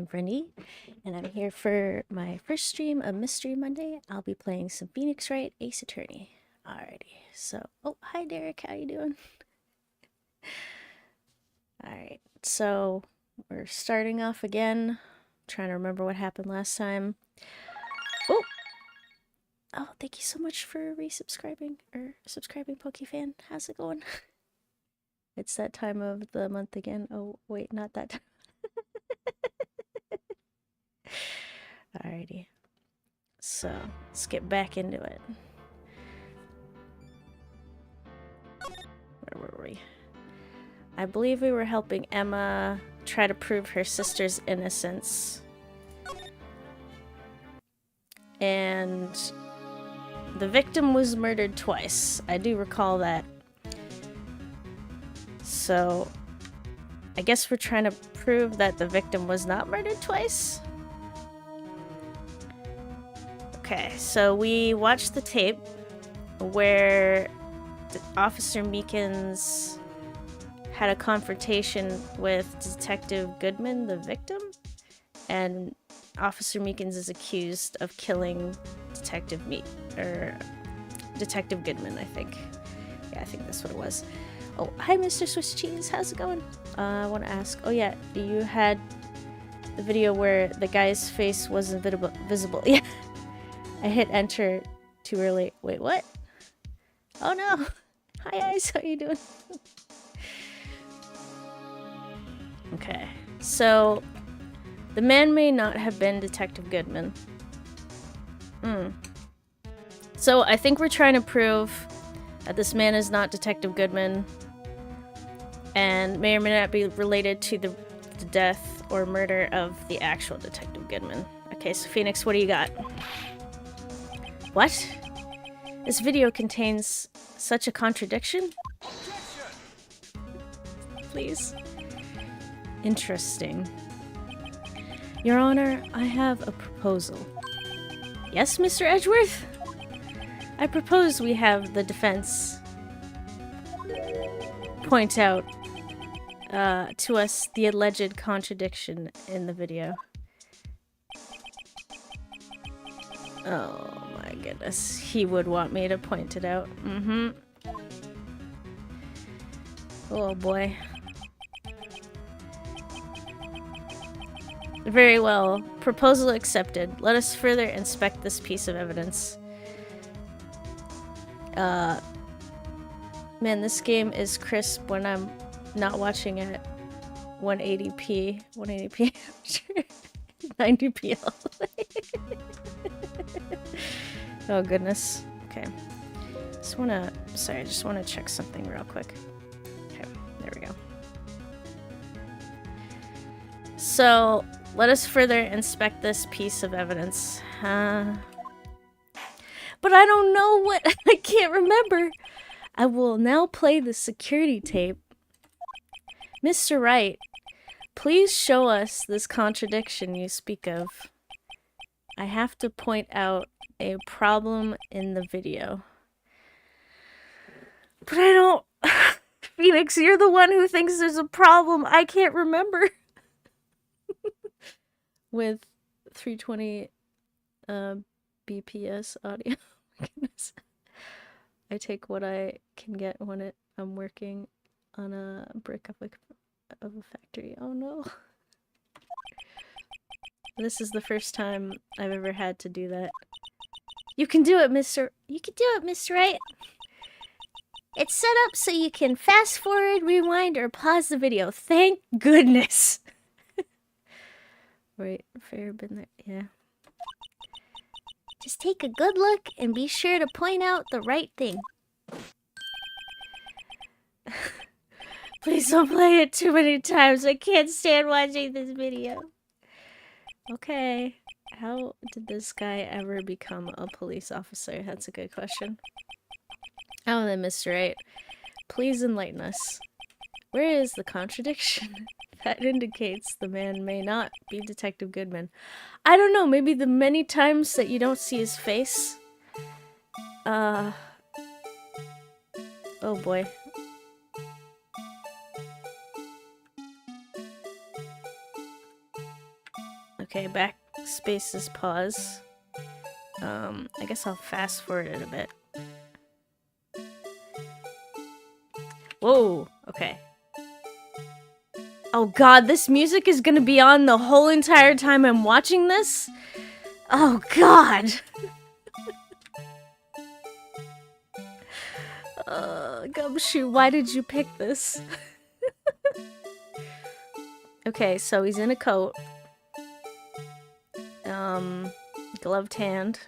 I'm Brandy, and I'm here for my first stream of Mystery Monday. I'll be playing some Phoenix Wright Ace Attorney. Alrighty, so, oh, hi Derek, how you doing? Alright, so we're starting off again. I'm trying to remember what happened last time. Oh, thank you so much for resubscribing, or subscribing, Pokefan. How's it going? It's that time of the month again. Oh, wait, not that time. Alrighty. So, let's get back into it. Where were we? I believe we were helping Emma try to prove her sister's innocence. And the victim was murdered twice. I do recall that. So, I guess we're trying to prove that the victim was not murdered twice? Okay, so we watched the tape where Officer Meekins had a confrontation with Detective Goodman, the victim, and Officer Meekins is accused of killing Detective Goodman, I think. Yeah, I think that's what it was. Oh, hi, Mr. Swiss Cheese. How's it going? I want to ask. Oh, yeah. You had the video where the guy's face wasn't visible. Yeah. I hit enter too early. Wait, what? Oh, no. Hi, Ice. How you doing? Okay. So, the man may not have been Detective Goodman. So, I think we're trying to prove that this man is not Detective Goodman and may or may not be related to the death or murder of the actual Detective Goodman. Okay, so Phoenix, what do you got? What? This video contains such a contradiction? Please. Interesting. Your Honor, I have a proposal. Yes, Mr. Edgeworth? I propose we have the defense point out to us the alleged contradiction in the video. Oh my goodness. He would want me to point it out. Oh boy. Very well. Proposal accepted. Let us further inspect this piece of evidence. Man, this game is crisp when I'm not watching at 180p. 180p? 90p all the way. Oh goodness. Okay. I just wanna check something real quick. Okay, there we go. So, let us further inspect this piece of evidence. But I don't know what. I can't remember. I will now play the security tape. Mr. Wright, please show us this contradiction you speak of. I have to point out a problem in the video. But I don't... Phoenix, you're the one who thinks there's a problem. I can't remember. With 320 BPS audio. My goodness. I take what I can get when I'm working on a brick of a factory. Oh no. This is the first time I've ever had to do that. You can do it, Mr. You can do it, Mr. Wright. It's set up so you can fast forward, rewind, or pause the video. Thank goodness. Wait, fair been there, yeah. Just take a good look and be sure to point out the right thing. Please don't play it too many times. I can't stand watching this video. Okay. How did this guy ever become a police officer? That's a good question. Oh, then, Mr. Wright, please enlighten us. Where is the contradiction? That indicates the man may not be Detective Goodman. I don't know, maybe the many times that you don't see his face? Oh boy. Okay, backspace is pause. I guess I'll fast forward it a bit. Whoa, okay. Oh god, this music is gonna be on the whole entire time I'm watching this? Oh god! Gumshoe, why did you pick this? Okay, so he's in a coat. Gloved hand.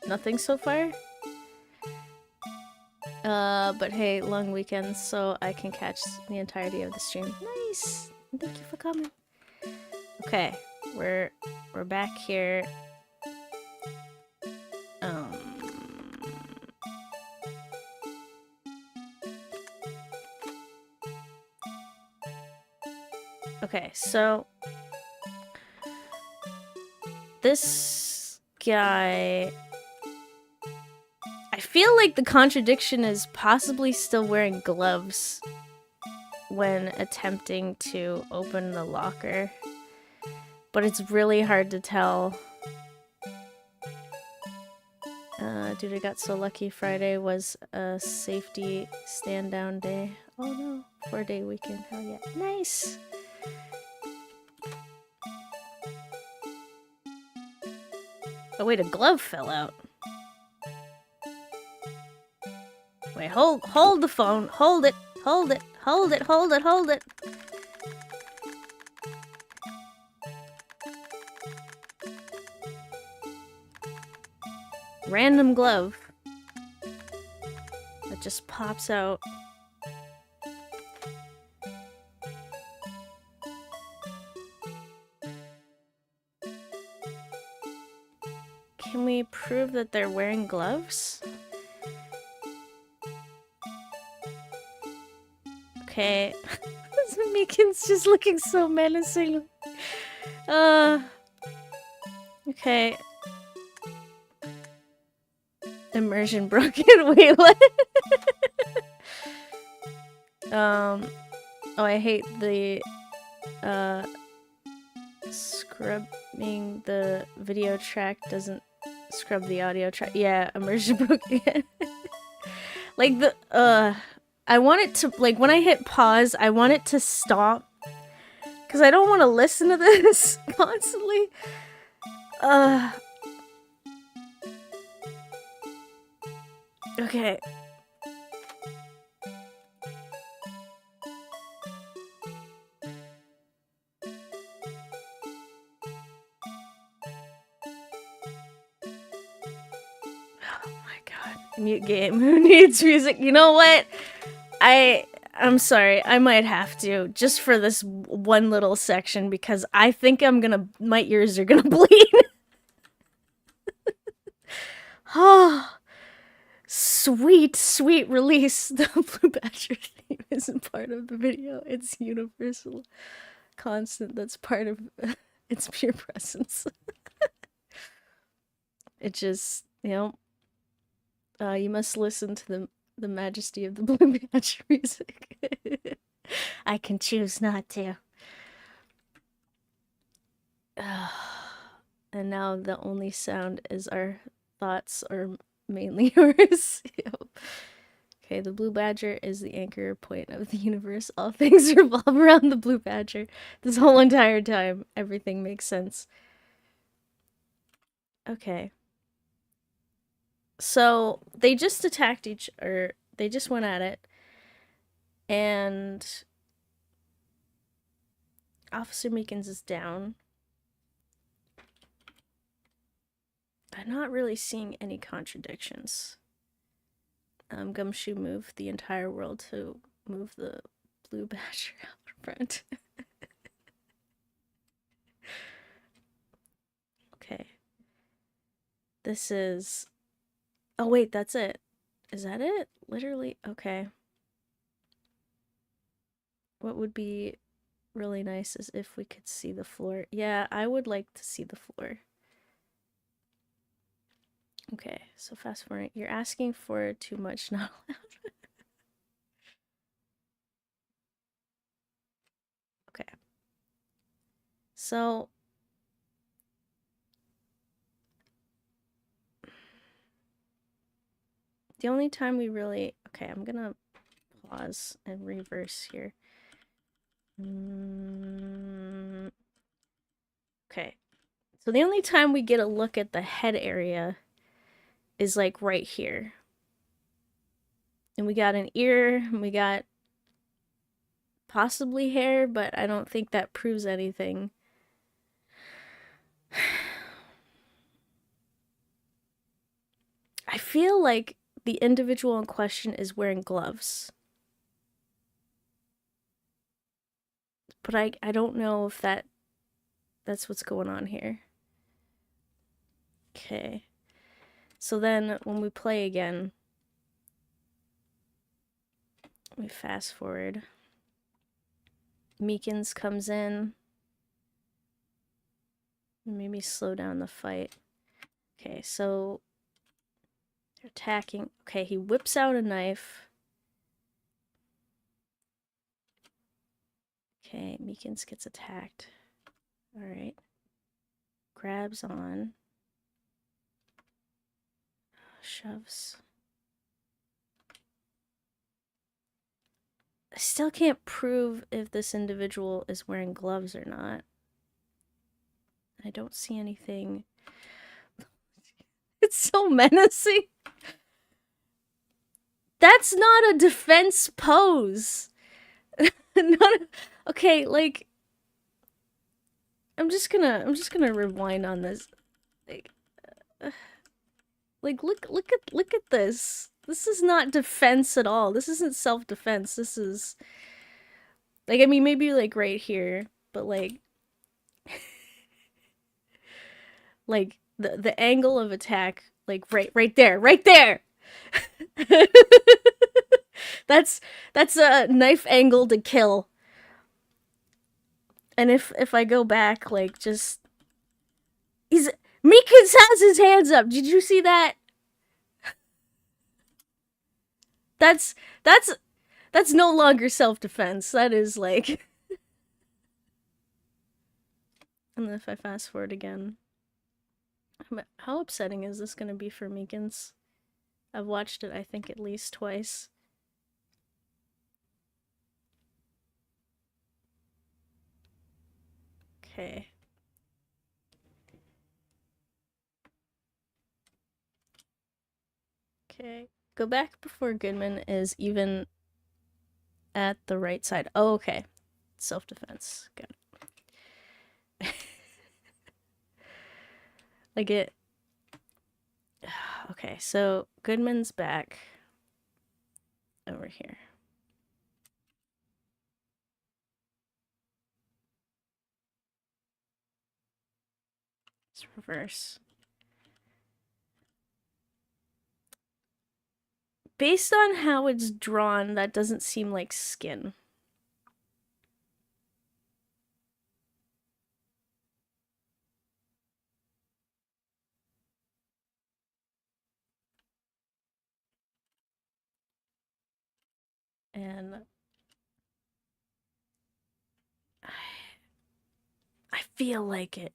Nothing so far? But hey, long weekend, so I can catch the entirety of the stream. Nice! Thank you for coming. Okay, we're back here. Okay, so this guy, I feel like the contradiction is possibly still wearing gloves when attempting to open the locker, but it's really hard to tell. Dude, I got so lucky. Friday was a safety stand-down day. Oh no, 4-day weekend, hell yeah. Nice! Oh wait, a glove fell out. Wait, hold the phone. Hold it. Hold it. Hold it. Hold it. Hold it. Random glove that just pops out. Can we prove that they're wearing gloves? Okay. Meekin's just looking so menacing. Okay. Immersion broken. Wait, what? Oh, I hate the, scrubbing the video track doesn't scrub the audio track. Yeah, immersion broken. Like the, I want it to, like, when I hit pause, I want it to stop. Because I don't want to listen to this constantly. Okay. Mute game. Who needs music? You know what? I'm sorry. I might have to, just for this one little section, because I think my ears are gonna bleed. Oh, sweet, sweet release. The Blue Badger theme isn't part of the video. It's universal constant that's part of its pure presence. It just, you know, you must listen to the majesty of the Blue Badger music. I can choose not to. And now the only sound is our thoughts, or mainly yours. Yep. Okay, the Blue Badger is the anchor point of the universe. All things revolve around the Blue Badger. This whole entire time, everything makes sense. Okay. So, they just attacked they just went at it. And Officer Meekins is down. I'm not really seeing any contradictions. Gumshoe moved the entire world to move the Blue Badger out front. Okay. This is... Oh wait, that's it. Is that it? Literally? Okay. What would be really nice is if we could see the floor. Yeah, I would like to see the floor. Okay, so fast forward. You're asking for too much, not allowed. Okay. So the only time we really... Okay, I'm gonna pause and reverse here. Okay. So the only time we get a look at the head area is like right here. And we got an ear, and we got possibly hair, but I don't think that proves anything. I feel like the individual in question is wearing gloves. But I don't know if that's what's going on here. Okay. So then when we play again, we fast forward. Meekins comes in. Maybe slow down the fight. Okay, so they're attacking. Okay, he whips out a knife. Okay, Meekins gets attacked. Alright. Grabs on. Shoves. I still can't prove if this individual is wearing gloves or not. I don't see anything. It's so menacing. That's not a defense pose. Okay, like I'm just gonna rewind on this. Like look at this. This is not defense at all. This isn't self-defense. This is like, I mean, maybe like right here, but like like the angle of attack, like right there, right there. that's a knife angle to kill. And if I go back, like, just Meekins has his hands up. Did you see that? That's no longer self-defense. That is like... And then if I fast forward again, how upsetting is this gonna be for Meekins? I've watched it, I think, at least twice. Okay. Okay. Go back before Goodman is even at the right side. Oh, okay. Self-defense. Got it. Like it... Okay, so Goodman's back over here. Let's reverse. Based on how it's drawn, that doesn't seem like skin. And I feel like it.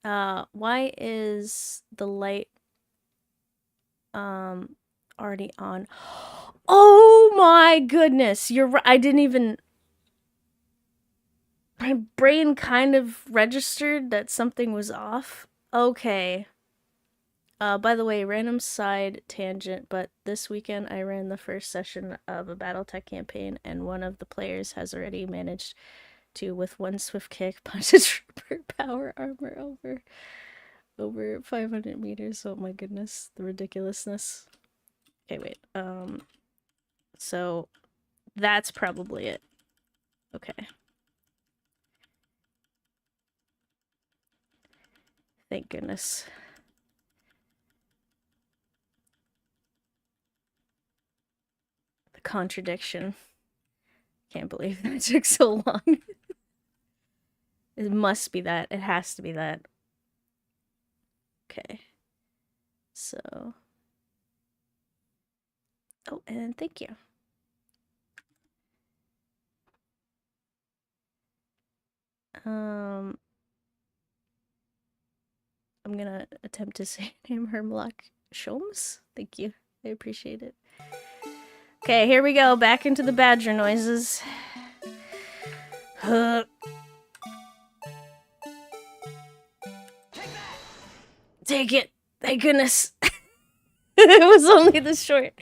Why is the light already on? Oh my goodness, you're right. I didn't even... My brain kind of registered that something was off. Okay. By the way, random side tangent, but this weekend I ran the first session of a Battletech campaign, and one of the players has already managed to, with one swift kick, punch a trooper power armor over 500 meters. Oh my goodness, the ridiculousness. Okay, wait. So that's probably it. Okay. Thank goodness. The contradiction. Can't believe that took so long. It must be that. It has to be that. Okay. So. Oh, and thank you. I'm gonna attempt to name her Mlock Shomes. Thank you. I appreciate it. Okay, here we go. Back into the badger noises. Take it! Thank goodness! It was only this short.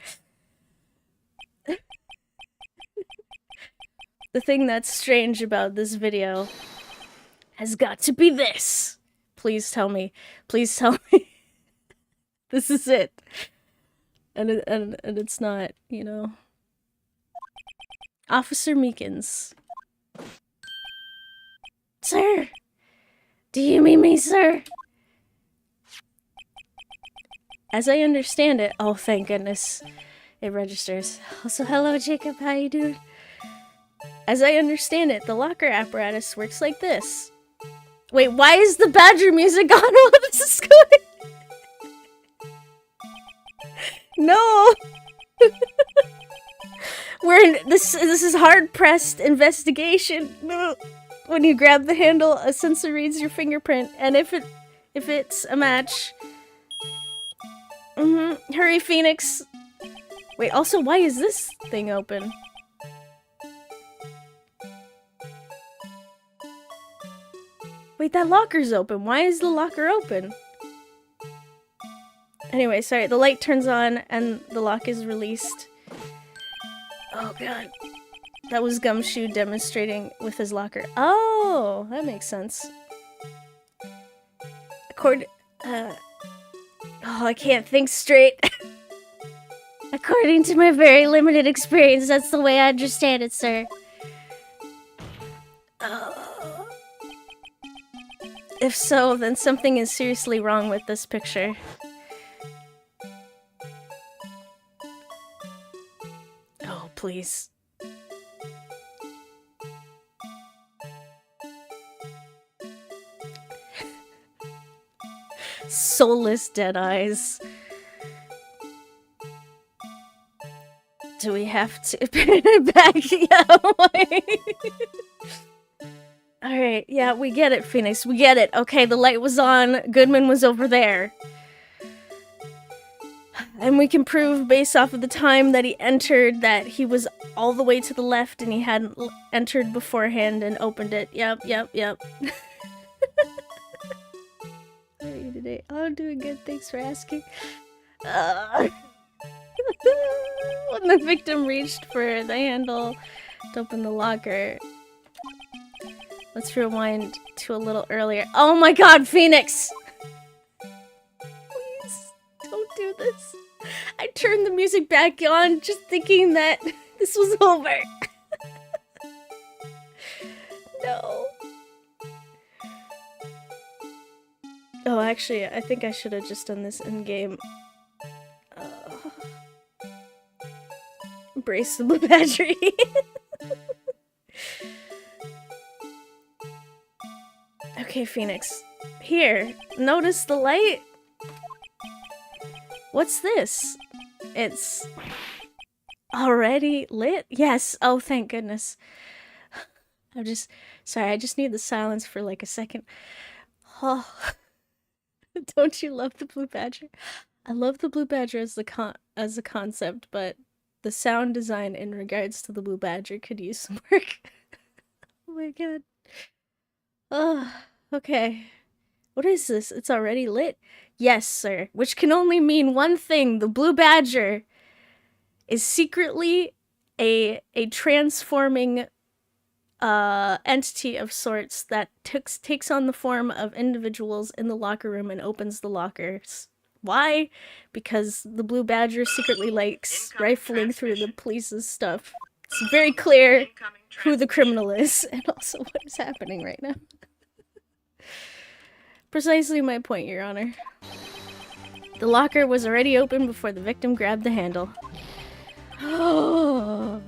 The thing that's strange about this video has got to be this. Please tell me. Please tell me. This is it. And it's not, you know. Officer Meekins. Sir! Do you mean me, sir? As I understand it, oh thank goodness, it registers. Also, hello Jacob, how you doing? As I understand it, the locker apparatus works like this. Wait, why is the badger music on while this is going? No! This is hard-pressed investigation. When you grab the handle, a sensor reads your fingerprint, and if it's a match... Hurry, Phoenix! Wait, also, why is this thing open? Wait, that locker's open. Why is the locker open? Anyway, sorry, the light turns on and the lock is released. Oh god. That was Gumshoe demonstrating with his locker. Oh, that makes sense. Oh, I can't think straight. According to my very limited experience, that's the way I understand it, sir. If so, then something is seriously wrong with this picture. Oh, please. Soulless dead eyes. Do we have to put it back? Yeah. Alright, yeah, we get it, Phoenix. We get it. Okay, the light was on. Goodman was over there. And we can prove, based off of the time that he entered, that he was all the way to the left and he hadn't entered beforehand and opened it. Yep. How are you today? Oh, I'm doing good. Thanks for asking. When the victim reached for the handle to open the locker... Let's rewind to a little earlier. Oh my god, Phoenix! Please, don't do this. I turned the music back on just thinking that this was over. No. Oh, actually, I think I should have just done this in-game. Brace the blue battery. Okay, Phoenix. Here, notice the light? What's this? It's already lit? Yes. Oh, thank goodness. Sorry, I just need the silence for like a second. Oh. Don't you love the blue badger? I love the blue badger as a concept, but the sound design in regards to the blue badger could use some work. Oh my god. Oh, okay. What is this? It's already lit? Yes, sir. Which can only mean one thing. The blue badger is secretly a transforming entity of sorts that takes on the form of individuals in the locker room and opens the lockers. Why? Because the blue badger secretly likes rifling through the police's stuff. It's very clear who the criminal is and also what is happening right now. Precisely my point, Your Honor. The locker was already open before the victim grabbed the handle. Oh.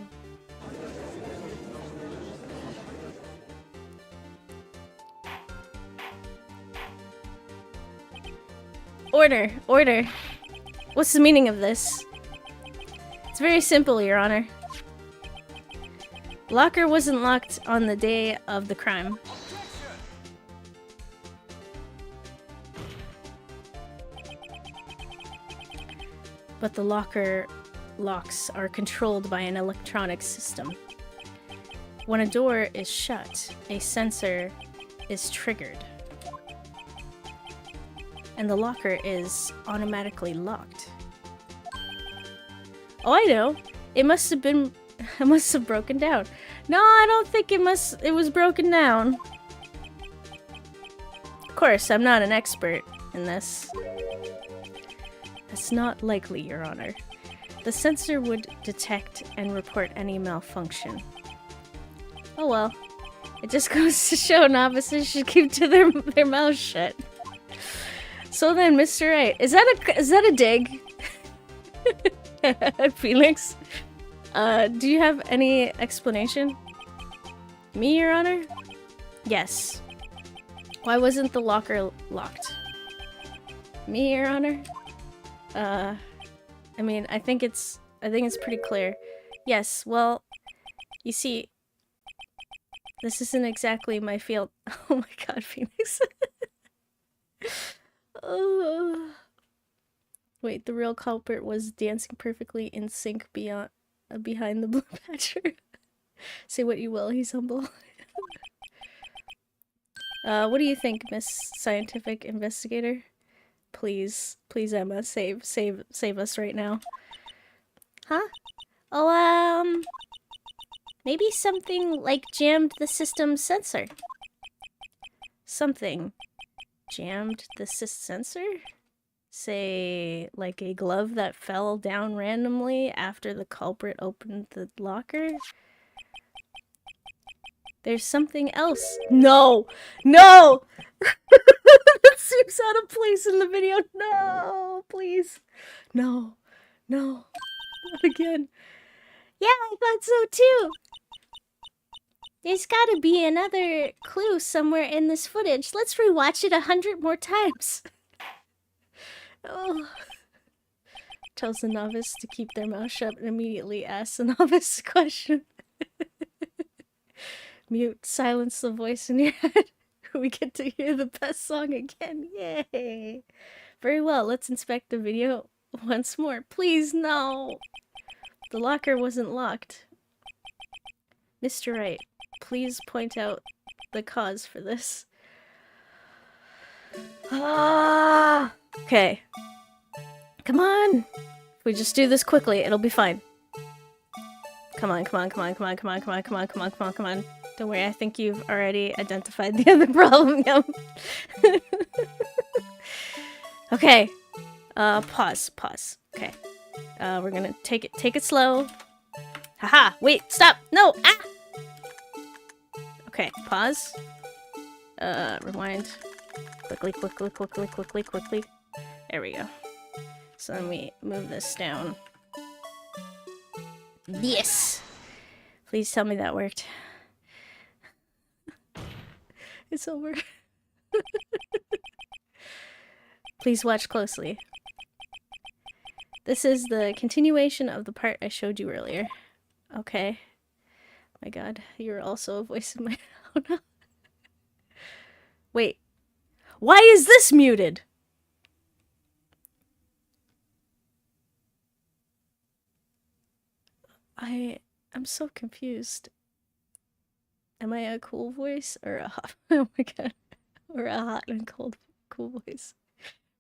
Order, order. What's the meaning of this? It's very simple, Your Honor. Locker wasn't locked on the day of the crime. but the locker locks are controlled by an electronic system. When a door is shut, a sensor is triggered, and the locker is automatically locked. Oh, I know. It must have broken down. No, I don't think it was broken down. Of course, I'm not an expert in this. That's not likely, Your Honor. The sensor would detect and report any malfunction. Oh well. It just goes to show novices should keep to their mouths shut. So then, Mr. Wright, is that a dig? Phoenix? Do you have any explanation? Me, Your Honor? Yes. Why wasn't the locker locked? Me, Your Honor? I mean, I think it's pretty clear. Yes, well, you see, this isn't exactly my field. Oh my god, Phoenix. Wait, the real culprit was dancing perfectly in sync behind the blue patcher. Say what you will, he's humble. What do you think, Miss Scientific Investigator? Please, Emma, save us right now. Huh? Oh, maybe something like jammed the system sensor. Something jammed the sensor? Say, like a glove that fell down randomly after the culprit opened the locker? There's something else. No! No! That seems out of place in the video. No, please. No. No. Not again. Yeah, I thought so too. There's gotta be another clue somewhere in this footage. Let's rewatch it 100 more times. Oh. Tells the novice to keep their mouth shut and immediately asks the novice a question. Mute, silence the voice in your head. We get to hear the best song again. Yay! Very well, let's inspect the video once more. Please, no! The locker wasn't locked. Mr. Wright, please point out the cause for this. Ah! Okay. Come on! If we just do this quickly, it'll be fine. Come on. Don't worry, I think you've already identified the other problem. Okay. Pause. Okay. We're gonna take it slow. Haha! Wait, stop! No! Ah! Okay, pause. Rewind. Quickly. There we go. So let me move this down. Yes! Please tell me that worked. It's over. Please watch closely. This is the continuation of the part I showed you earlier. Okay. My god, you're also a voice in my... Oh no. Wait. Why is this muted? I'm so confused. Am I a cool voice or a hot... Oh my god. Or a hot and cool voice.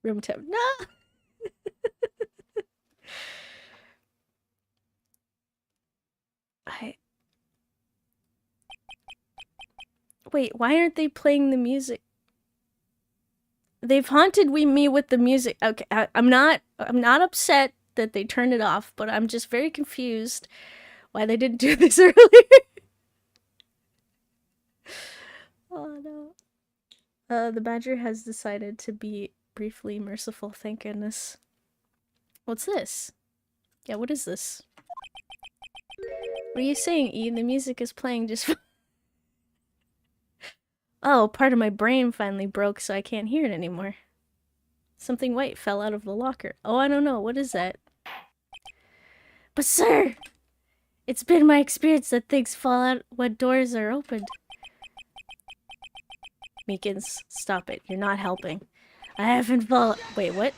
Room temp. No! Wait, why aren't they playing the music? They've haunted me with the music. Okay, I'm not upset that they turned it off, but I'm just very confused why they didn't do this earlier. Oh no. The badger has decided to be briefly merciful, thank goodness. What's this? Yeah, what is this? What are you saying, E? The music is playing just... Oh, part of my brain finally broke, so I can't hear it anymore. Something white fell out of the locker. Oh, I don't know. What is that? But sir! It's been my experience that things fall out when doors are opened. Meekins, stop it. You're not helping. I haven't fallen... Wait, what?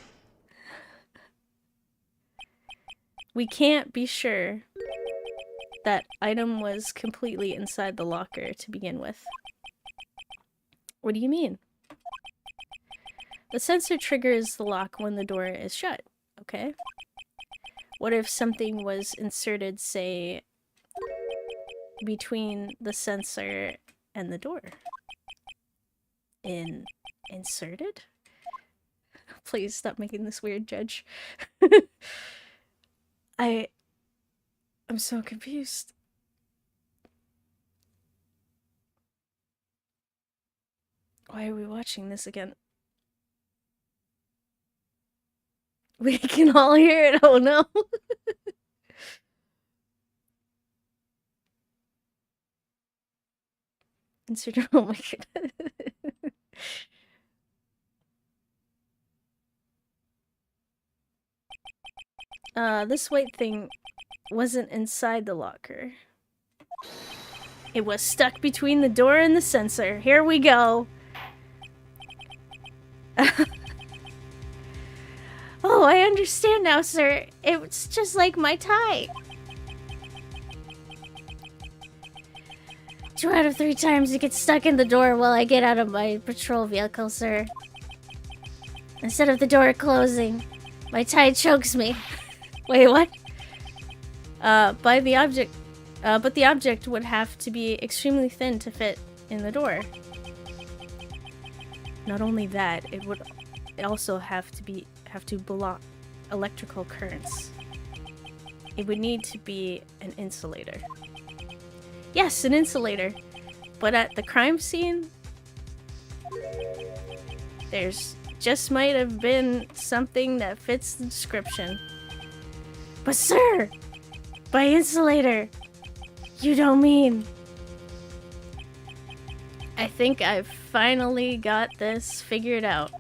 We can't be sure that item was completely inside the locker to begin with. What do you mean? The sensor triggers the lock when the door is shut, okay? What if something was inserted, say, between the sensor and the door? Inserted? Please stop making this weird, Judge. I'm so confused. Why are we watching this again? We can all hear it. Oh no. Oh my god. This white thing wasn't inside the locker. It was stuck between the door and the sensor. Here we go. Oh, I understand now, sir. It's just like my tie. 2 out of 3 times it gets stuck in the door while I get out of my patrol vehicle, sir. Instead of the door closing, my tie chokes me. Wait, what? But the object would have to be extremely thin to fit in the door. Not only that, it would also have to block electrical currents. It would need to be an insulator. Yes, an insulator. But at the crime scene, there's just might have been something that fits the description. But sir, by insulator, you don't mean... I think I've finally got this figured out.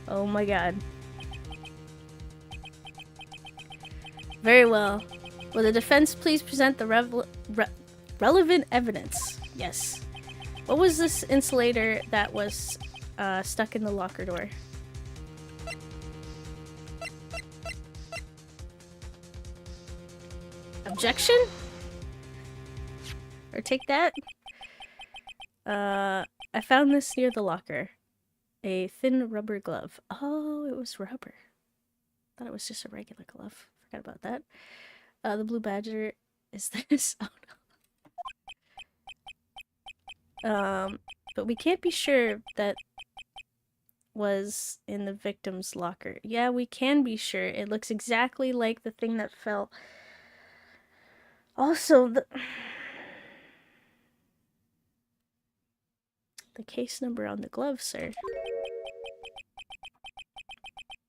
Oh my god. Very well. Will the defense please present the relevant evidence? Yes. What was this insulator that was stuck in the locker door? Objection? Or take that? I found this near the locker. A thin rubber glove. Oh, it was rubber. Thought it was just a regular glove. Forgot about that. The blue badger is this. Oh no. But we can't be sure that was in the victim's locker. Yeah, we can be sure. It looks exactly like the thing that fell. Also, the case number on the glove, sir.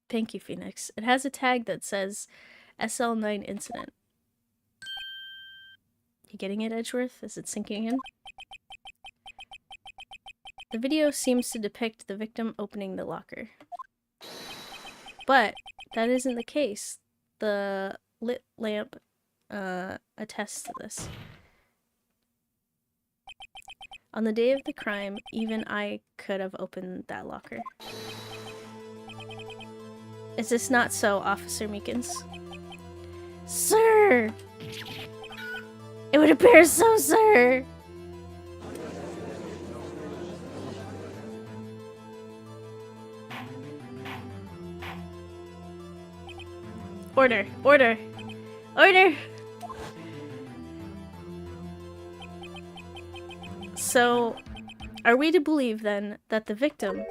Thank you, Phoenix. It has a tag that says SL9 incident. You getting it, Edgeworth? Is it sinking in? The video seems to depict the victim opening the locker. But that isn't the case. The lit lamp attests to this. On the day of the crime, even I could have opened that locker. Is this not so, Officer Meekins? Sir! It would appear so, sir! Order! Order! Order! So, are we to believe then that the victim,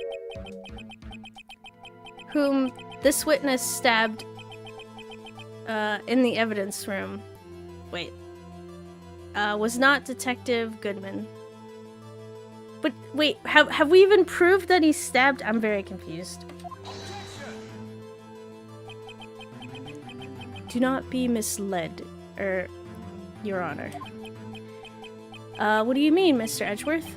whom this witness stabbed in the evidence room, was not Detective Goodman? But wait, have we even proved that he stabbed? I'm very confused. Do not be misled, Your Honor. What do you mean, Mr. Edgeworth?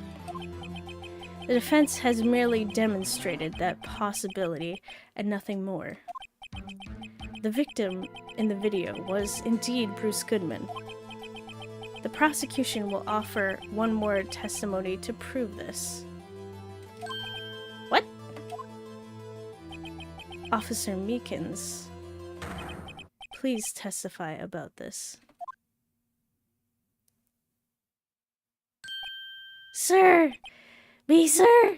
The defense has merely demonstrated that possibility and nothing more. The victim in the video was indeed Bruce Goodman. The prosecution will offer one more testimony to prove this. What? Officer Meekins, please testify about this? Sir! Me, sir?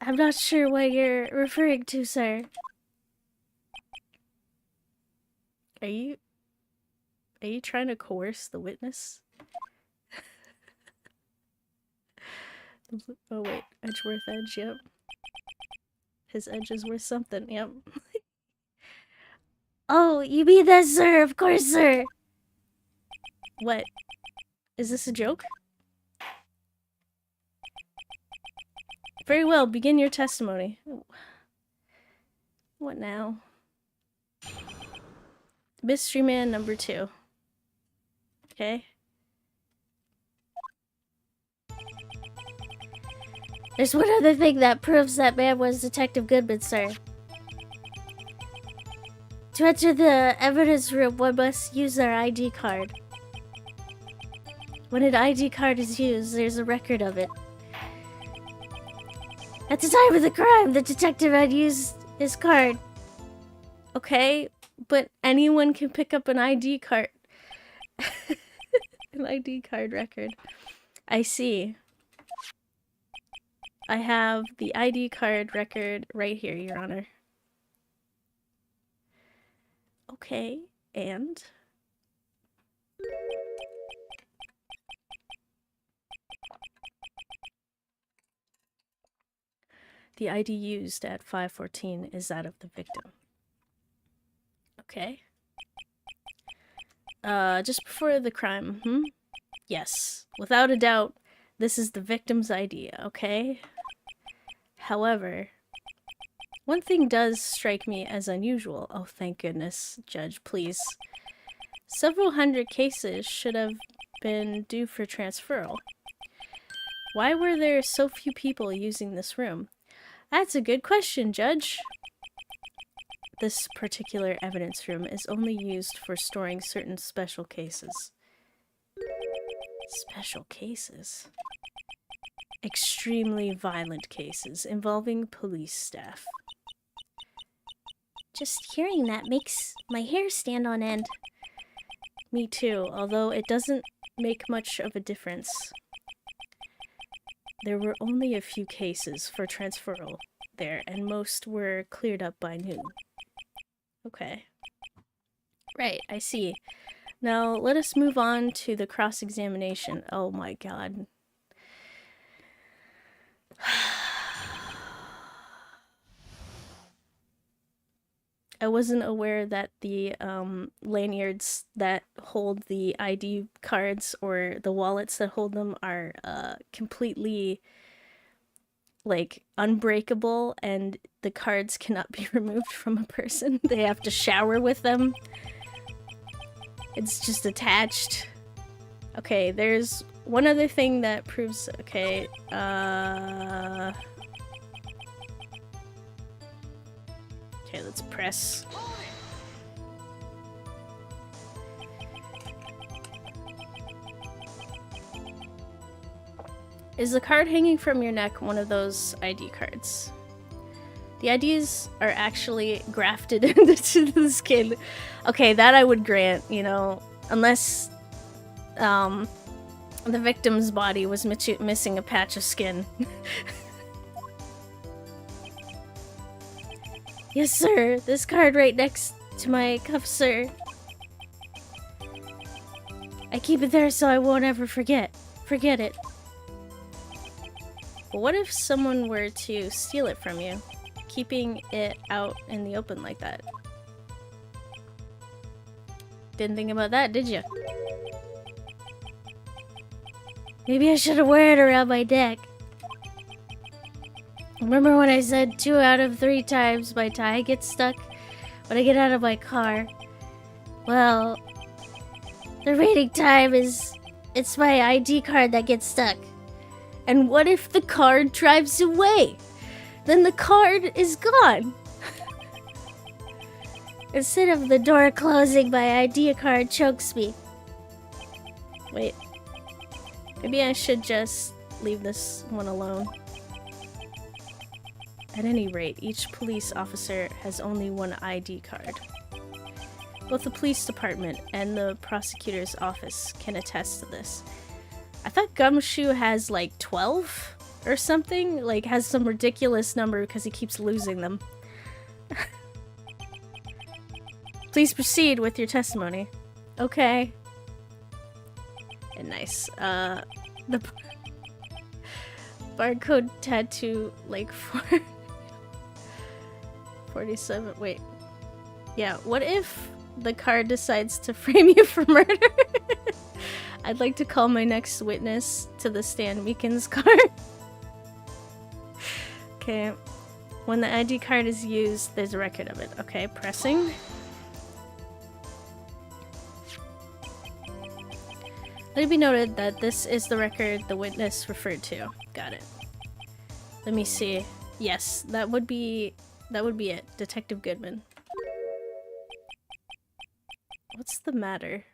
I'm not sure what you're referring to, sir. Are you trying to coerce the witness? Oh wait, Edgeworth edge, yep. His edge is worth something, yep. Oh, you mean that, sir? Of course, sir. What? Is this a joke? Very well, begin your testimony. What now? Mystery Man number 2. Okay. There's one other thing that proves that man was Detective Goodman, sir. To enter the evidence room, one must use their ID card. When an ID card is used, there's a record of it. At the time of the crime, the detective had used his card. Okay, but anyone can pick up an ID card. An ID card record. I see. I have the ID card record right here, Your Honor. Okay, and? The ID used at 514 is that of the victim. Okay. Just before the crime, Yes, without a doubt, this is the victim's ID, okay? However, one thing does strike me as unusual. Oh, thank goodness, Judge, please. Several hundred cases should have been due for transferal. Why were there so few people using this room? That's a good question, Judge. This particular evidence room is only used for storing certain special cases. Special cases? Extremely violent cases involving police staff. Just hearing that makes my hair stand on end. Me too, although it doesn't make much of a difference. There were only a few cases for transferal there, and most were cleared up by noon. Okay. Right, I see. Now, let us move on to the cross-examination. Oh my god. I wasn't aware that the lanyards that hold the ID cards or the wallets that hold them are completely like unbreakable, and the cards cannot be removed from a person. They have to shower with them. It's just attached. Okay, there's one other thing that proves... Okay, okay, let's press. Is the card hanging from your neck one of those ID cards? The IDs are actually grafted into the skin. Okay, that I would grant, you know, unless the victim's body was missing a patch of skin. Yes, sir. This card right next to my cuff, sir. I keep it there so I won't ever forget it. But what if someone were to steal it from you, keeping it out in the open like that? Didn't think about that, did you? Maybe I should have worn it around my neck. Remember when I said 2 out of 3 times my tie gets stuck when I get out of my car? Well, the remaining time it's my ID card that gets stuck. And what if the card drives away? Then the card is gone. Instead of the door closing, my ID card chokes me. Wait. Maybe I should just leave this one alone. At any rate, each police officer has only one ID card. Both the police department and the prosecutor's office can attest to this. I thought Gumshoe has like 12 or something, like has some ridiculous number because he keeps losing them. Please proceed with your testimony. Okay. And nice. The barcode tattoo, like 47. Wait. Yeah, what if the card decides to frame you for murder? I'd like to call my next witness to the stand, Meekins card. Okay. When the ID card is used, there's a record of it. Okay, pressing. Let it be noted that this is the record the witness referred to. Got it. Let me see. Yes, that would be it. Detective Goodman. What's the matter?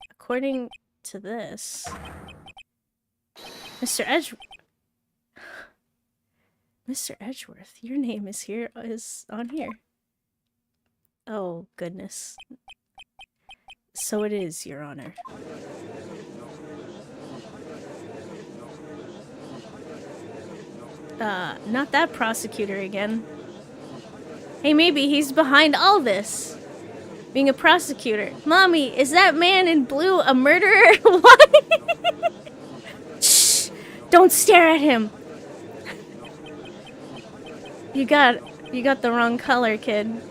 According to this, Mr. Edgeworth, your name is on here. Oh, goodness. So it is, Your Honor. Not that prosecutor again. Hey, maybe he's behind all this. Being a prosecutor. Mommy, is that man in blue a murderer? What? Shh! Don't stare at him. You got the wrong color, kid.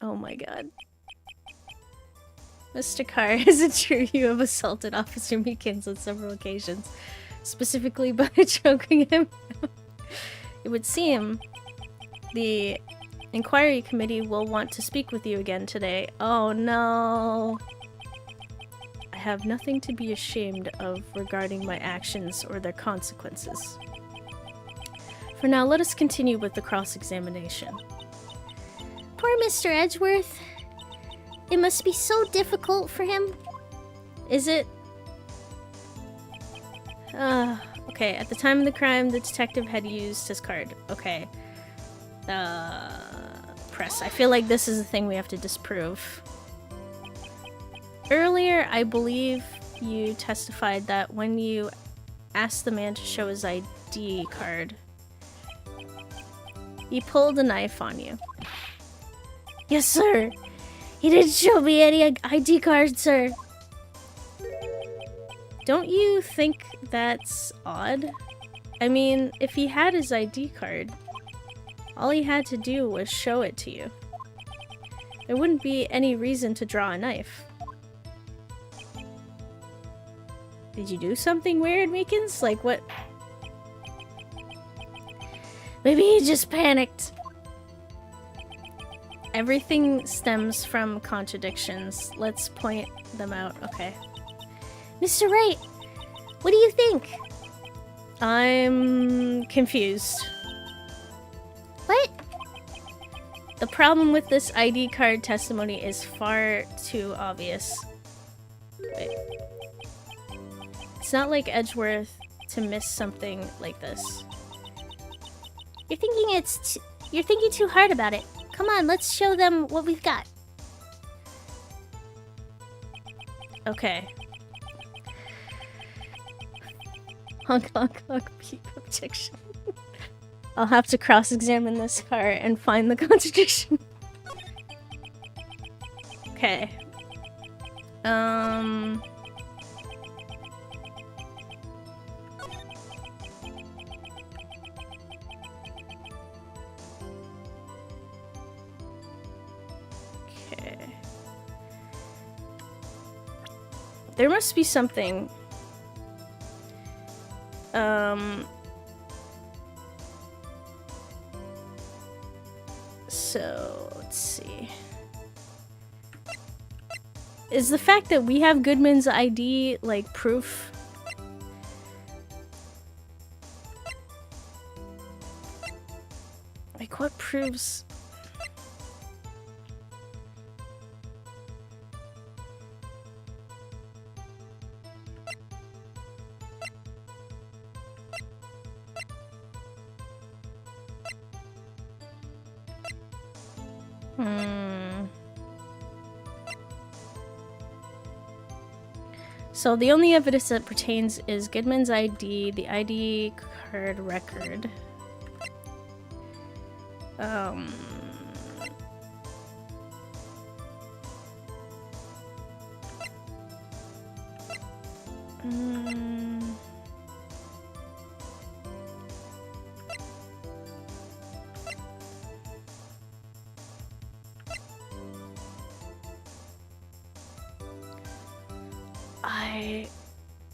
Oh my god. Mr. Carr, is it true you have assaulted Officer Meekins on several occasions? Specifically by choking him? It would seem the inquiry committee will want to speak with you again today. Oh no. I have nothing to be ashamed of regarding my actions or their consequences. For now, let us continue with the cross-examination. Poor Mr. Edgeworth. It must be so difficult for him. Is it? Okay, at the time of the crime, the detective had used his card. Okay. Press. I feel like this is the thing we have to disprove. Earlier, I believe you testified that when you asked the man to show his ID card, he pulled a knife on you. Yes, sir. He didn't show me any ID card, sir. Don't you think that's odd? I mean, if he had his ID card, all he had to do was show it to you. There wouldn't be any reason to draw a knife. Did you do something weird, Meekins? Like what? Maybe he just panicked. Everything stems from contradictions. Let's point them out. Okay. Mr. Wright, what do you think? I'm confused. What? The problem with this ID card testimony is far too obvious. Wait. It's not like Edgeworth to miss something like this. You're thinking too hard about it. Come on, let's show them what we've got. Okay. Honk, honk, honk, beep, objection. I'll have to cross-examine this car and find the contradiction. Okay. Okay. There must be something. So, let's see. Is the fact that we have Goodman's ID, like, proof? Like, what proves... So the only evidence that pertains is Goodman's ID, the ID card record.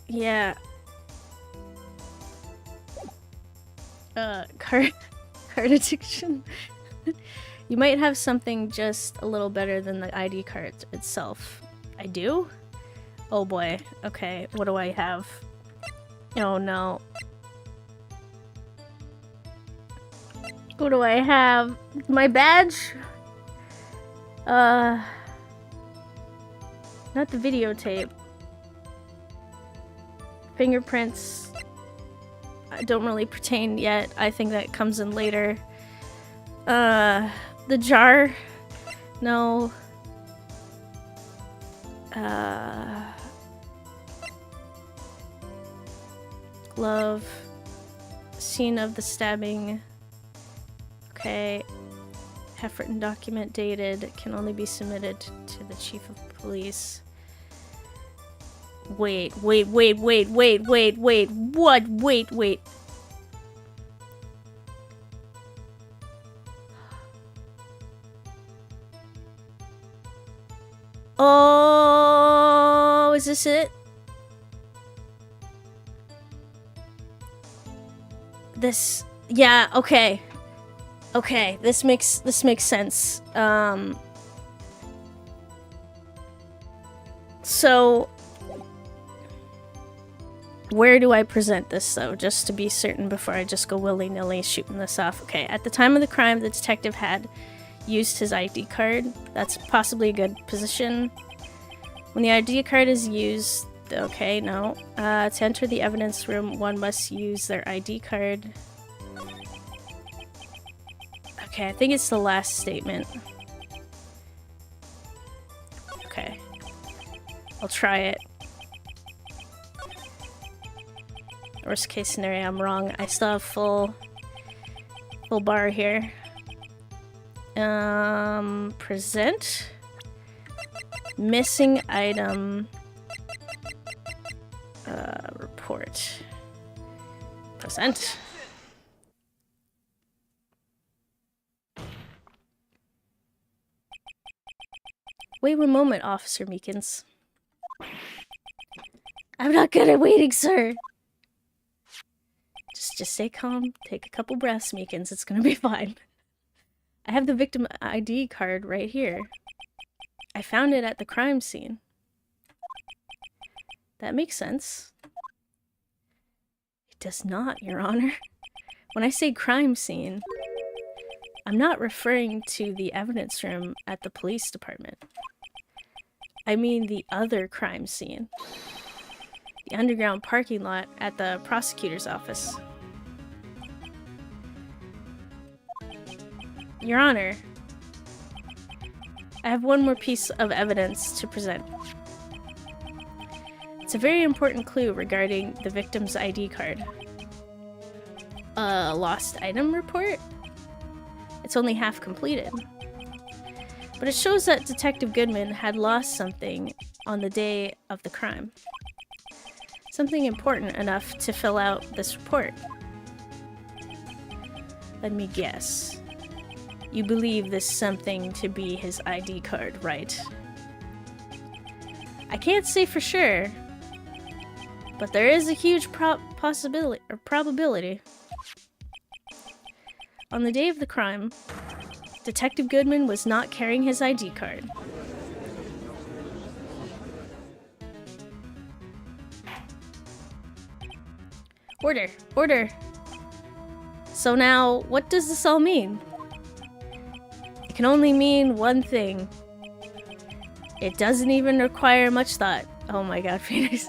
Yeah. Card addiction. You might have something just a little better than the ID card itself. I do? Oh boy. Okay, what do I have? Oh no. What do I have? My badge? Not the videotape. Fingerprints don't really pertain yet. I think that comes in later. The jar? No. Glove. Scene of the stabbing. Okay. Handwritten document dated. Can only be submitted to the chief of police. Wait. What? Wait. Oh, is this it? This, yeah, okay. Okay, this makes sense. So where do I present this, though, just to be certain before I just go willy-nilly shooting this off? Okay, at the time of the crime, the detective had used his ID card. That's possibly a good position. When the ID card is used, okay, no. To enter the evidence room, one must use their ID card. Okay, I think it's the last statement. Okay. I'll try it. Worst case scenario, I'm wrong. I still have full bar here. Present. Missing item. Report. Present. Wait one moment, Officer Meekins. I'm not good at waiting, sir. Just stay calm, take a couple breaths, Meekins. It's gonna be fine. I have the victim ID card right here. I found it at the crime scene. That makes sense. It does not, Your Honor. When I say crime scene, I'm not referring to the evidence room at the police department. I mean the other crime scene. The underground parking lot at the prosecutor's office. Your Honor, I have one more piece of evidence to present. It's a very important clue regarding the victim's ID card. A lost item report? It's only half completed. But it shows that Detective Goodman had lost something on the day of the crime. Something important enough to fill out this report. Let me guess. You believe this something to be his ID card, right? I can't say for sure, but there is a huge probability. On the day of the crime, Detective Goodman was not carrying his ID card. Order! Order! So now, what does this all mean? It can only mean one thing. It doesn't even require much thought. Oh my god, Phoenix.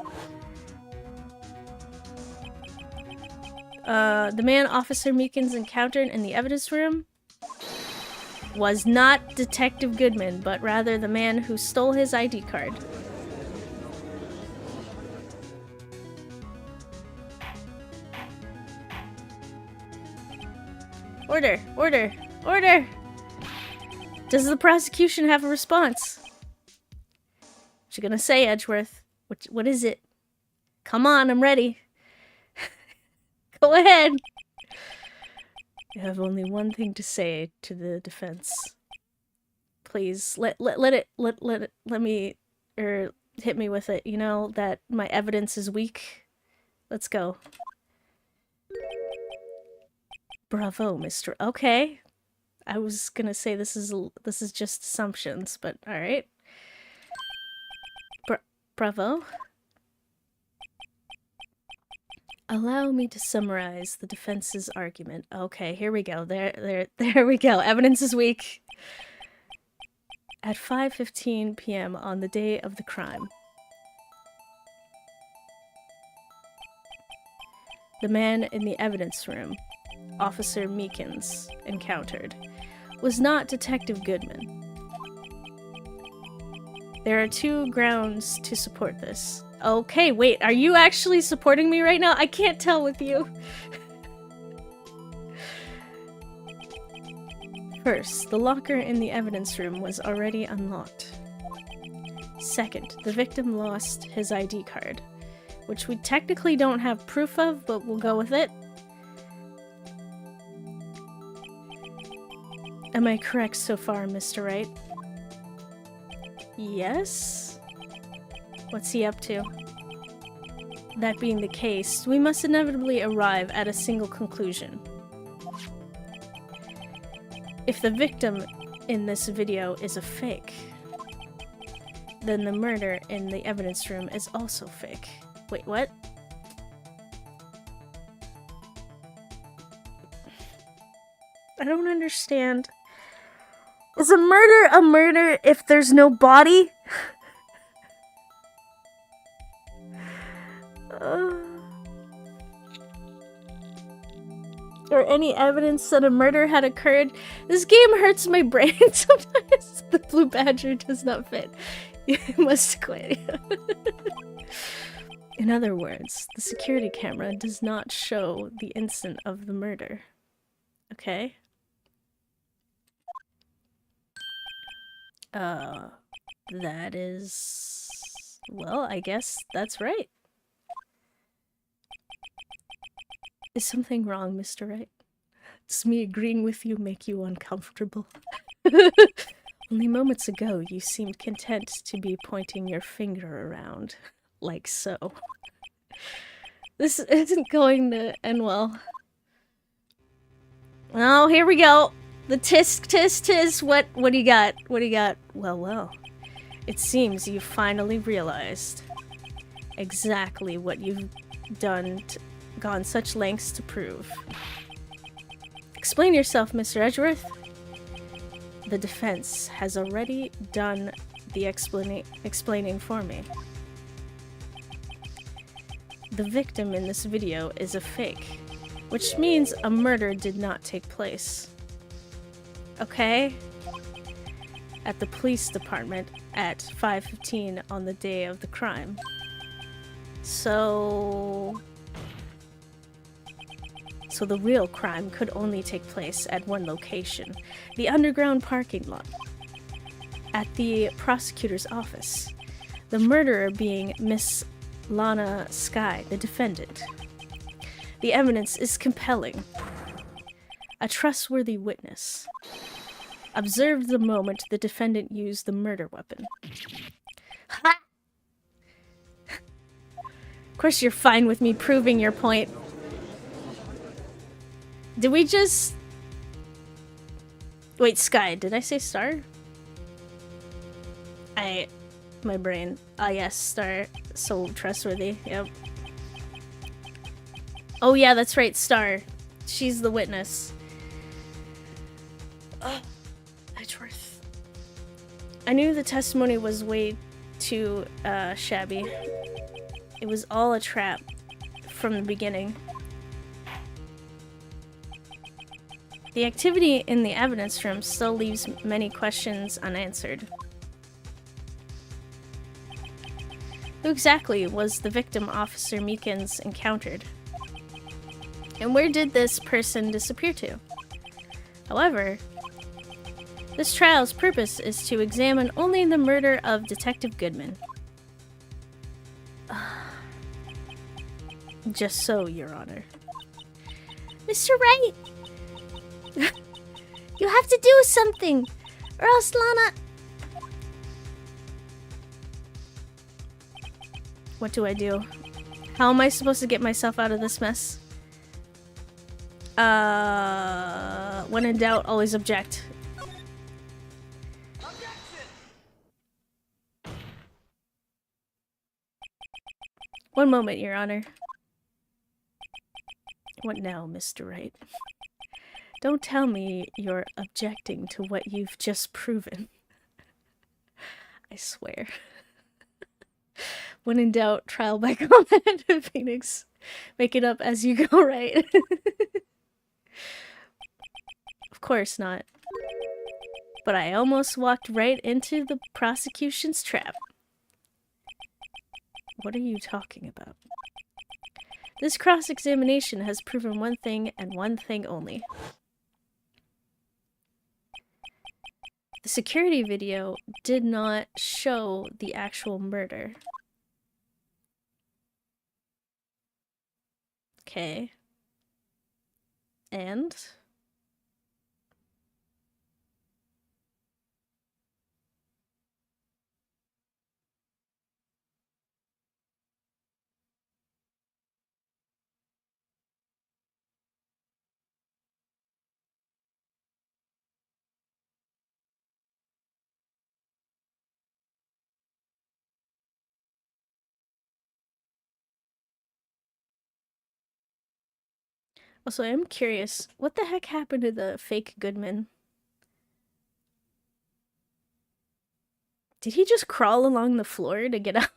The man Officer Meekins encountered in the evidence room? was not Detective Goodman, but rather the man who stole his ID card. Order! Order! Order! Does the prosecution have a response? What you gonna say, Edgeworth? What is it? Come on, I'm ready. Go ahead. You have only one thing to say to the defense. Please, let me, hit me with it. You know that my evidence is weak. Let's go. Bravo, Mr. Okay. I was gonna say this is just assumptions, but all right. Bravo. Allow me to summarize the defense's argument. Okay, here we go. There we go. Evidence is weak. At 5:15 p.m. on the day of the crime, the man in the evidence room, Officer Meekins, encountered, was not Detective Goodman. There are 2 grounds to support this. Okay, wait, are you actually supporting me right now? I can't tell with you. First, the locker in the evidence room was already unlocked. Second, the victim lost his ID card, which we technically don't have proof of, but we'll go with it. Am I correct so far, Mr. Wright? Yes? What's he up to? That being the case, we must inevitably arrive at a single conclusion. If the victim in this video is a fake, then the murder in the evidence room is also fake. Wait, what? I don't understand. Is a murder if there's no body? Or any evidence that a murder had occurred? This game hurts my brain sometimes. The blue badger does not fit. You must quit. In other words, the security camera does not show the instant of the murder. Okay? That is... Well, I guess that's right. Is something wrong, Mr. Wright? Does me agreeing with you make you uncomfortable? Only moments ago, you seemed content to be pointing your finger around. Like so. This isn't going to end well. Oh, here we go! The tisk tisk tisk! What do you got? What do you got? Well. It seems you've finally realized exactly what you've gone such lengths to prove. Explain yourself, Mr. Edgeworth. The defense has already done the explaining for me. The victim in this video is a fake, which means a murder did not take place. Okay? At the police department at 5:15 on the day of the crime. So the real crime could only take place at one location, the underground parking lot. At the prosecutor's office, the murderer being Miss Lana Skye, the defendant. The evidence is compelling. A trustworthy witness observed the moment the defendant used the murder weapon. Ha! Of course you're fine with me proving your point. Did we just... Wait, Skye, did I say Star? My brain. Ah, yes, Star. So trustworthy, yep. Oh yeah, that's right, Star. She's the witness. Oh, Edgeworth. I knew the testimony was way too, shabby. It was all a trap from the beginning. The activity in the evidence room still leaves many questions unanswered. Who exactly was the victim Officer Meekins encountered? And where did this person disappear to? However, this trial's purpose is to examine only the murder of Detective Goodman. Just so, Your Honor. Mr. Wright! You have to do something, or else Lana... What do I do? How am I supposed to get myself out of this mess? When in doubt, always object. One moment, Your Honor. What now, Mr. Wright? Don't tell me you're objecting to what you've just proven. I swear. When in doubt, trial by comment. Phoenix. Make it up as you go, right? Of course not. But I almost walked right into the prosecution's trap. What are you talking about? This cross-examination has proven one thing and one thing only. The security video did not show the actual murder. Okay. And? Also, I'm curious, what the heck happened to the fake Goodman? Did he just crawl along the floor to get out?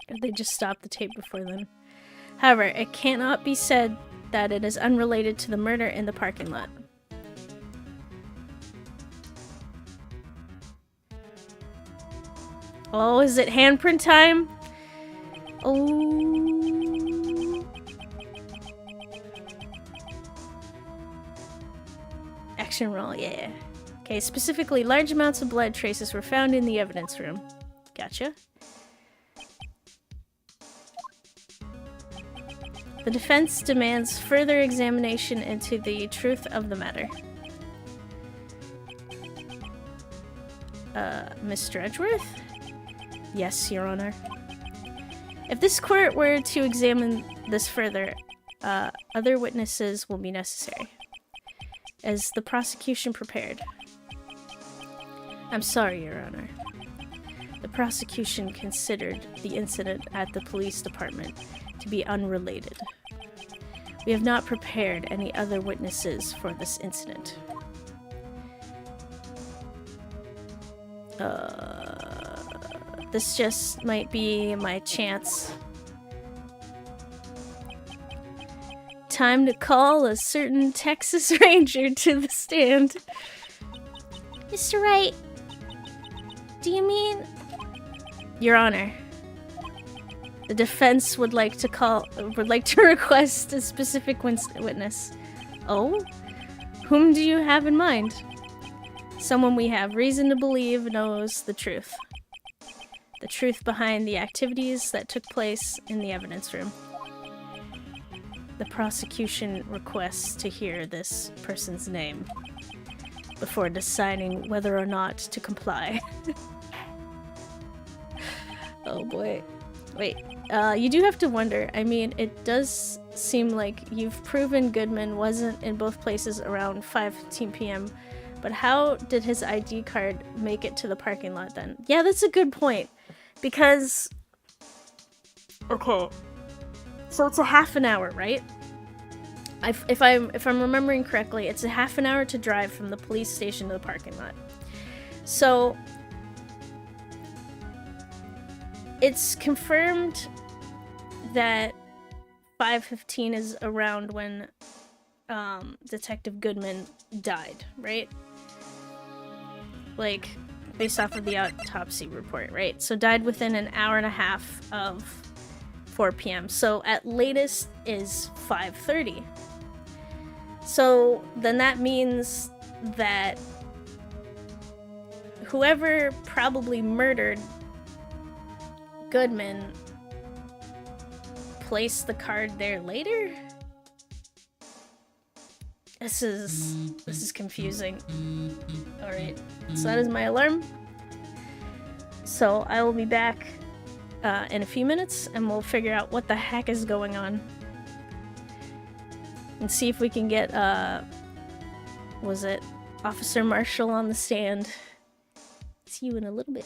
Or they just stopped the tape before then? However, it cannot be said that it is unrelated to the murder in the parking lot. Oh, is it handprint time? Oh. Action roll, yeah. Okay, specifically, large amounts of blood traces were found in the evidence room. Gotcha. The defense demands further examination into the truth of the matter. Mr. Edgeworth? Yes, Your Honor. If this court were to examine this further, other witnesses will be necessary. Is the prosecution prepared? I'm sorry, Your Honor. The prosecution considered the incident at the police department to be unrelated. We have not prepared any other witnesses for this incident. This just might be my chance. Time to call a certain Texas Ranger to the stand. Mr. Wright, do you mean... Your Honor, the defense would like to request a specific witness. Oh? Whom do you have in mind? Someone we have reason to believe knows the truth. The truth behind the activities that took place in the evidence room. The prosecution requests to hear this person's name before deciding whether or not to comply. Oh boy. Wait, you do have to wonder. I mean, it does seem like you've proven Goodman wasn't in both places around 5:15 p.m., but how did his ID card make it to the parking lot then? Yeah, that's a good point. Because... Okay. So it's a half an hour, right? If I'm remembering correctly, it's a half an hour to drive from the police station to the parking lot. So... it's confirmed that 5:15 is around when Detective Goodman died, right? Like, based off of the autopsy report, right? So died within an hour and a half of 4 p.m. So at latest is 5:30. So then that means that whoever probably murdered Goodman placed the card there later? This is confusing. Alright, so that is my alarm. So I will be back in a few minutes and we'll figure out what the heck is going on. And see if we can get, was it Officer Marshall on the stand. See you in a little bit.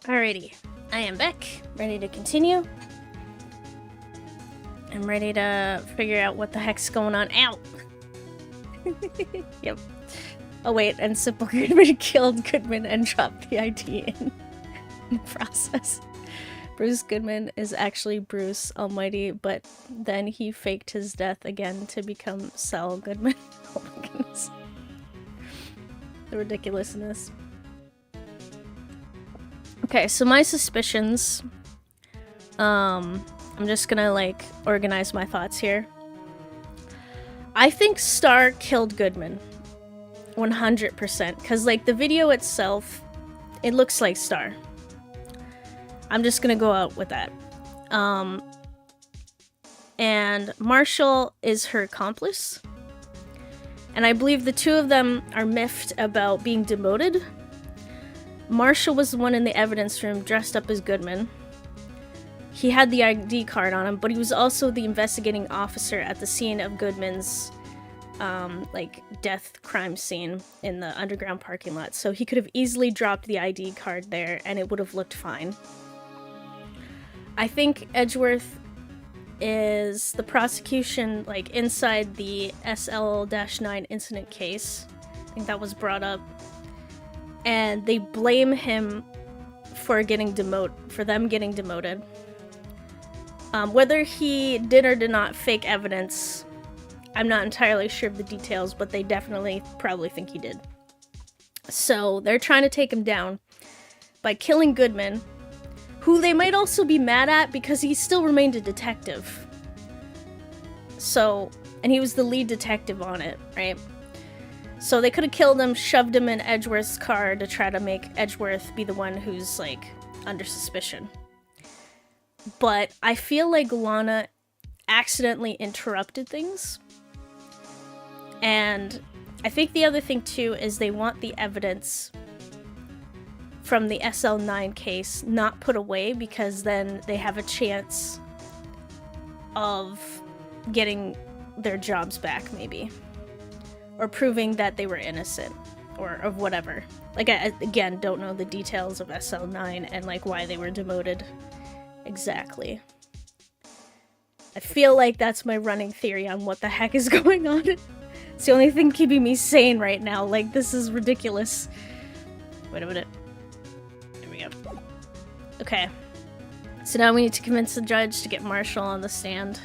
Alrighty, I am back, ready to continue. I'm ready to figure out what the heck's going on. Ow! Yep. Oh wait, and Simple Goodman killed Goodman and dropped the ID in the process. Bruce Goodman is actually Bruce Almighty, but then he faked his death again to become Sal Goodman. Oh my goodness. The ridiculousness. Okay, so my suspicions. I'm just gonna like organize my thoughts here. I think Star killed Goodman. 100%. Because like the video itself, it looks like Star. I'm just gonna go out with that. And Marshall is her accomplice. And I believe the two of them are miffed about being demoted. Marshall was the one in the evidence room dressed up as Goodman. He had the ID card on him, but he was also the investigating officer at the scene of Goodman's like death crime scene in the underground parking lot. So he could have easily dropped the ID card there and it would have looked fine. I think Edgeworth is the prosecution, like inside the SL-9 incident case. I think that was brought up. And they blame him for getting them getting demoted. Whether he did or did not fake evidence, I'm not entirely sure of the details, but they definitely probably think he did. So they're trying to take him down by killing Goodman, who they might also be mad at because he still remained a detective. So, and he was the lead detective on it, right? So they could have killed him, shoved him in Edgeworth's car to try to make Edgeworth be the one who's, like, under suspicion. But I feel like Lana accidentally interrupted things. And I think the other thing, too, is they want the evidence from the SL-9 case not put away because then they have a chance of getting their jobs back, maybe. Or proving that they were innocent, or of whatever. Like, I, again, don't know the details of SL-9 and, like, why they were demoted exactly. I feel like that's my running theory on what the heck is going on. It's the only thing keeping me sane right now. Like, this is ridiculous. Wait a minute. There we go. Okay. So now we need to convince the judge to get Marshall on the stand.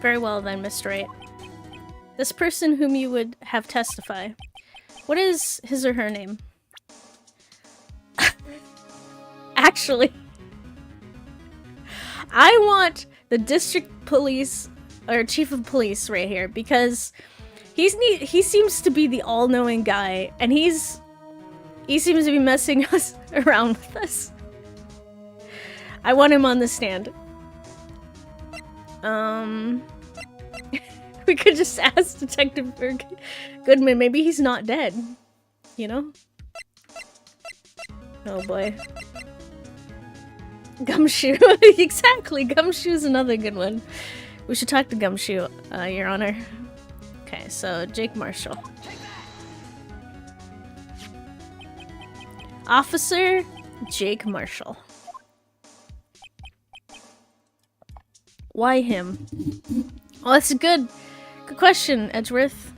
Very well then, Mr. Wright. This person whom you would have testify, what is his or her name? Actually, I want the district police, or chief of police right here, because he seems to be the all-knowing guy, and he seems to be messing us around with us. I want him on the stand. We could just ask Detective Goodman. Maybe he's not dead. You know? Oh boy. Gumshoe. Exactly. Gumshoe's another good one. We should talk to Gumshoe, Your Honor. Okay, so Jake Marshall. Officer Jake Marshall. Why him? Well, that's a good question, Edgeworth.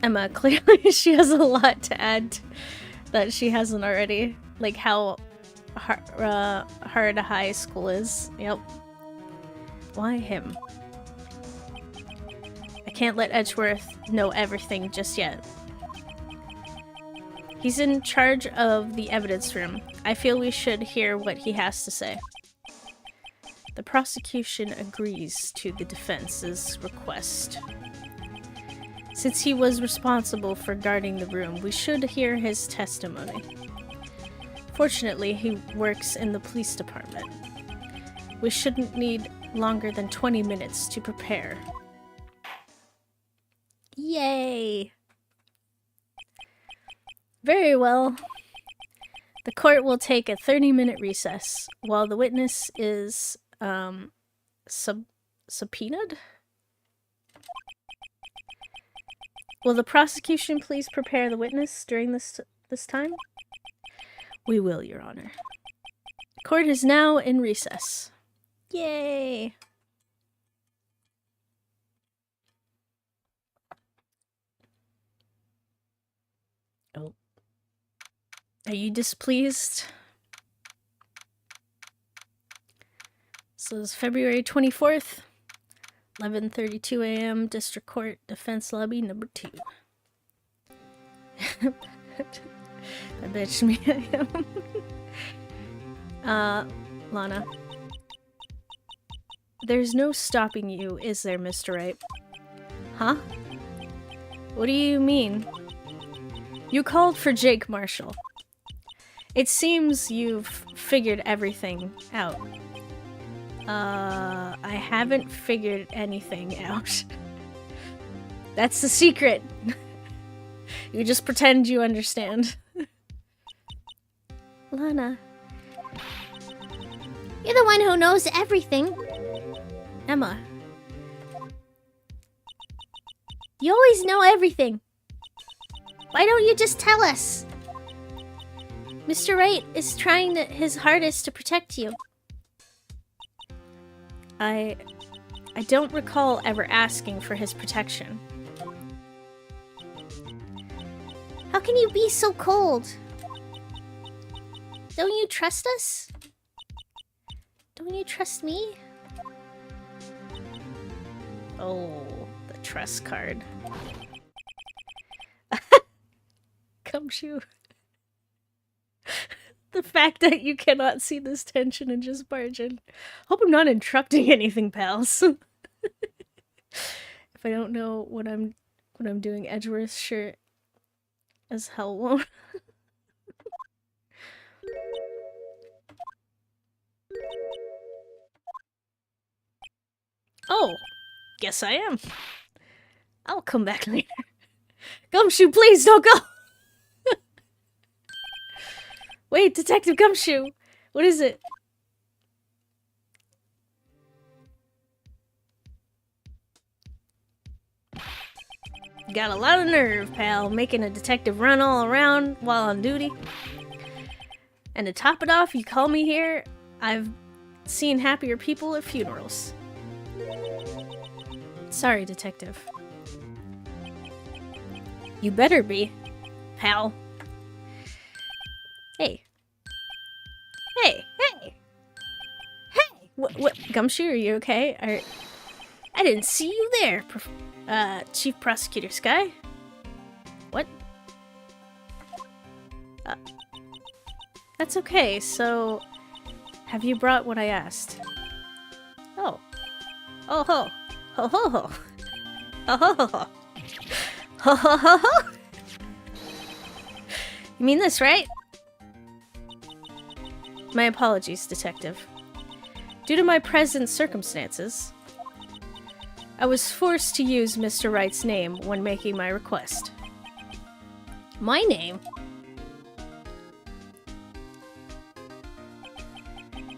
Emma, clearly she has a lot to add that she hasn't already. Like how hard high school is. Yep. Why him? I can't let Edgeworth know everything just yet. He's in charge of the evidence room. I feel we should hear what he has to say. The prosecution agrees to the defense's request. Since he was responsible for guarding the room, we should hear his testimony. Fortunately, he works in the police department. We shouldn't need longer than 20 minutes to prepare. Yay! Very well. The court will take a 30-minute recess while the witness is subpoenaed? Will the prosecution please prepare the witness during this time? We will, Your Honor. Court is now in recess. Yay! Oh. Are you displeased? So it's February 24th, 11:32 a.m., District Court, Defense Lobby number 2. I bet me I am. Lana. There's no stopping you, is there, Mr. Wright? Huh? What do you mean? You called for Jake Marshall. It seems you've figured everything out. I haven't figured anything out. That's the secret. You just pretend you understand. Lana. You're the one who knows everything. Emma. You always know everything. Why don't you just tell us? Mr. Wright is trying his hardest to protect you. I don't recall ever asking for his protection. How can you be so cold? Don't you trust us? Don't you trust me? Oh, the trust card. Gumshoe. The fact that you cannot see this tension and just barge in. Hope I'm not interrupting anything, pals. If I don't know what I'm doing, Edgeworth sure as hell won't. Oh, guess I am. I'll come back later. Gumshoe, please don't go! Wait, Detective Gumshoe! What is it? Got a lot of nerve, pal, making a detective run all around while on duty. And to top it off, you call me here? I've seen happier people at funerals. Sorry, Detective. You better be, pal. Hey. Hey, hey! Hey! What, Gumshoe, are you okay? I didn't see you there, Chief Prosecutor Sky. What? That's okay, so... Have you brought what I asked? Oh. Oh ho! Ho ho ho! Ho ho ho ho! Ho ho ho ho! You mean this, right? My apologies, Detective. Due to my present circumstances, I was forced to use Mr. Wright's name when making my request. My name?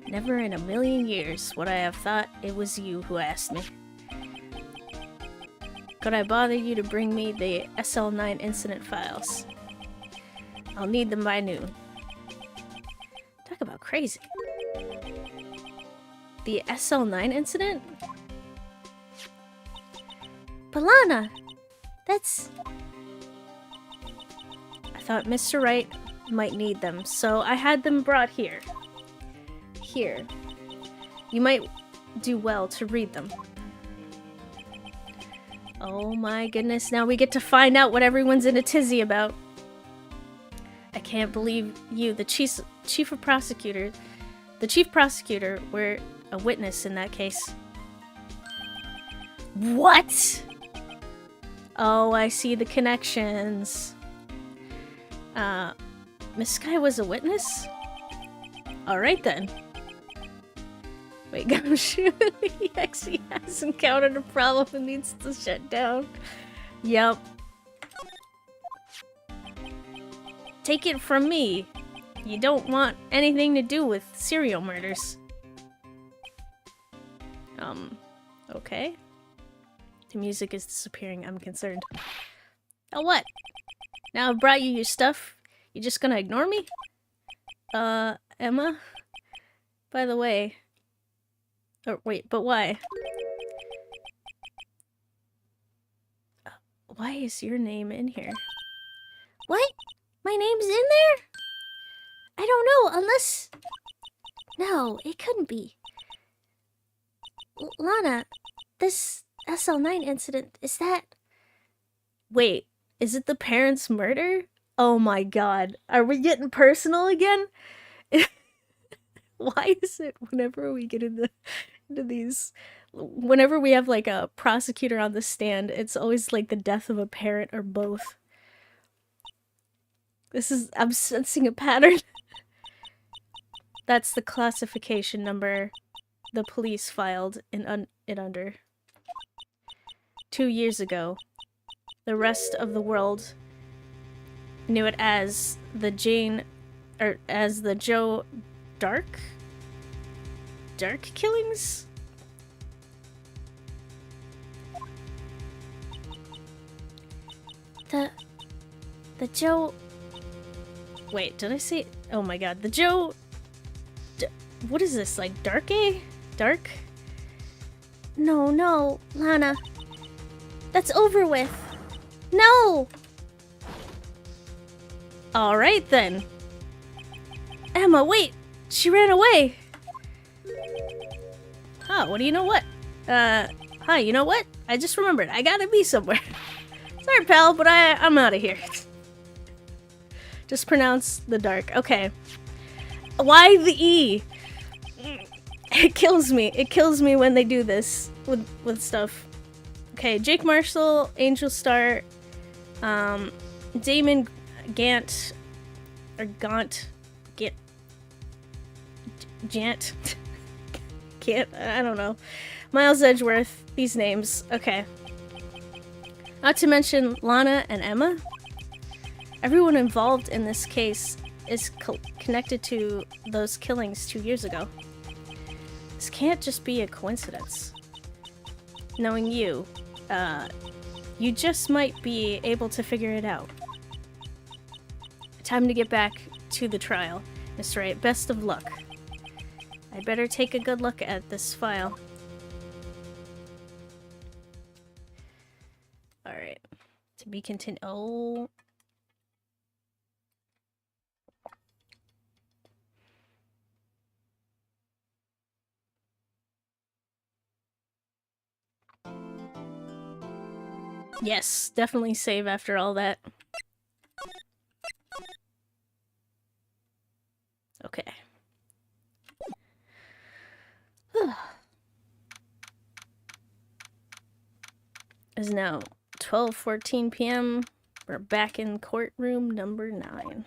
Never in a million years would I have thought it was you who asked me. Could I bother you to bring me the SL9 incident files? I'll need them by noon. Talk about crazy. The SL9 incident? Balana! That's... I thought Mr. Wright might need them, so I had them brought here. Here. You might do well to read them. Oh my goodness, now we get to find out what everyone's in a tizzy about. I can't believe you, the chief prosecutor, were a witness in that case. What? Oh, I see the connections. Miss Sky was a witness? Alright then. Wait, Gumshoe, he actually has encountered a problem and needs to shut down. Yup. Take it from me. You don't want anything to do with serial murders. Okay. The music is disappearing, I'm concerned. Oh, what? Now I've brought you your stuff, you just gonna ignore me? Emma? By the way. Oh, wait, but why? Why is your name in here? What? My name's in there? I don't know, unless... No, it couldn't be. Lana, this SL9 incident, is that... Wait, is it the parents' murder? Oh my god. Are we getting personal again? Why is it whenever we get into these... Whenever we have, like, a prosecutor on the stand, it's always, like, the death of a parent or both. I'm sensing a pattern. That's the classification number the police filed it under. 2 years ago, the rest of the world knew it as the Joe Dark killings? The Joe... Wait, did I say... Oh my god, the Joe... What is this, like Dark A? Dark? No, Lana. That's over with. No! Alright then. Emma, wait! She ran away! Huh, what do you know what? Hi, you know what? I just remembered, I gotta be somewhere. Sorry, pal, but I'm out of here. Just pronounce the dark. Okay. Why the E? It kills me. It kills me when they do this with stuff. Okay, Jake Marshall, Angel Star, Damon Gant, or Gaunt, Jant, Gant, I don't know. Miles Edgeworth, these names. Okay. Not to mention Lana and Emma. Everyone involved in this case is connected to those killings 2 years ago. This can't just be a coincidence. Knowing you, you just might be able to figure it out. Time to get back to the trial. Mr. Wright, best of luck. I'd better take a good look at this file. Alright. To be continued. Oh. Yes, definitely save after all that. Okay. It's now 12:14 p.m. We're back in courtroom number 9.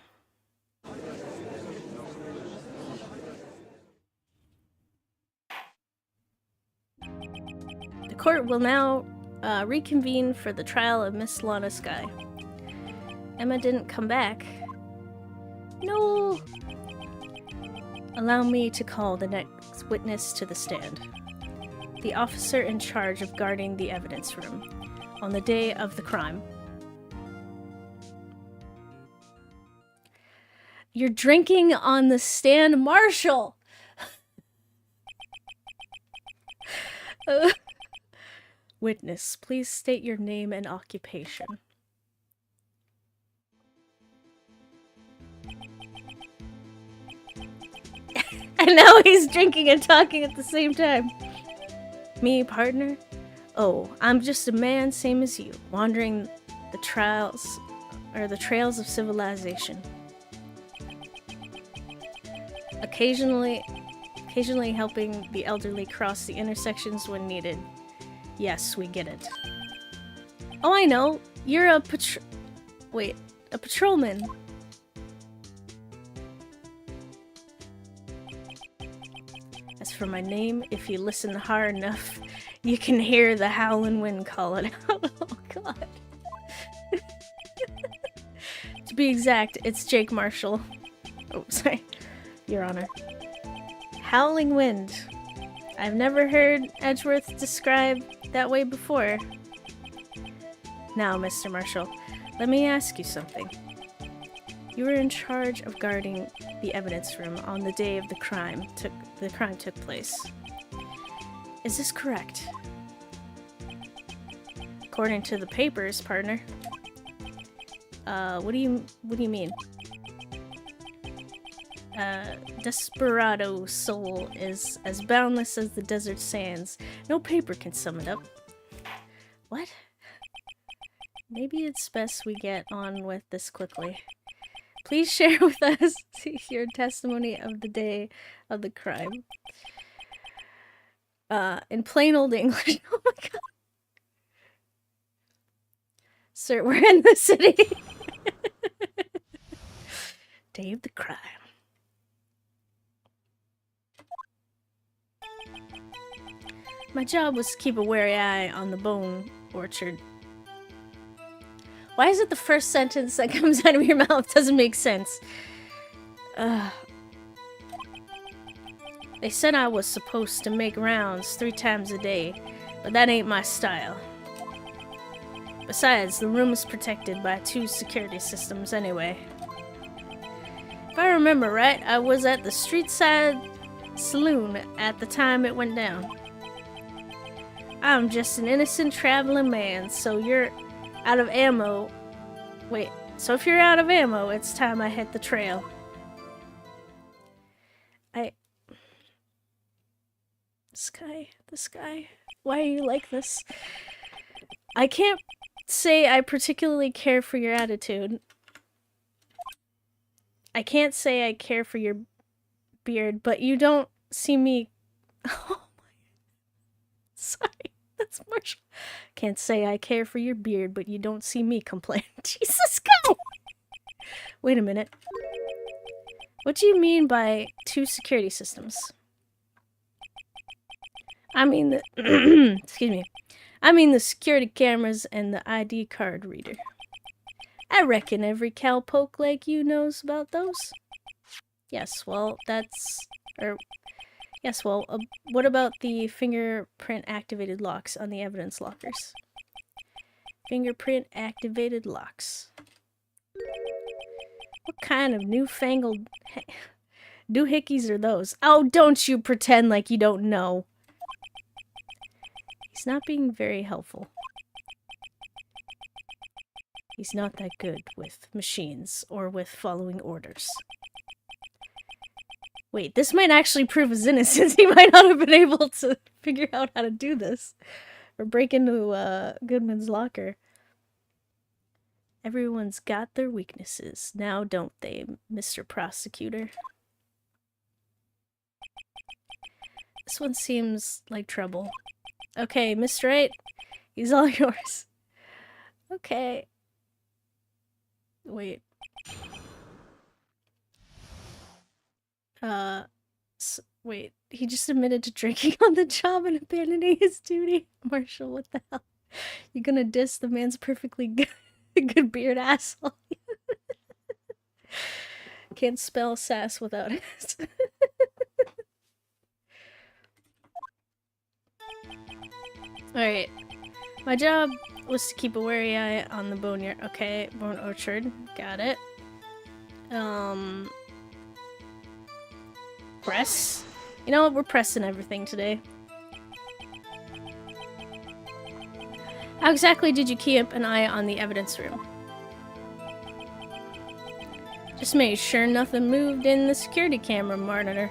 The court will now reconvene for the trial of Miss Lana Skye. Emma didn't come back. No! Allow me to call the next witness to the stand. The officer in charge of guarding the evidence room on the day of the crime. You're drinking on the stand, Marshall! Witness, please state your name and occupation. And now he's drinking and talking at the same time. Me, partner? Oh, I'm just a man same as you, wandering the trails of civilization. Occasionally helping the elderly cross the intersections when needed. Yes, we get it. Oh, I know. You're a patrolman. As for my name, if you listen hard enough, you can hear the howling wind calling out. Oh, God. To be exact, it's Jake Marshall. Oh, sorry. Your Honor. Howling wind. I've never heard Edgeworth described that way before. Now, Mr. Marshall, let me ask you something. You were in charge of guarding the evidence room on the day of the crime took place. Is this correct? According to the papers, partner. What do you mean? Desperado soul is as boundless as the desert sands. No paper can sum it up. What? Maybe it's best we get on with this quickly. Please share with us your testimony of the day of the crime. In plain old English. Oh my god. Sir, we're in the city. Day of the crime. My job was to keep a wary eye on the bone orchard. Why is it the first sentence that comes out of your mouth doesn't make sense? They said I was supposed to make rounds 3 times a day, but that ain't my style. Besides, the room is protected by 2 security systems anyway. If I remember right, I was at the street side saloon at the time it went down. I'm just an innocent traveling man, so you're out of ammo. Wait, so if you're out of ammo, it's time I hit the trail. This guy, why are you like this? I can't say I particularly care for your attitude. I can't say I care for your beard, but you don't see me... Oh my... Sorry, that's Marshall. Can't say I care for your beard, but you don't see me complain. Jesus, go! Wait a minute. What do you mean by 2 security systems? I mean the... Excuse me. I mean the security cameras and the ID card reader. I reckon every cowpoke like you knows about those. Yes, well, that's... Yes, well, what about the fingerprint-activated locks on the evidence lockers? Fingerprint-activated locks. What kind of newfangled doohickeys are those? Oh, don't you pretend like you don't know. He's not being very helpful. He's not that good with machines or with following orders. Wait, this might actually prove his innocence. He might not have been able to figure out how to do this. Or break into Goodman's locker. Everyone's got their weaknesses. Now don't they, Mr. Prosecutor? This one seems like trouble. Okay, Mr. Wright, he's all yours. Okay. Wait. Wait, he just admitted to drinking on the job and abandoning his duty. Marshall, what the hell? You gonna diss the man's perfectly good beard, asshole? Can't spell sass without it. Alright. My job was to keep a wary eye on the bone orchard. Got it. Press? You know what? We're pressing everything today. How exactly did you keep an eye on the evidence room? Just made sure nothing moved in the security camera monitor.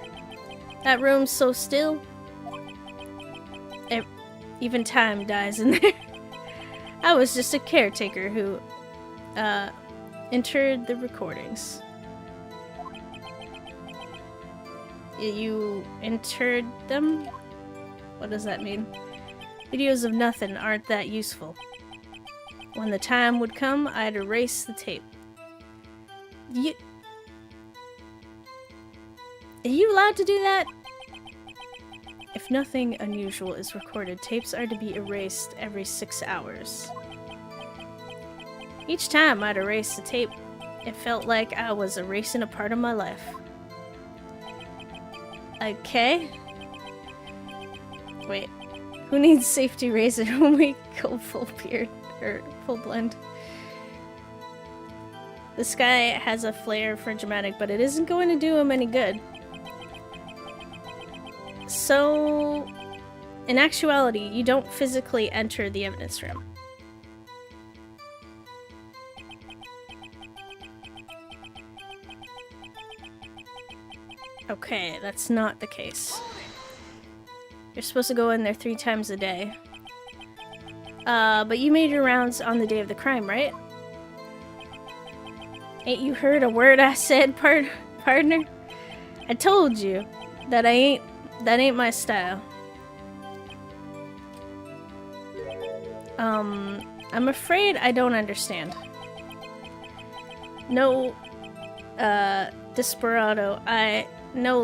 That room's so still. Even time dies in there. I was just a caretaker who entered the recordings. You entered them? What does that mean? Videos of nothing aren't that useful. When the time would come, I'd erase the tape. Are you allowed to do that? If nothing unusual is recorded, tapes are to be erased every 6 hours. Each time I'd erase the tape, it felt like I was erasing a part of my life. Okay. Wait. Who needs safety razor when we go full beard? Or full blend? This guy has a flair for dramatic, but it isn't going to do him any good. So, in actuality, you don't physically enter the evidence room. Okay, that's not the case. You're supposed to go in there 3 times a day. But you made your rounds on the day of the crime, right? Ain't you heard a word I said, partner? I told you that that ain't my style. I'm afraid I don't understand. No, Desperado, I know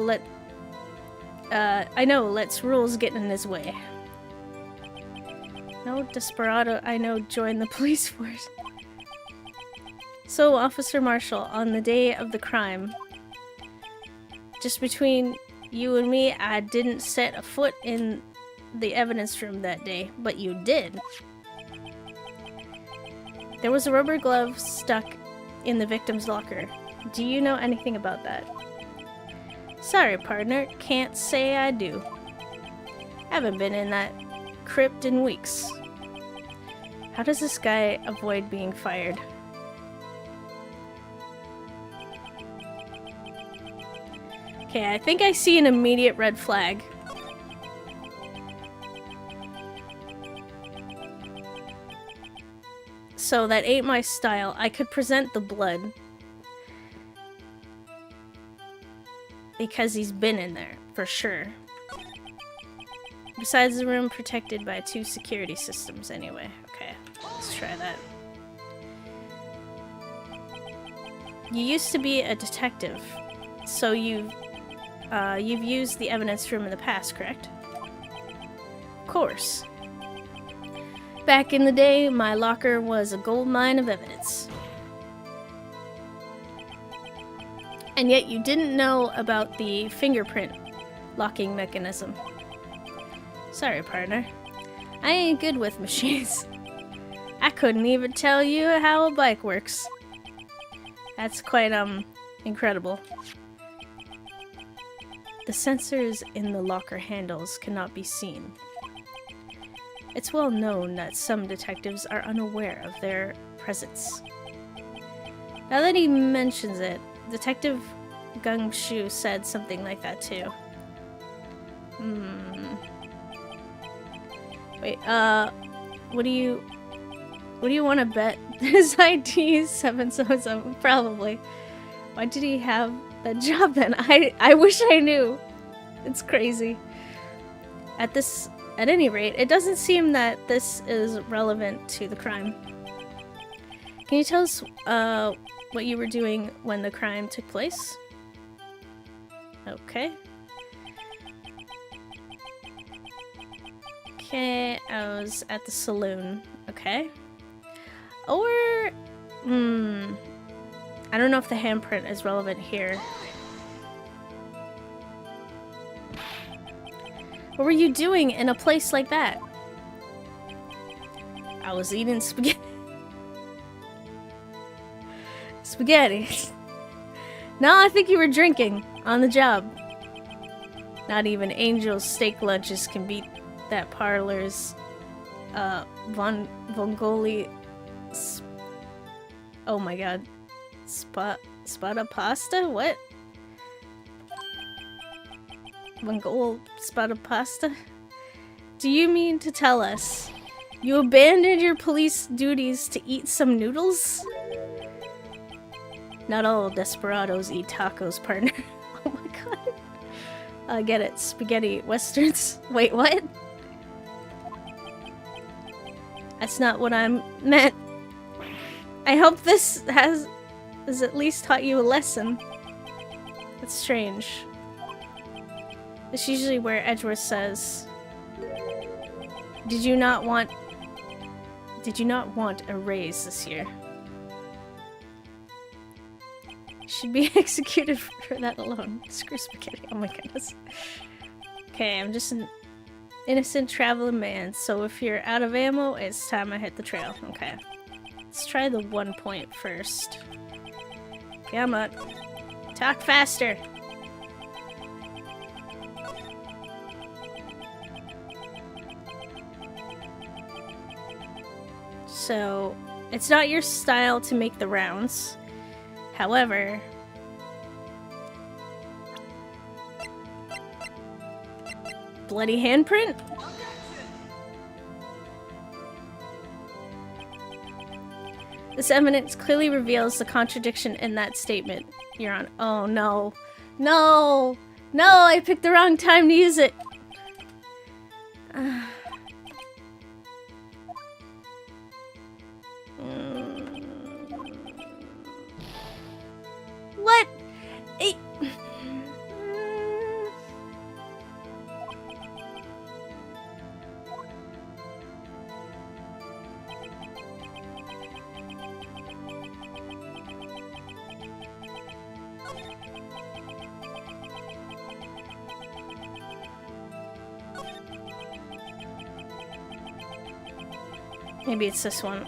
let's rules get in his way. No, Desperado, I know join the police force. So, Officer Marshall, on the day of the crime, just between you and me, I didn't set a foot in the evidence room that day, but you did. There was a rubber glove stuck in the victim's locker. Do you know anything about that? Sorry, partner, can't say I do. Haven't been in that crypt in weeks. How does this guy avoid being fired? Okay, I think I see an immediate red flag. So that ain't my style. I could present the blood. Because he's been in there, for sure. Besides the room protected by 2 security systems anyway. Okay, let's try that. You used to be a detective, so you've used the evidence room in the past, correct? Of course. Back in the day, my locker was a gold mine of evidence. And yet you didn't know about the fingerprint locking mechanism. Sorry, partner. I ain't good with machines. I couldn't even tell you how a bike works. That's quite, incredible. The sensors in the locker handles cannot be seen. It's well known that some detectives are unaware of their presence. Now that he mentions it, Detective Gungshu said something like that too. Wait, what do you want to bet? His ID is 777, probably. Why did he have that job then? I wish I knew. It's crazy. At any rate, it doesn't seem that this is relevant to the crime. Can you tell us, what you were doing when the crime took place? Okay. Okay, I was at the saloon. Okay. Or, I don't know if the handprint is relevant here. What were you doing in a place like that? I was eating spaghetti. Spaghetti. No, I think you were drinking on the job. Not even Angel's steak lunches can beat that parlor's Vongoli. Oh my god. Spada pasta? What? Mongol spada pasta? Do you mean to tell us you abandoned your police duties to eat some noodles? Not all desperados eat tacos, partner. Oh my god. I get it. Spaghetti westerns. Wait, what? That's not what I meant. I hope this has at least taught you a lesson. That's strange. It's usually where Edgeworth says, Did you not want a raise this year? Should be executed for that alone. Screw spaghetti. Oh my goodness. Okay, I'm just an innocent traveling man, so if you're out of ammo, it's time I hit the trail. Okay. Let's try the 1 point first. Come on. Talk faster. So, it's not your style to make the rounds. However, bloody handprint? This evidence clearly reveals the contradiction in that statement, Your Honor. Oh no. No! No, I picked the wrong time to use it! What? Maybe it's this one.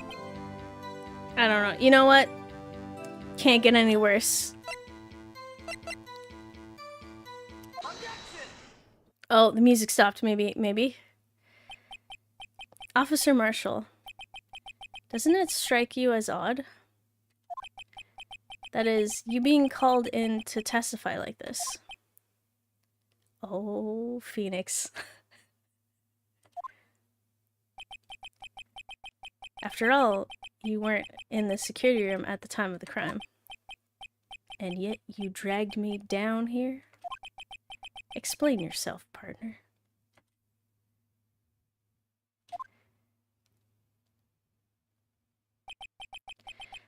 I don't know. You know what? Can't get any worse. Oh, the music stopped. Maybe. Officer Marshall. Doesn't it strike you as odd? That is, you being called in to testify like this. Oh, Phoenix. After all, you weren't in the security room at the time of the crime. And yet you dragged me down here? Explain yourself, partner.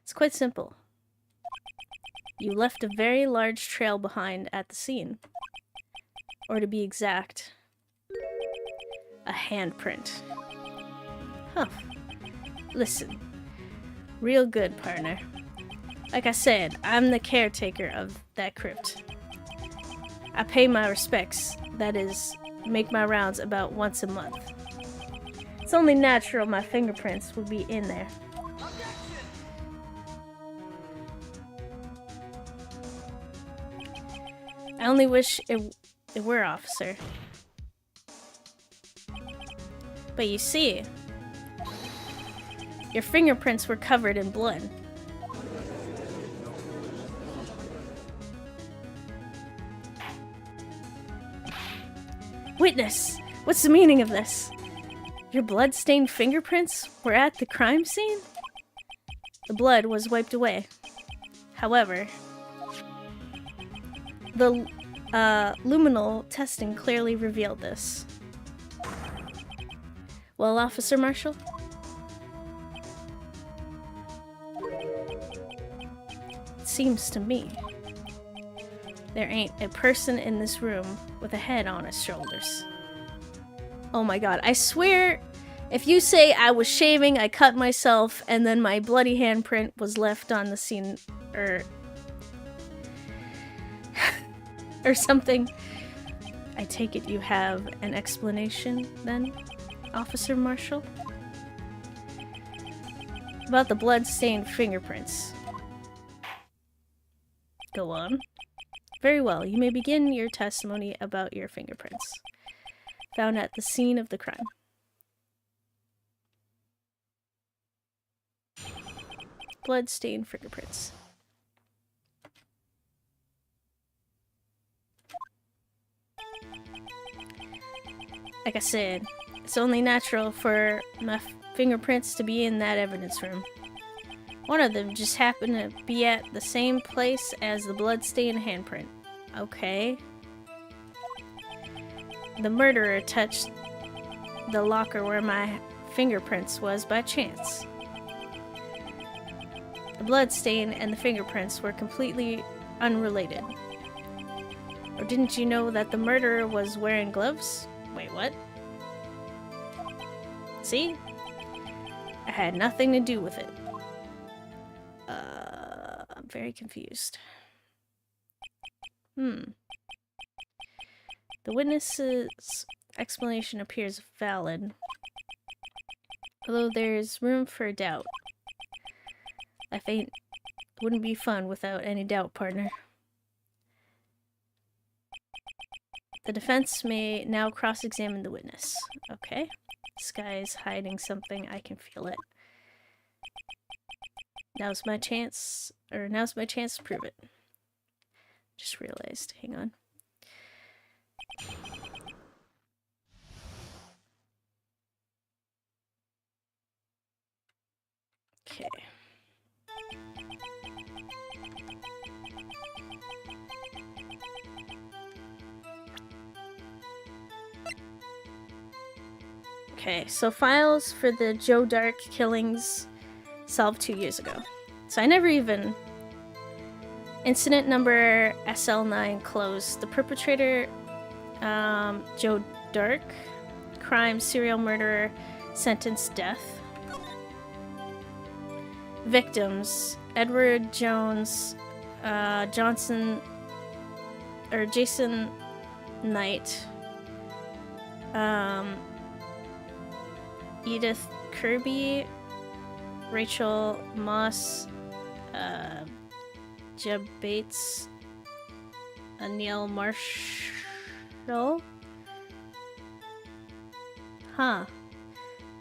It's quite simple. You left a very large trail behind at the scene. Or to be exact, a handprint. Huh. Listen, real good, partner. Like I said, I'm the caretaker of that crypt. I pay my respects, that is, make my rounds about once a month. It's only natural my fingerprints would be in there. I only wish it were, officer. But you see, your fingerprints were covered in blood. Witness! What's the meaning of this? Your blood-stained fingerprints were at the crime scene? The blood was wiped away. However, the luminal testing clearly revealed this. Well, Officer Marshall? It seems to me there ain't a person in this room with a head on his shoulders. Oh my god, I swear, if you say I was shaving, I cut myself, and then my bloody handprint was left on the scene, or something, I take it you have an explanation, then, Officer Marshall? About the blood-stained fingerprints. Go on. Very well, you may begin your testimony about your fingerprints found at the scene of the crime. Blood-stained fingerprints. Like I said, it's only natural for my fingerprints to be in that evidence room. One of them just happened to be at the same place as the blood-stained handprint. Okay. The murderer touched the locker where my fingerprints was by chance. The blood stain and the fingerprints were completely unrelated. Or didn't you know that the murderer was wearing gloves? Wait, what? See? I had nothing to do with it. I'm very confused. The witness's explanation appears valid, although there's room for doubt. Life ain't Wouldn't be fun without any doubt, partner. The defense may now cross-examine the witness. Okay. This guy's hiding something. I can feel it. Now's my chance to prove it. Just realized. Hang on. Okay. Okay, so files for the Joe Dark killings solved 2 years ago. So I never even... Incident number SL9 closed. The perpetrator, Joe Dark. Crime, serial murderer, sentenced death. Victims, Edward Jones, Jason Knight, Edith Kirby, Rachel Moss, Jeb Bates, Neil Marshall. Huh.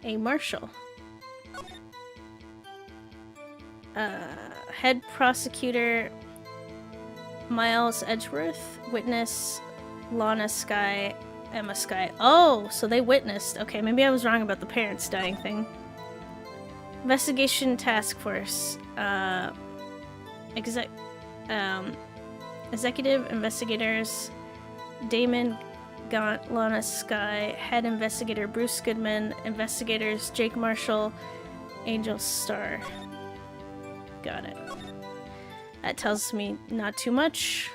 A Marshall. Head prosecutor Miles Edgeworth, witness Lana Sky, Emma Sky. Oh, so they witnessed. Okay, maybe I was wrong about the parents dying thing. Investigation task force. Executive investigators Damon Gaunt, Lana Sky, head investigator Bruce Goodman, investigators Jake Marshall, Angel Star. Got it. That tells me not too much.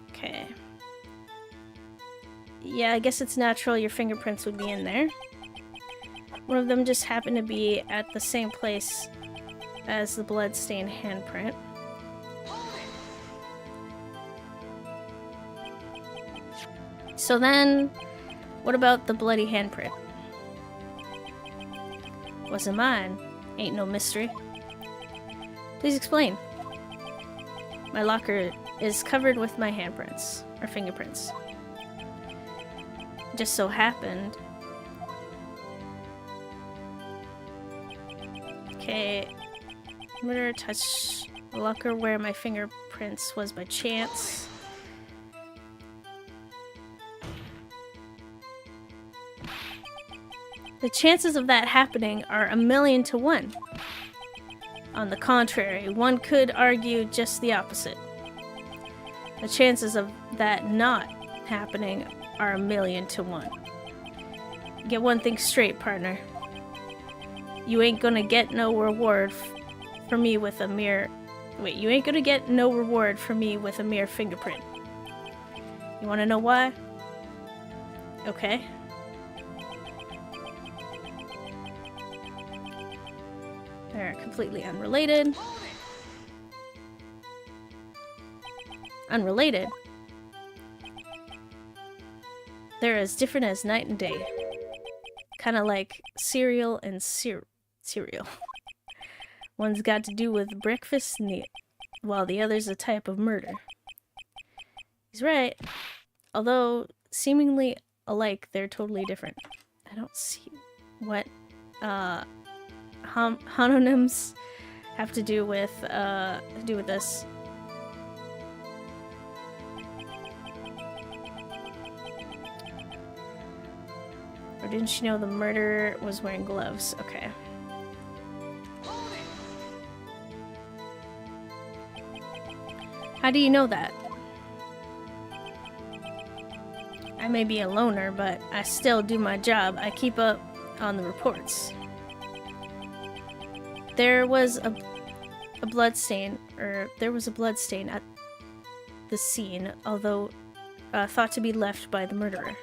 Okay. Yeah, I guess it's natural your fingerprints would be in there. One of them just happened to be at the same place as the bloodstained handprint. So then, what about the bloody handprint? Wasn't mine. Ain't no mystery. Please explain. My locker is covered with my handprints, or fingerprints. Just so happened. Okay. Murderer touched the locker where my fingerprints was by chance. The chances of that happening are 1,000,000 to 1. On the contrary, one could argue just the opposite. The chances of that not happening are 1,000,000 to 1. Get one thing straight, partner. You ain't gonna get no reward for me with a mere... Wait, you ain't gonna get no reward for me with a mere fingerprint. You wanna know why? Okay. They're completely unrelated. Unrelated? They're as different as night and day. Kind of like cereal and cereal. One's got to do with breakfast while the other's a type of murder. He's right. Although seemingly alike, they're totally different. I don't see what homonyms have to do with this. Or didn't you know the murderer was wearing gloves? Okay. How do you know that? I may be a loner, but I still do my job. I keep up on the reports. There was a bloodstain at the scene, although thought to be left by the murderer.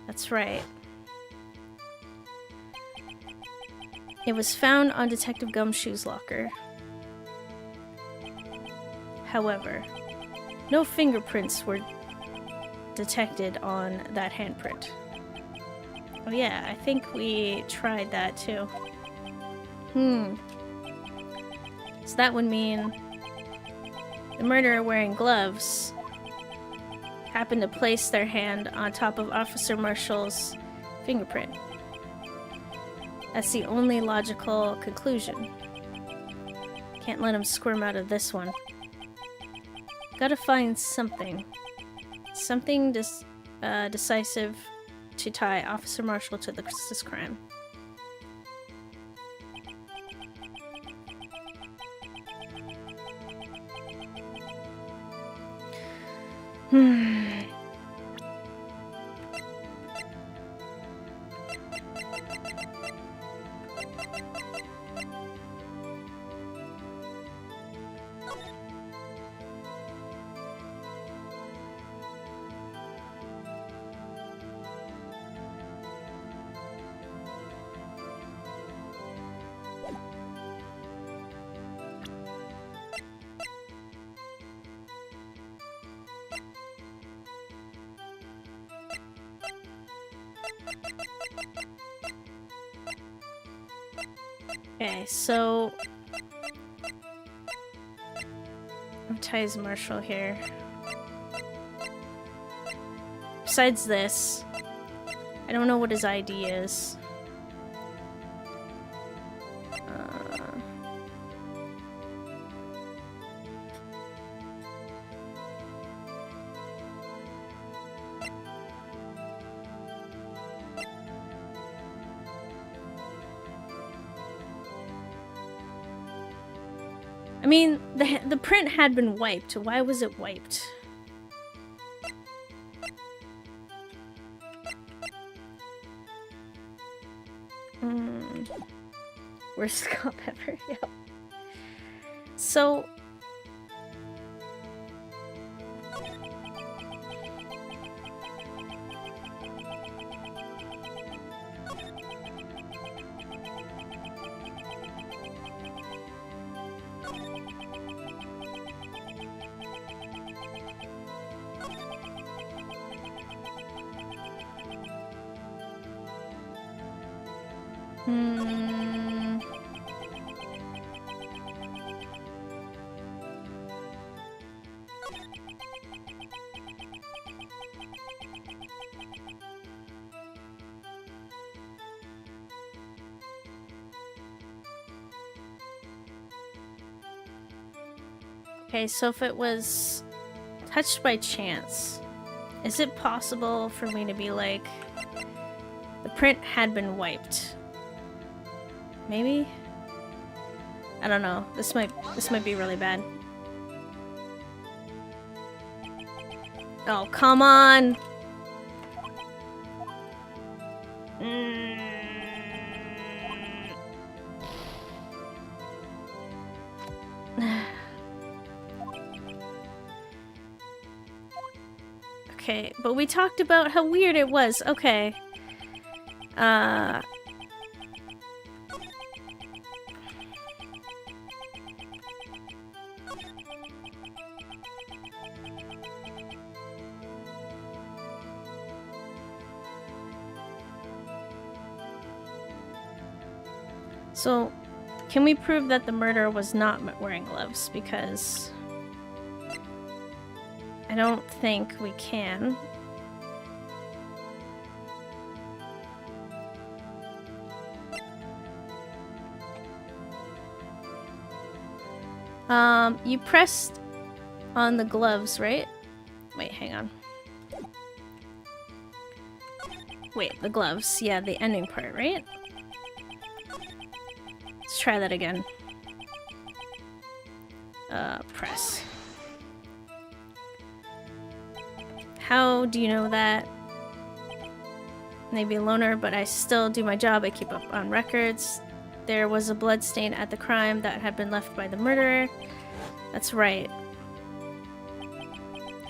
That's right. It was found on Detective Gumshoe's locker. However, no fingerprints were detected on that handprint. Oh yeah, I think we tried that too. So that would mean the murderer wearing gloves happened to place their hand on top of Officer Marshall's fingerprint. That's the only logical conclusion. Can't let him squirm out of this one. Gotta find something. Something decisive to tie Officer Marshall to this crime. Okay, so ties Marshall here. Besides this, I don't know what his ID is. I mean, the print had been wiped. Why was it wiped? Worst cop ever. Yep. So. Okay, so if it was touched by chance, is it possible for me to be like, the print had been wiped? Maybe? I don't know. This might be really bad. Oh, come on! Okay, but we talked about how weird it was. Okay. So, can we prove that the murderer was not wearing gloves? Because I don't think we can. You pressed on the gloves, right? Wait, hang on. Wait, the gloves. Yeah, the ending part, right? Let's try that again. Press. How do you know that? Maybe a loner, but I still do my job. I keep up on records. There was a blood stain at the crime that had been left by the murderer. That's right.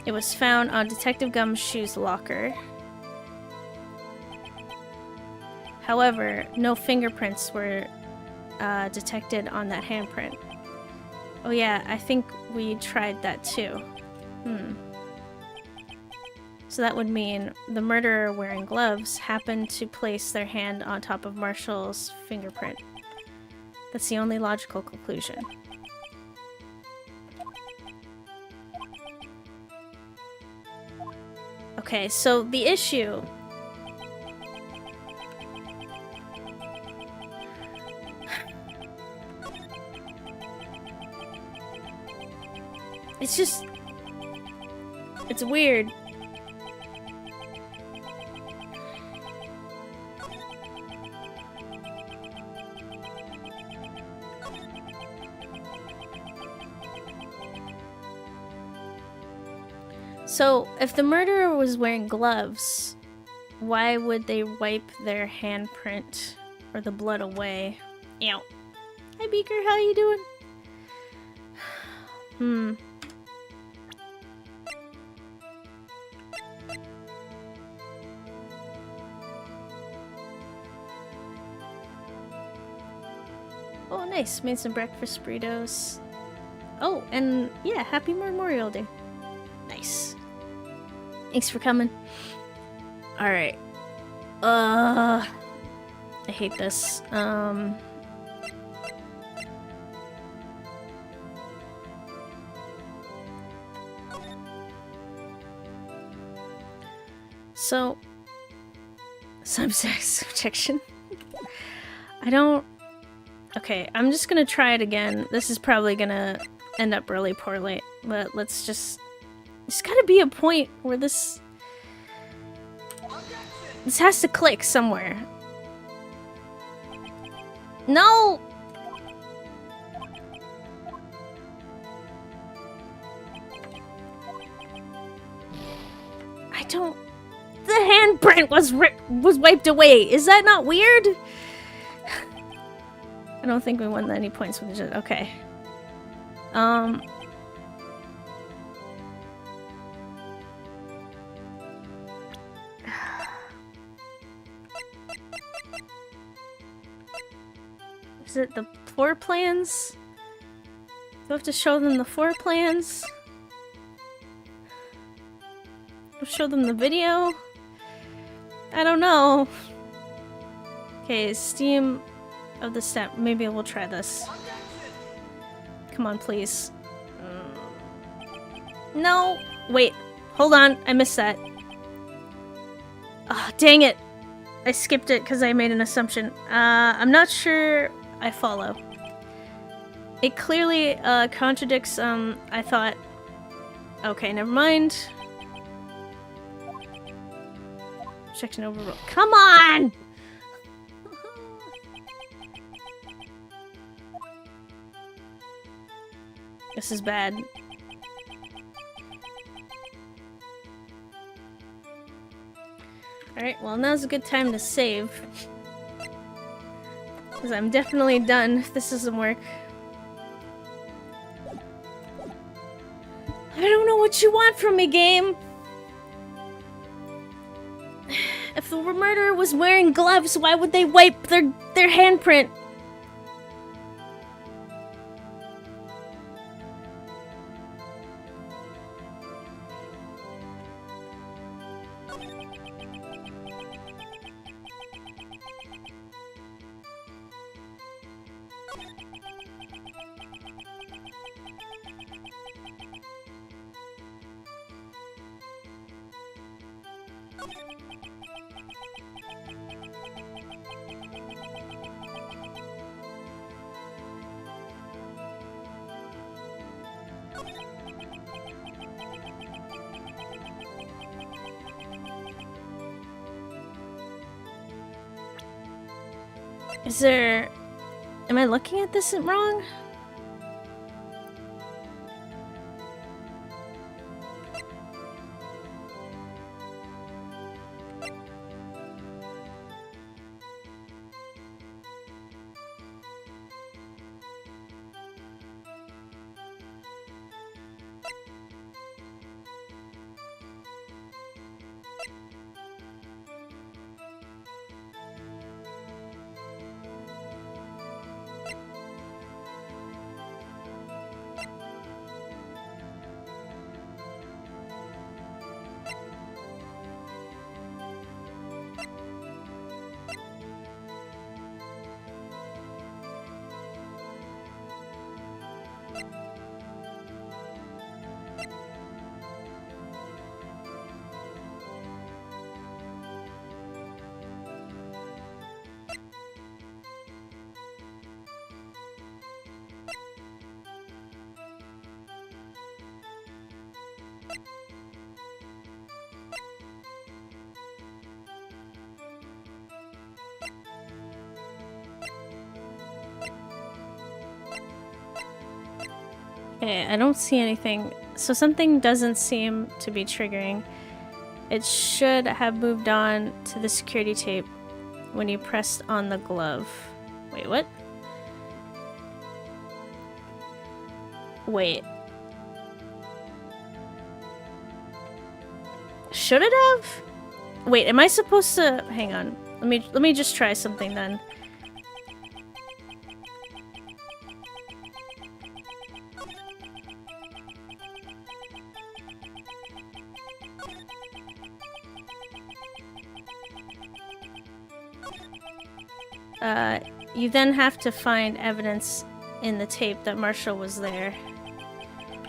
It was found on Detective Gumshoe's locker. However, no fingerprints were detected on that handprint. Oh yeah, I think we tried that too. So that would mean the murderer wearing gloves happened to place their hand on top of Marshall's fingerprint. That's the only logical conclusion. Okay, so the issue... It's just... It's weird. So, if the murderer was wearing gloves, why would they wipe their handprint or the blood away? Ew. Hi, Beaker, how you doing? Oh, nice. Made some breakfast burritos. Oh, and yeah, happy Memorial Day. Nice. Thanks for coming. Alright. I hate this. So, some sex protection. I don't... Okay, I'm just gonna try it again. This is probably gonna end up really poorly, but let's just... There's gotta be a point where this has to click somewhere. No! I don't... The handprint was wiped away. Is that not weird? I don't think we won any points with it. Okay. Is it the floor plans? Do I have to show them the floor plans? I'll show them the video? I don't know. Okay, Steam of the step. Maybe we'll try this. Come on, please. No! Wait. Hold on. I missed that. Ah, dang it. I skipped it because I made an assumption. I'm not sure I follow. It clearly contradicts, I thought... Okay, never mind. Section overruled. Come on! This is bad. Alright, well now's a good time to save. Because I'm definitely done if this doesn't work. I don't know what you want from me, game! If the murderer was wearing gloves, why would they wipe their handprint? Is there... Am I looking at this wrong? Okay, I don't see anything. So something doesn't seem to be triggering. It should have moved on to the security tape when you pressed on the glove. Wait, what? Wait. Should it have? Wait, am I supposed to... Hang on. Let me just try something then. You then have to find evidence in the tape that Marshall was there.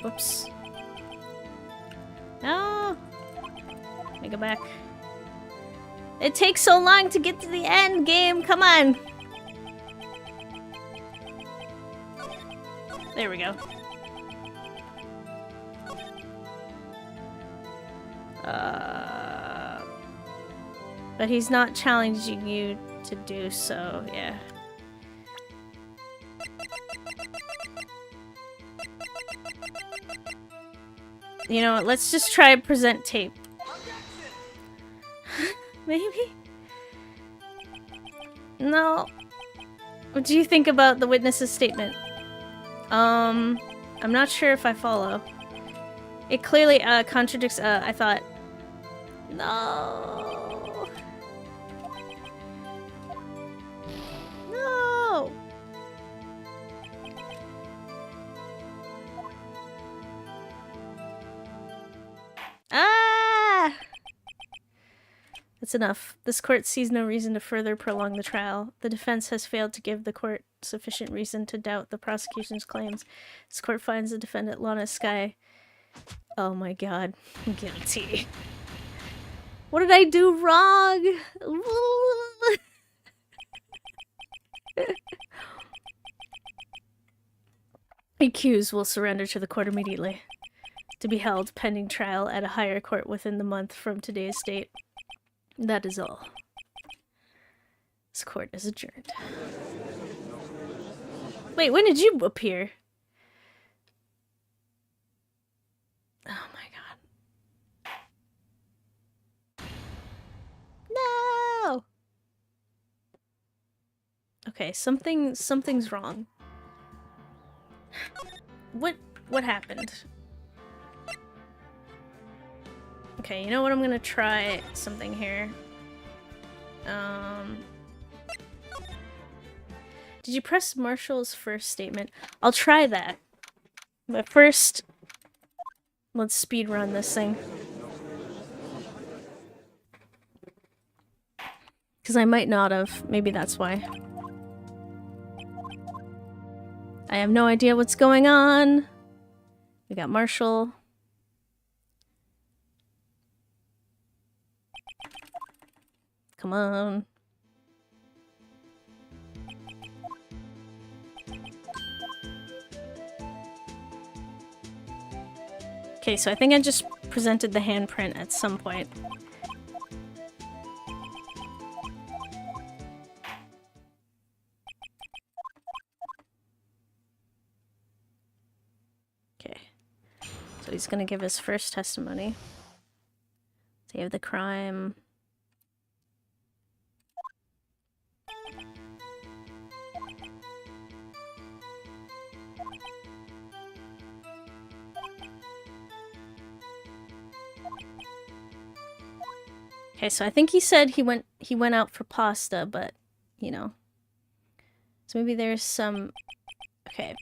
Whoops. No! Let me go back. It takes so long to get to the end game, come on! There we go. But he's not challenging you to do so, yeah. You know what, let's just try present tape. Maybe? No. What do you think about the witness's statement? I'm not sure if I follow. It clearly, contradicts, I thought. No. No. Ah! That's enough. This court sees no reason to further prolong the trial. The defense has failed to give the court sufficient reason to doubt the prosecution's claims. This court finds the defendant, Lana Skye. Oh my god. Guilty. What did I do wrong? Accused will surrender to the court immediately. To be held pending trial at a higher court within the month from today's date. That is all. This court is adjourned. Wait, when did you appear? Oh my god. No! Okay, something's wrong. What happened? Okay, you know what? I'm gonna try something here. Did you press Marshall's first statement? I'll try that. But first, let's speedrun this thing. Because I might not have. Maybe that's why. I have no idea what's going on. We got Marshall. Come on. Okay, so I think I just presented the handprint at some point. Okay. So he's gonna give his first testimony. Save the crime. Okay, so I think he said he went out for pasta, but you know. So maybe there's some. Okay.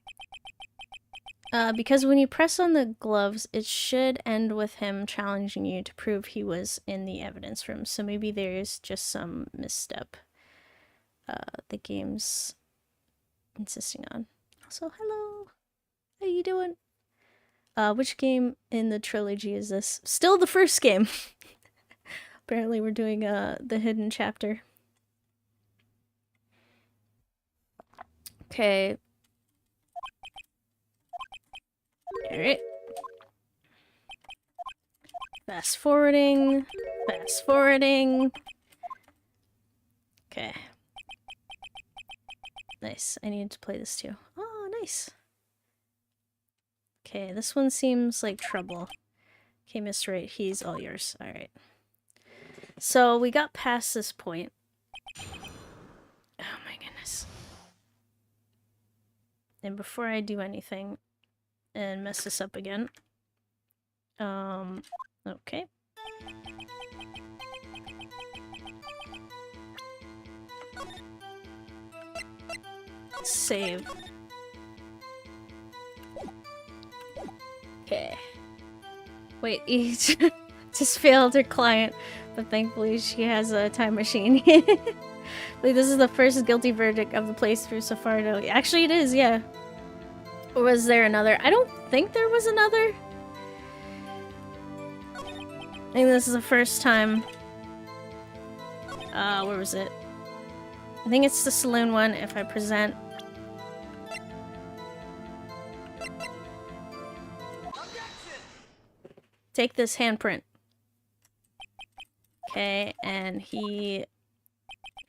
Because when you press on the gloves, it should end with him challenging you to prove he was in the evidence room. So maybe there's just some misstep. The game's insisting on. Also, hello. How you doing? Which game in the trilogy is this? Still the first game. Apparently we're doing the hidden chapter. Okay. Alright. Fast forwarding. Fast forwarding. Okay. Nice. I need to play this too. Oh, nice. Okay, this one seems like trouble. Okay, Mr. Wright, he's all yours. Alright. So, we got past this point. Oh my goodness. And before I do anything and mess this up again. Okay. Save. Okay. Wait, each just failed her client, but thankfully she has a time machine. Like, this is the first guilty verdict of the playthrough so far. No, actually, it is, yeah. Or was there another? I don't think there was another. I think this is the first time. Where was it? I think it's the saloon one if I present. Take this handprint. Okay, and he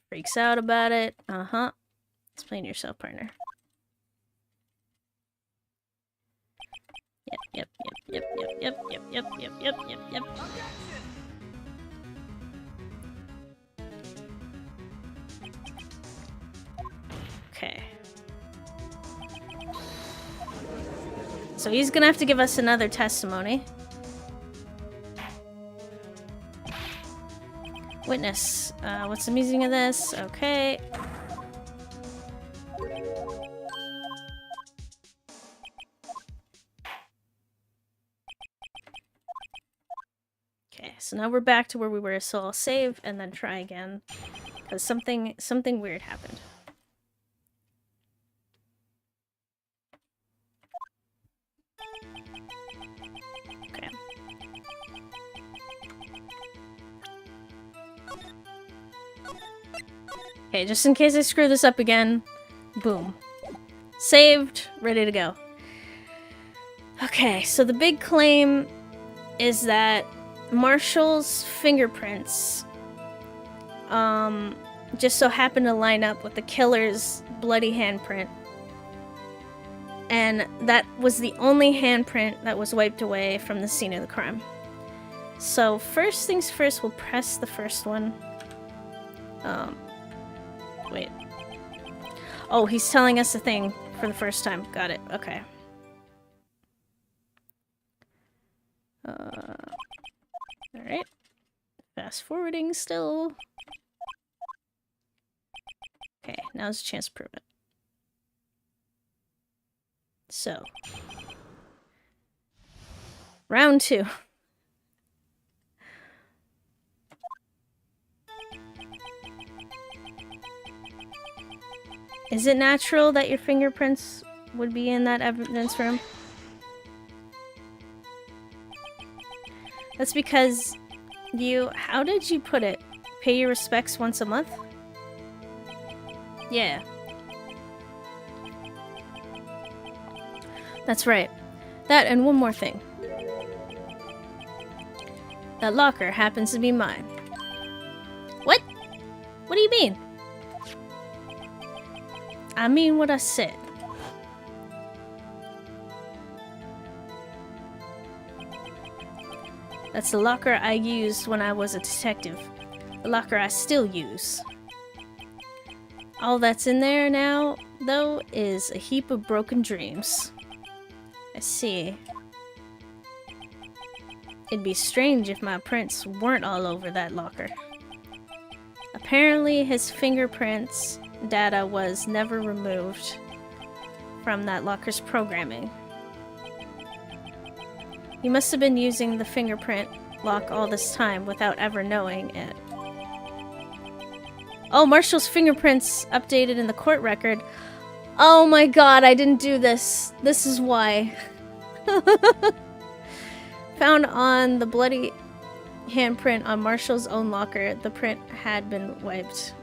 freaks out about it. Uh-huh. Explain yourself, partner. Yep. Okay. So he's gonna have to give us another testimony. Witness. What's the meaning of this? Okay. Okay, so now we're back to where we were, so I'll save and then try again. Because something weird happened. Okay. Okay, just in case I screw this up again. Boom. Saved, ready to go. Okay, so the big claim is that Marshall's fingerprints just so happened to line up with the killer's bloody handprint. And that was the only handprint that was wiped away from the scene of the crime. So first things first, we'll press the first one. Wait. Oh, he's telling us a thing for the first time. Got it. Okay. Alright. Fast forwarding still. Okay, now's a chance to prove it. So. Round 2. Is it natural that your fingerprints would be in that evidence room? That's because you... How did you put it? Pay your respects once a month? Yeah. That's right. That and one more thing. That locker happens to be mine. What? What do you mean? I mean what I said. That's the locker I used when I was a detective. The locker I still use. All that's in there now, though, is a heap of broken dreams. I see. It'd be strange if my prints weren't all over that locker. Apparently, his fingerprints data was never removed from that locker's programming. He must have been using the fingerprint lock all this time without ever knowing it. Oh, Marshall's fingerprints updated in the court record. Oh my god, I didn't do this. This is why. Found on the bloody handprint on Marshall's own locker. The print had been wiped.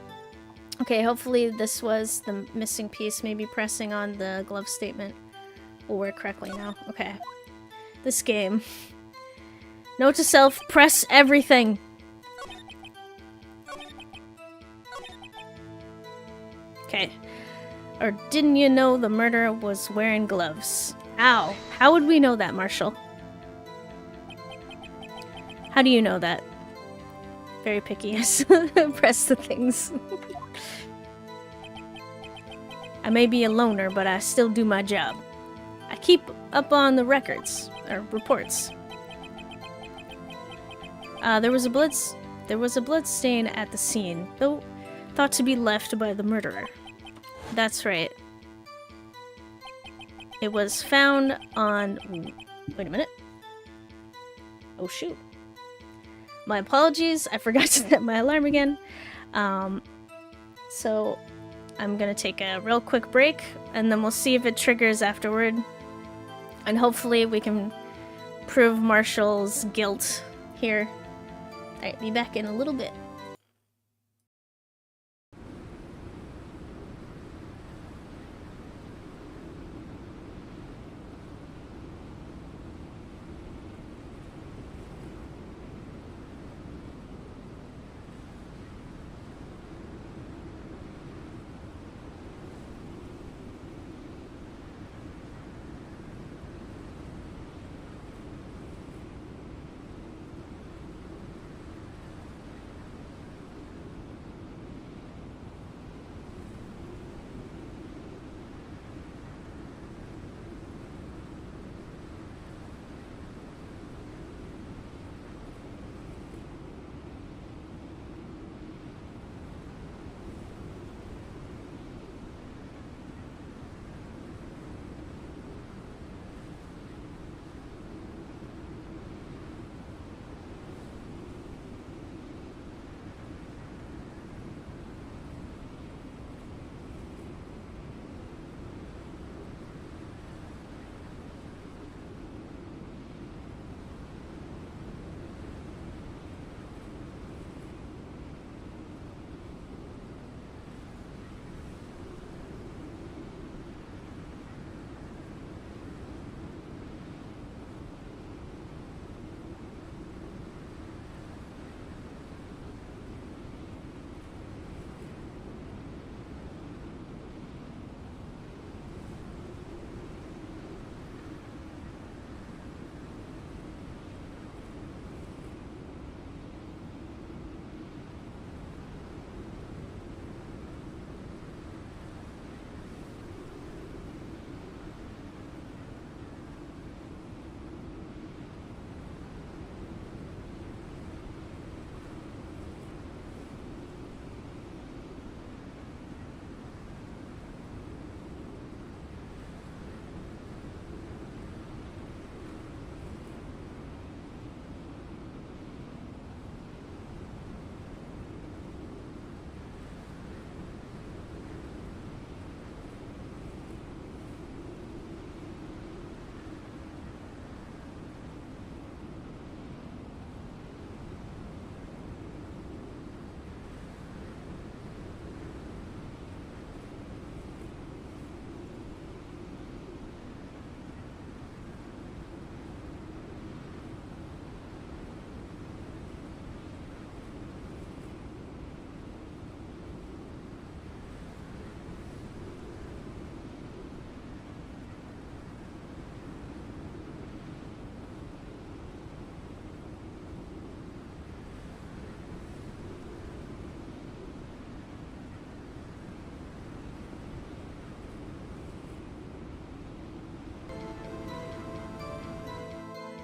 Okay, hopefully this was the missing piece. Maybe pressing on the glove statement will work correctly now. Okay. This game. Note to self, press everything. Okay. Or didn't you know the murderer was wearing gloves? Ow. How would we know that, Marshall? How do you know that? Very picky, yes. Press the things. I may be a loner, but I still do my job. I keep up on the records, or reports. There was a blood stain at the scene, though thought to be left by the murderer. That's right. It was found on... Wait a minute. Oh shoot. My apologies, I forgot to set my alarm again. So I'm gonna take a real quick break, and then we'll see if it triggers afterward. And hopefully we can prove Marshall's guilt here. Alright, be back in a little bit.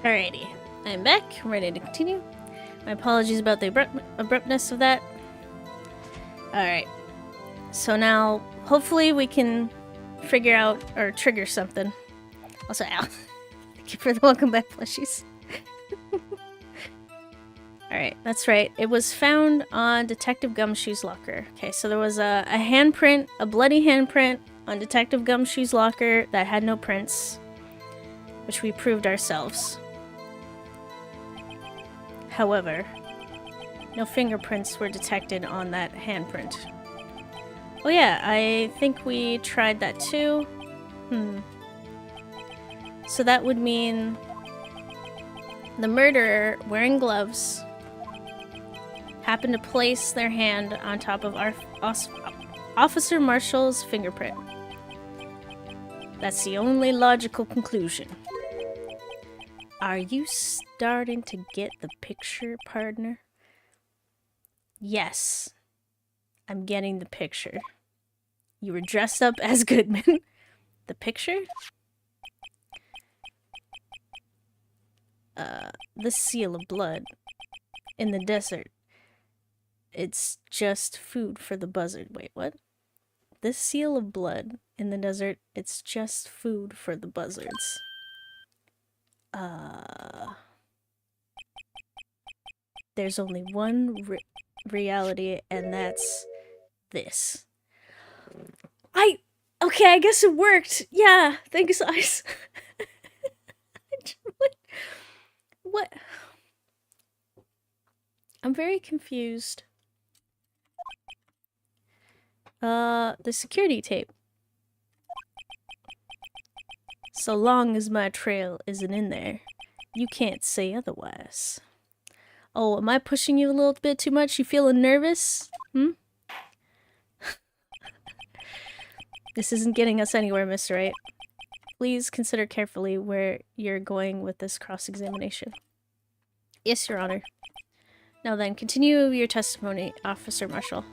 Alrighty, I'm back. I'm ready to continue. My apologies about the abruptness of that. Alright, so now hopefully we can figure out or trigger something. Also, ow. Thank you for the welcome back plushies. Alright, that's right. It was found on Detective Gumshoe's locker. Okay, so there was a handprint, a bloody handprint on Detective Gumshoe's locker that had no prints, which we proved ourselves. However, no fingerprints were detected on that handprint. Oh yeah, I think we tried that too. So that would mean The murderer, wearing gloves, happened to place their hand on top of Officer Marshall's fingerprint. That's the only logical conclusion. Are you starting to get the picture, partner? Yes, I'm getting the picture. You were dressed up as Goodman. The picture? The seal of blood in the desert. It's just food for the buzzard. Wait, what? This seal of blood in the desert, it's just food for the buzzards. There's only one reality, and that's this. Okay, I guess it worked. Yeah, thanks, Ice. What? I'm very confused. The security tape. So long as my trail isn't in there, you can't say otherwise. Oh, am I pushing you a little bit too much? You feeling nervous? This isn't getting us anywhere, Mr. Wright. Please consider carefully where you're going with this cross-examination. Yes, Your Honor. Now then, continue your testimony, Officer Marshall.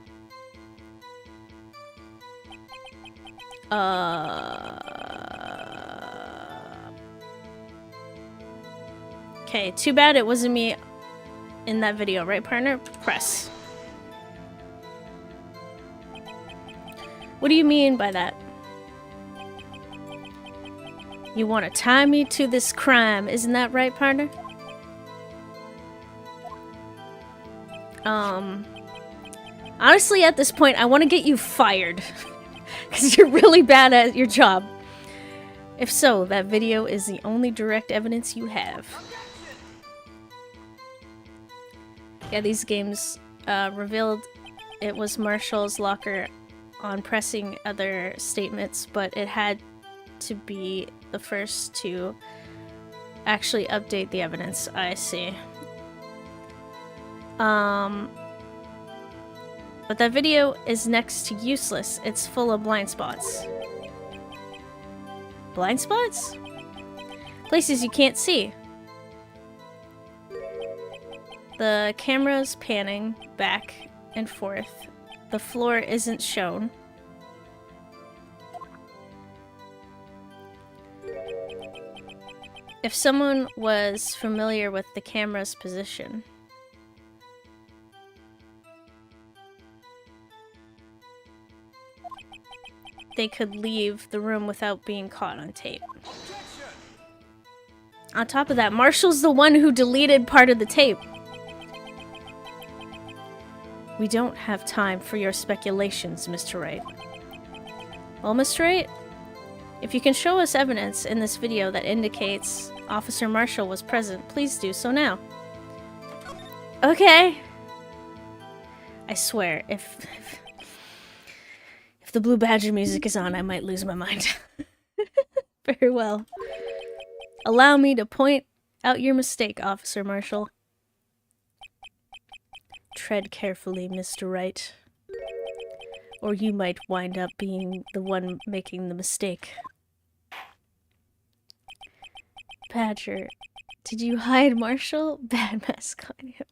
Okay, too bad it wasn't me in that video, right, partner? Press. What do you mean by that? You want to tie me to this crime, isn't that right, partner? Honestly, at this point, I want to get you fired. Because you're really bad at your job. If so, that video is the only direct evidence you have. Yeah, these games revealed it was Marshall's locker on pressing other statements, but it had to be the first to actually update the evidence. I see. But that video is next to useless. It's full of blind spots. Blind spots? Places you can't see. The camera's panning back and forth. The floor isn't shown. If someone was familiar with the camera's position, they could leave the room without being caught on tape. On top of that, Marshall's the one who deleted part of the tape. We don't have time for your speculations, Mr. Wright. Well, Mr. Wright, if you can show us evidence in this video that indicates Officer Marshall was present, please do so now. Okay. I swear, if the Blue Badger music is on, I might lose my mind. Very well. Allow me to point out your mistake, Officer Marshall. Tread carefully, Mr. Wright. Or you might wind up being the one making the mistake. Badger, did you hide Marshall? Bad mask on you.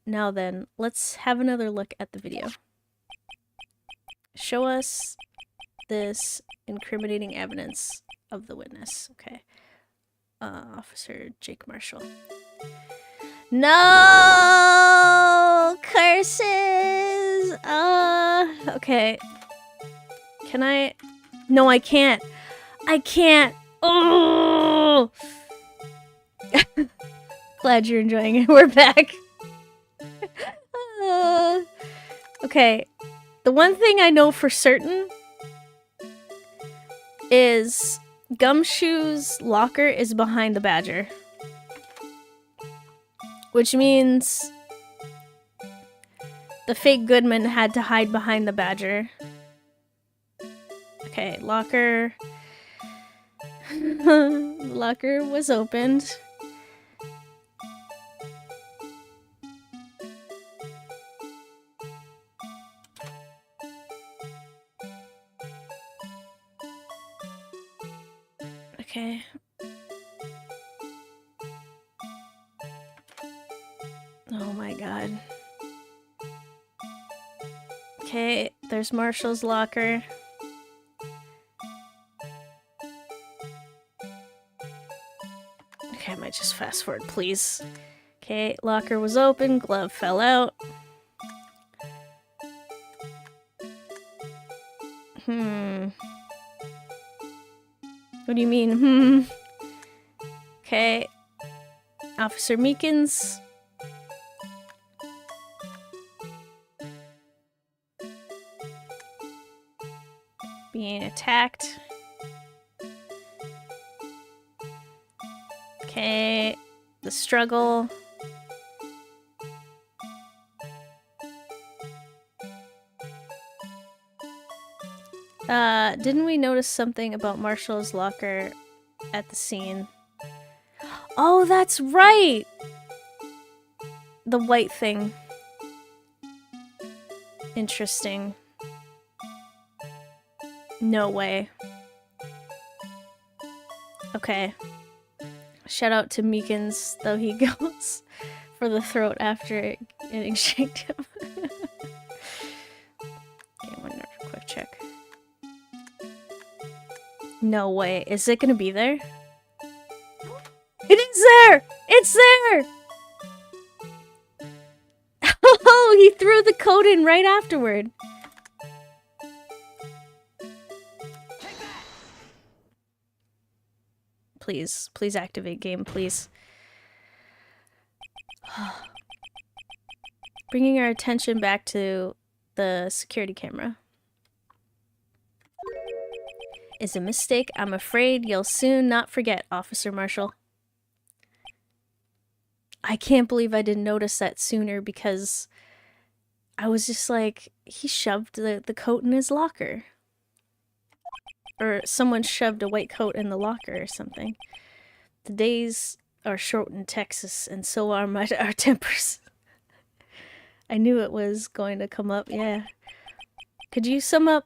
Now then, let's have another look at the video. Show us this incriminating evidence of the witness. Okay. Officer Jake Marshall. No! Curses! Okay. Can I? No, I can't. I can't. Oh! Glad you're enjoying it. We're back. Okay. The one thing I know for certain is Gumshoe's locker is behind the Badger. Which means the fake Goodman had to hide behind the Badger. Okay, locker. The locker was opened. Okay. Oh my god. Okay, there's Marshall's locker. Okay, I might just fast forward, please. Okay, locker was open, glove fell out. What do you mean, Okay. Officer Meekins. Being attacked. Okay. The struggle. Didn't we notice something about Marshall's locker at the scene? Oh, that's right! The white thing. Interesting. No way. Okay. Shout out to Meekins, though he goes for the throat after getting shanked him. Okay, one more quick check. No way. Is it gonna be there? It is there! It's there! Oh, he threw the code in right afterward. Please, please activate game, please. Bringing our attention back to the security camera. Is a mistake. I'm afraid you'll soon not forget, Officer Marshall. I can't believe I didn't notice that sooner because I was just like, he shoved the coat in his locker. Or someone shoved a white coat in the locker or something. The days are short in Texas, and so are our tempers. I knew it was going to come up, yeah. Could you sum up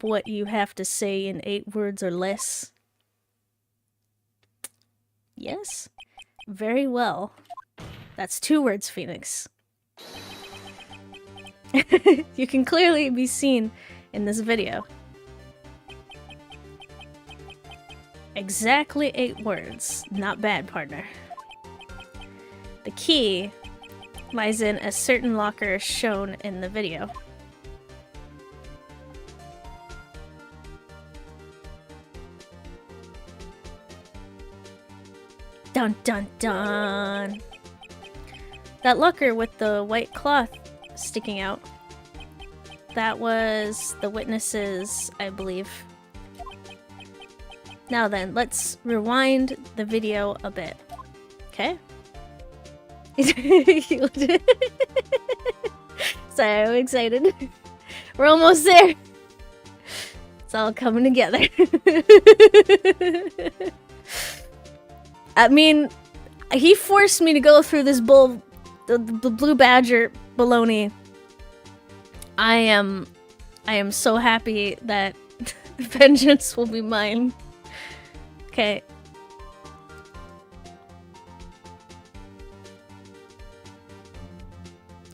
what you have to say in 8 words or less? Yes? Very well. That's 2 words, Phoenix. You can clearly be seen in this video. Exactly 8 words. Not bad, partner. The key lies in a certain locker shown in the video. Dun dun dun! That locker with the white cloth sticking out. That was the witnesses, I believe. Now then, let's rewind the video a bit. Okay? Sorry, I'm excited. We're almost there. It's all coming together. I mean, he forced me to go through this the Blue Badger baloney. I am so happy that vengeance will be mine. Okay.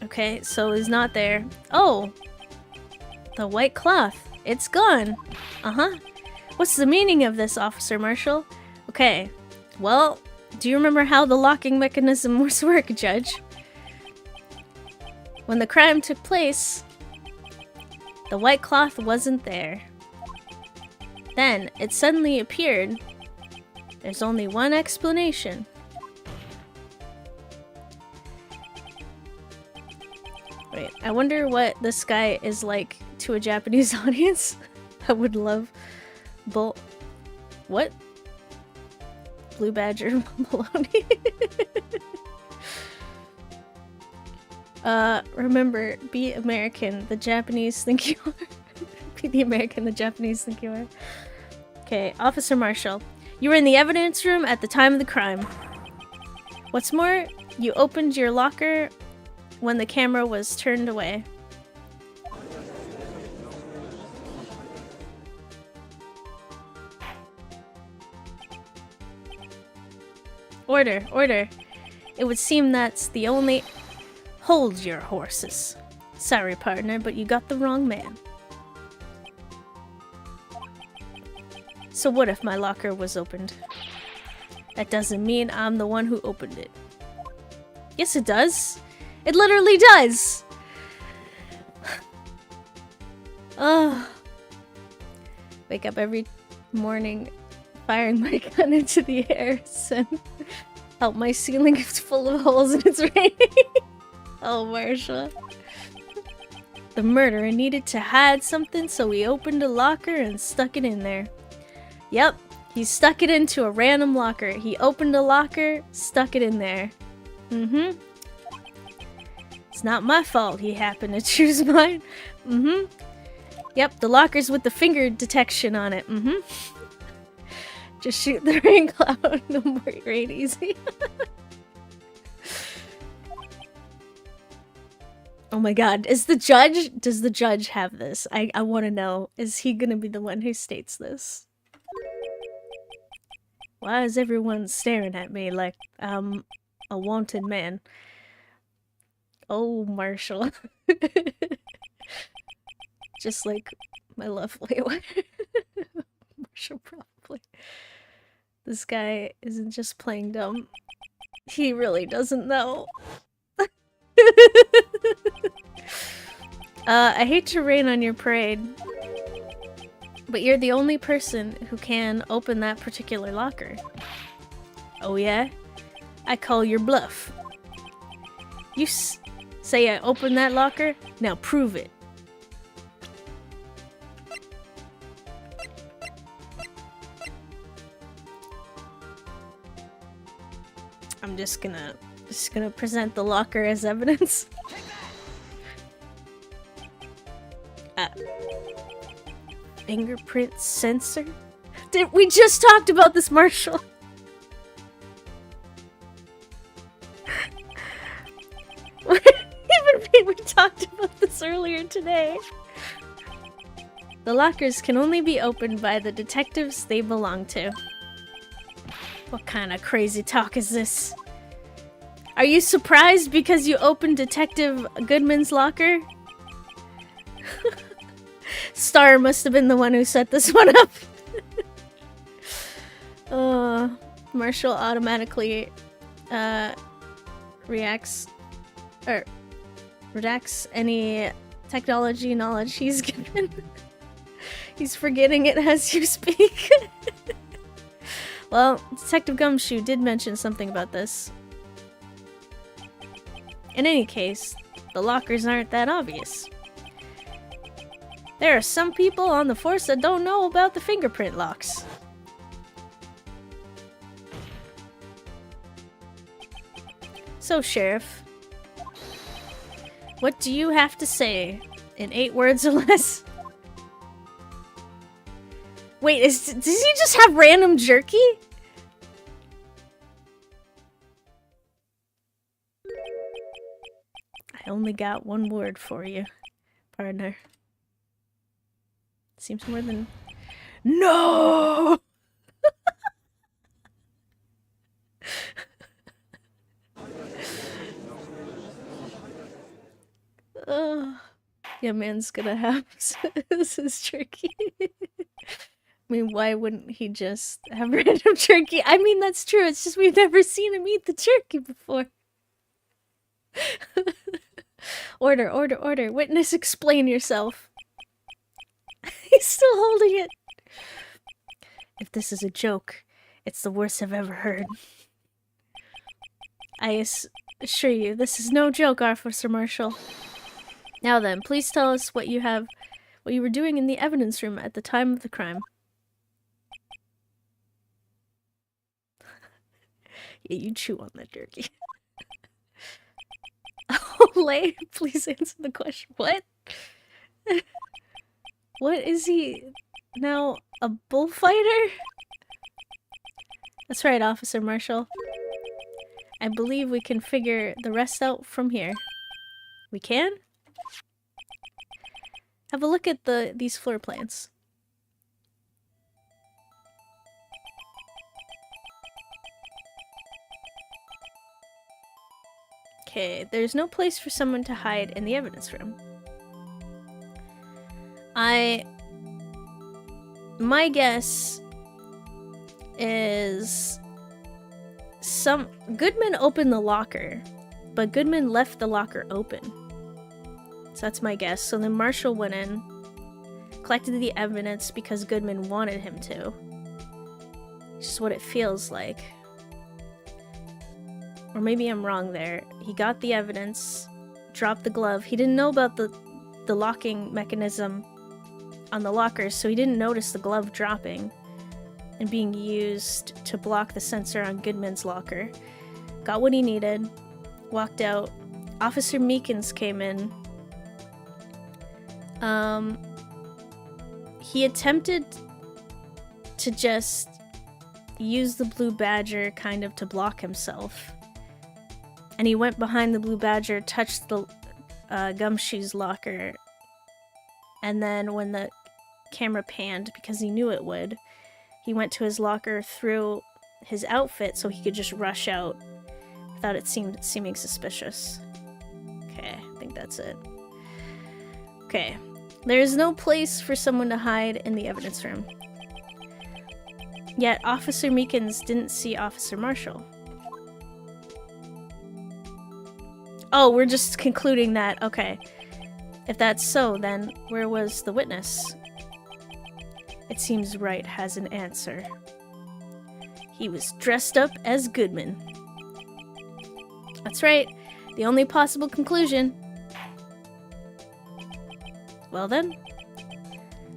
Okay, so he's not there. Oh! The white cloth. It's gone. Uh-huh. What's the meaning of this, Officer Marshall? Okay. Well, do you remember how the locking mechanism works, Judge? When the crime took place, the white cloth wasn't there. Then, it suddenly appeared. There's only one explanation. Wait, I wonder what this guy is like to a Japanese audience. I would love what? Blue Badger baloney. Remember, be American, the Japanese think you are. Be the American the Japanese think you are. Okay, Officer Marshall. You were in the evidence room at the time of the crime. What's more, you opened your locker when the camera was turned away. Order, order. It would seem that's the only... Hold your horses. Sorry, partner, but you got the wrong man. So what if my locker was opened? That doesn't mean I'm the one who opened it. Yes, it does. It literally does! Ugh. Wake up every morning firing my gun into the air and help my ceiling is full of holes and it's raining. Oh, Marsha. The murderer needed to hide something, so he opened a locker and stuck it in there. Yep, he stuck it into a random locker. He opened a locker, stuck it in there. Mm-hmm. It's not my fault he happened to choose mine. Mm-hmm. Yep, the locker's with the finger detection on it. Mm-hmm. Just shoot the rain cloud. No more rain easy. Oh my god, does the judge have this? I want to know. Is he gonna be the one who states this? Why is everyone staring at me like I'm a wanted man? Oh, Marshall. Just like my lovely one. Marshall, probably. This guy isn't just playing dumb. He really doesn't know. I hate to rain on your parade, but you're the only person who can open that particular locker. Oh yeah? I call your bluff. You say I opened that locker? Now prove it. I'm just gonna present the locker as evidence. Fingerprint sensor? We just talked about this, Marshall. We talked about this earlier today. The lockers can only be opened by the detectives they belong to. What kind of crazy talk is this? Are you surprised because you opened Detective Goodman's locker? Star must have been the one who set this one up. Marshall automatically redacts any technology knowledge he's given. He's forgetting it as you speak. Well, Detective Gumshoe did mention something about this. In any case, the lockers aren't that obvious. There are some people on the force that don't know about the fingerprint locks. So, Sheriff, what do you have to say in 8 words or less? Wait, does he just have random jerky? I only got 1 word for you, partner. Seems more than... No! Yeah, man's gonna have this is tricky. I mean, why wouldn't he just have random turkey? I mean, that's true. It's just we've never seen him eat the turkey before. Order, order, order. Witness, explain yourself. He's still holding it. If this is a joke, it's the worst I've ever heard. I assure you, this is no joke, Officer Marshall. Now then, please tell us what you were doing in the evidence room at the time of the crime. Yeah, you chew on that jerky. Olay, please answer the question. What? What is he? now a bullfighter? That's right, Officer Marshall. I believe we can figure the rest out from here. We can? Have a look at these floor plans. Okay, there's no place for someone to hide in the evidence room. My guess is Goodman opened the locker, but Goodman left the locker open. So that's my guess. So then Marshall went in, collected the evidence because Goodman wanted him to. It's just what it feels like. Or maybe I'm wrong there. He got the evidence, dropped the glove. He didn't know about the locking mechanism on the lockers, so he didn't notice the glove dropping and being used to block the sensor on Goodman's locker. Got what he needed, walked out. Officer Meekins came in. He attempted to just use the Blue Badger kind of to block himself. And he went behind the Blue Badger, touched the Gumshoe's locker, and then when the camera panned, because he knew it would, he went to his locker, threw his outfit so he could just rush out without it seeming suspicious. Okay, I think that's it. Okay, there is no place for someone to hide in the evidence room. Yet Officer Meekins didn't see Officer Marshall. Oh, we're just concluding that, okay. If that's so, then where was the witness? It seems Wright has an answer. He was dressed up as Goodman. That's right, the only possible conclusion. Well then,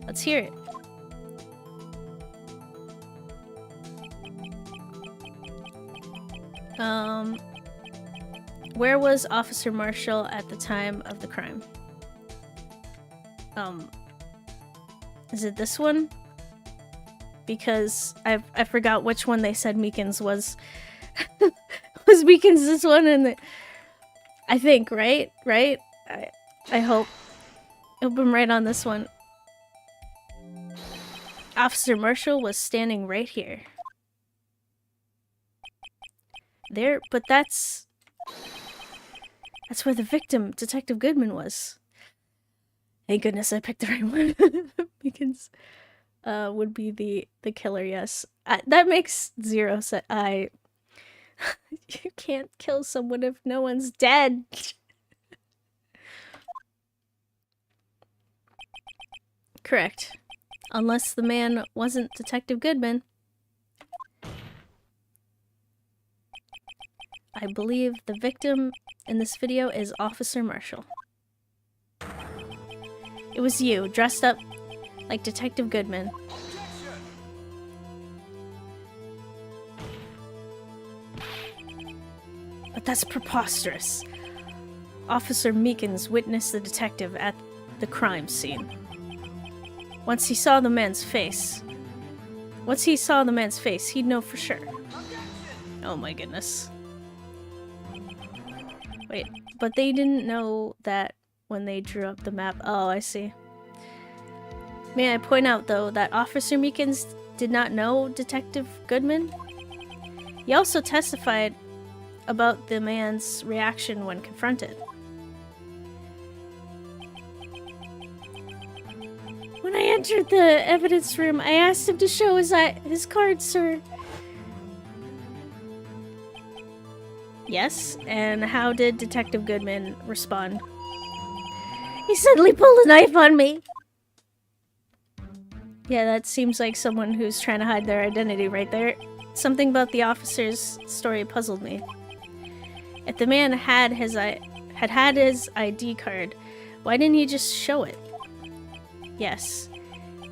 let's hear it. Where was Officer Marshall at the time of the crime? Is it this one? Because I forgot which one they said Meekins was. Was Meekins this one? And I think, right? Right? I hope. I hope I'm right on this one. Officer Marshall was standing right here. There, but that's where the victim, Detective Goodman, was. Thank goodness I picked the right one. Meekins would be the killer, yes. That makes zero sense. You can't kill someone if no one's dead. Correct. Unless the man wasn't Detective Goodman. I believe the victim in this video is Officer Marshall. It was you, dressed up like Detective Goodman. But that's preposterous. Officer Meekins witnessed the detective at the crime scene. Once he saw the man's face, he'd know for sure. Oh my goodness. Wait, but they didn't know that when they drew up the map. Oh, I see. May I point out, though, that Officer Meekins did not know Detective Goodman? He also testified about the man's reaction when confronted. When I entered the evidence room, I asked him to show his card, sir. Yes, and how did Detective Goodman respond? He suddenly pulled a knife on me. Yeah, that seems like someone who's trying to hide their identity right there. Something about the officer's story puzzled me. If the man had his ID card, why didn't he just show it? Yes,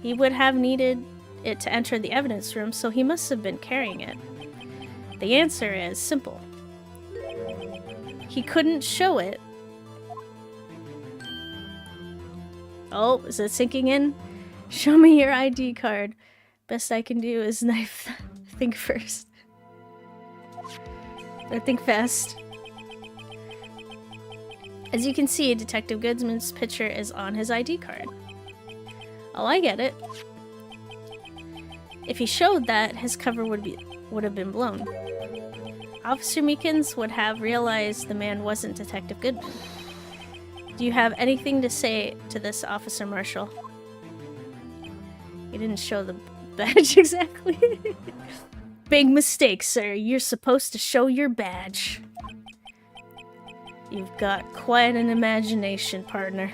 he would have needed it to enter the evidence room, so he must have been carrying it. The answer is simple. He couldn't show it. Oh, is it sinking in? Show me your ID card. Best I can do is knife. Think first. Or think fast. As you can see, Detective Goodman's picture is on his ID card. Oh, I get it. If he showed that, his cover would have been blown. Officer Meekins would have realized the man wasn't Detective Goodman. Do you have anything to say to this, Officer Marshall? He didn't show the badge exactly. Big mistake, sir. You're supposed to show your badge. You've got quite an imagination, partner.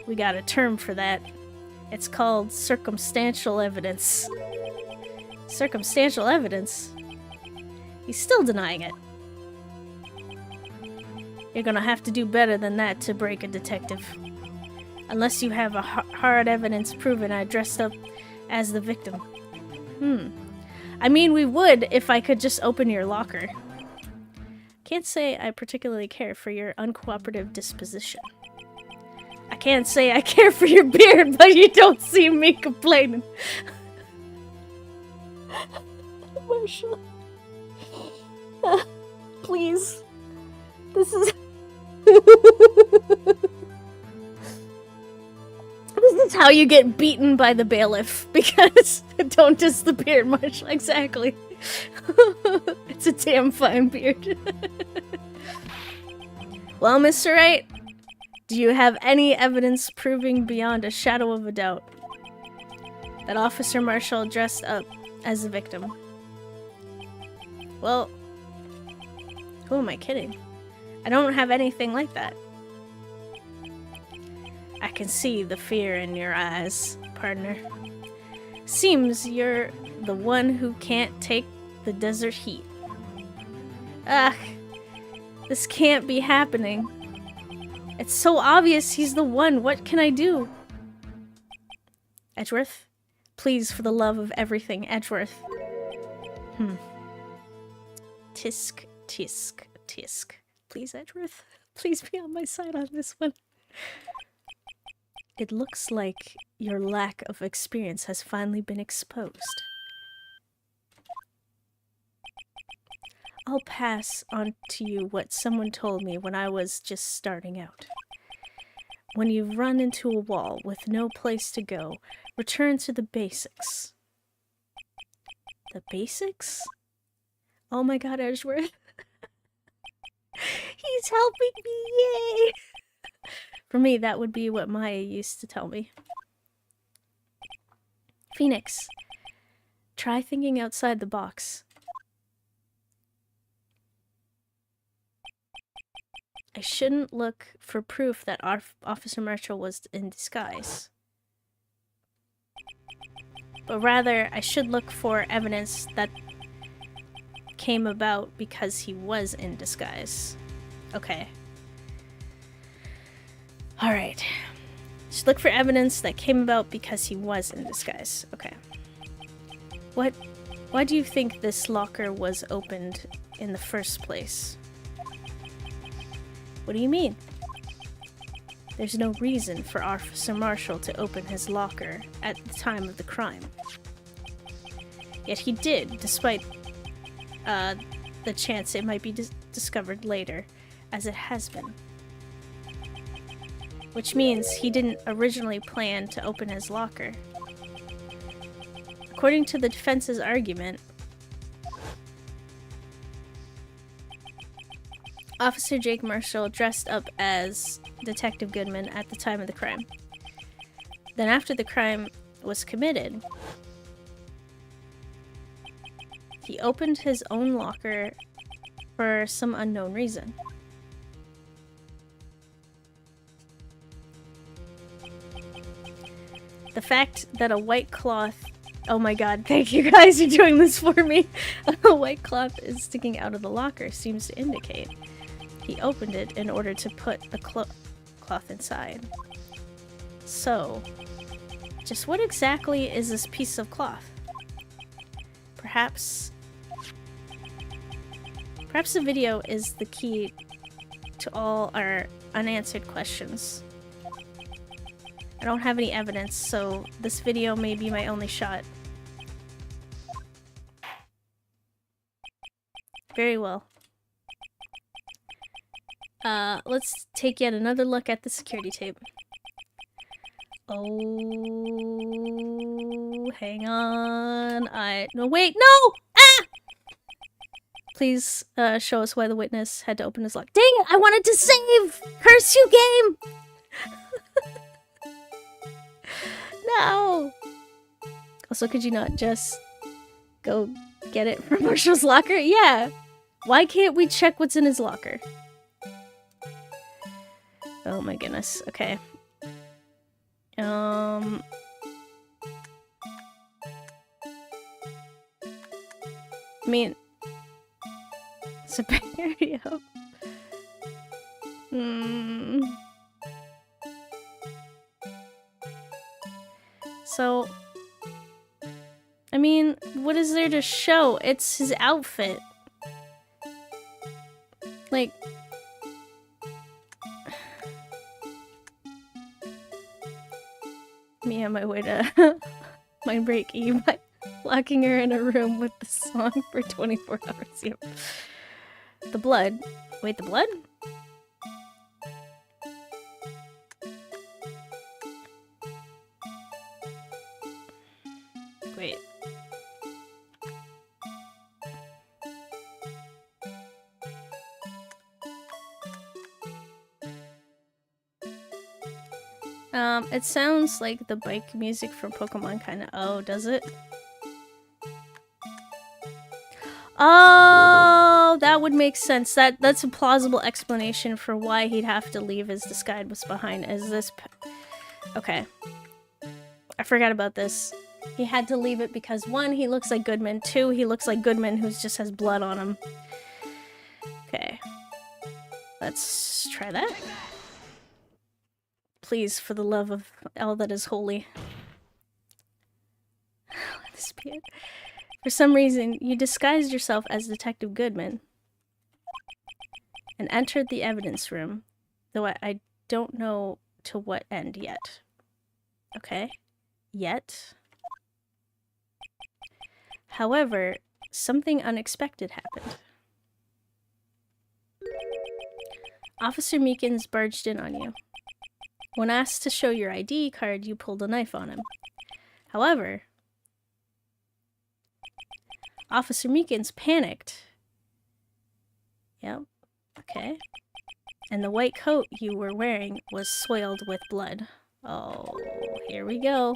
We got a term for that. It's called circumstantial evidence. Circumstantial evidence? He's still denying it. You're gonna have to do better than that to break a detective. Unless you have a hard evidence proving I dressed up as the victim. I mean, we would if I could just open your locker. Can't say I particularly care for your uncooperative disposition. I can't say I care for your beard, but you don't see me complaining. Marshall. Please. This is... This is how you get beaten by the bailiff, because don't diss the beard, Marshall. Exactly. It's a damn fine beard. Well, Mr. Wright, do you have any evidence proving beyond a shadow of a doubt that Officer Marshall dressed up as the victim? Well, who am I kidding? I don't have anything like that. I can see the fear in your eyes, partner. Seems you're the one who can't take the desert heat. Ugh, this can't be happening. It's so obvious he's the one. What can I do? Edgeworth? Please, for the love of everything, Edgeworth. Tisk, tisk, tisk. Please, Edgeworth. Please be on my side on this one. It looks like your lack of experience has finally been exposed. I'll pass on to you what someone told me when I was just starting out. When you've run into a wall with no place to go, return to the basics. The basics? Oh my god, Edgeworth. He's helping me, yay! For me, that would be what Maya used to tell me. Phoenix, try thinking outside the box. I shouldn't look for proof that Officer Marshall was in disguise. But rather, I should look for evidence that came about because he was in disguise. Okay. Alright. Just look for evidence that came about because he was in disguise. Okay. Why do you think this locker was opened in the first place? What do you mean? There's no reason for Officer Marshall to open his locker at the time of the crime. Yet he did, despite the chance it might be discovered later, as it has been. Which means he didn't originally plan to open his locker. According to the defense's argument, Officer Jake Marshall dressed up as Detective Goodman at the time of the crime. Then after the crime was committed, he opened his own locker for some unknown reason. The fact that a white cloth... Oh my god, thank you guys, you're doing this for me! A white cloth is sticking out of the locker seems to indicate he opened it in order to put the cloth inside. So, just what exactly is this piece of cloth? Perhaps the video is the key to all our unanswered questions. I don't have any evidence, so this video may be my only shot. Very well. Let's take yet another look at the security tape. Oh, hang on. No, wait, no! Ah! Please, show us why the witness had to open his lock. Dang it, I wanted to save! Curse you, game! No! Also, could you not just go get it from Marshall's locker? Yeah! Why can't we check what's in his locker? Oh my goodness, okay. I mean, Superior. So, I mean, what is there to show? It's his outfit. Like, me on my way to mind break E by locking her in a room with the song for 24 hours. Yep. The blood. Wait, the blood? Wait. It sounds like the bike music from Pokemon kinda. Oh, does it? Oh, that would make sense. That's a plausible explanation for why he'd have to leave his disguise was behind. Is this... Okay. I forgot about this. He had to leave it because 1, he looks like Goodman. 2, he looks like Goodman who just has blood on him. Okay. Let's try that. Please, for the love of all that is holy. Let this be it. For some reason, you disguised yourself as Detective Goodman and entered the evidence room, though I don't know to what end yet. Okay. Yet. However, something unexpected happened. Officer Meekins barged in on you. When asked to show your ID card, you pulled a knife on him. However, Officer Meekins panicked. Yep. Okay. And the white coat you were wearing was soiled with blood. Oh, here we go.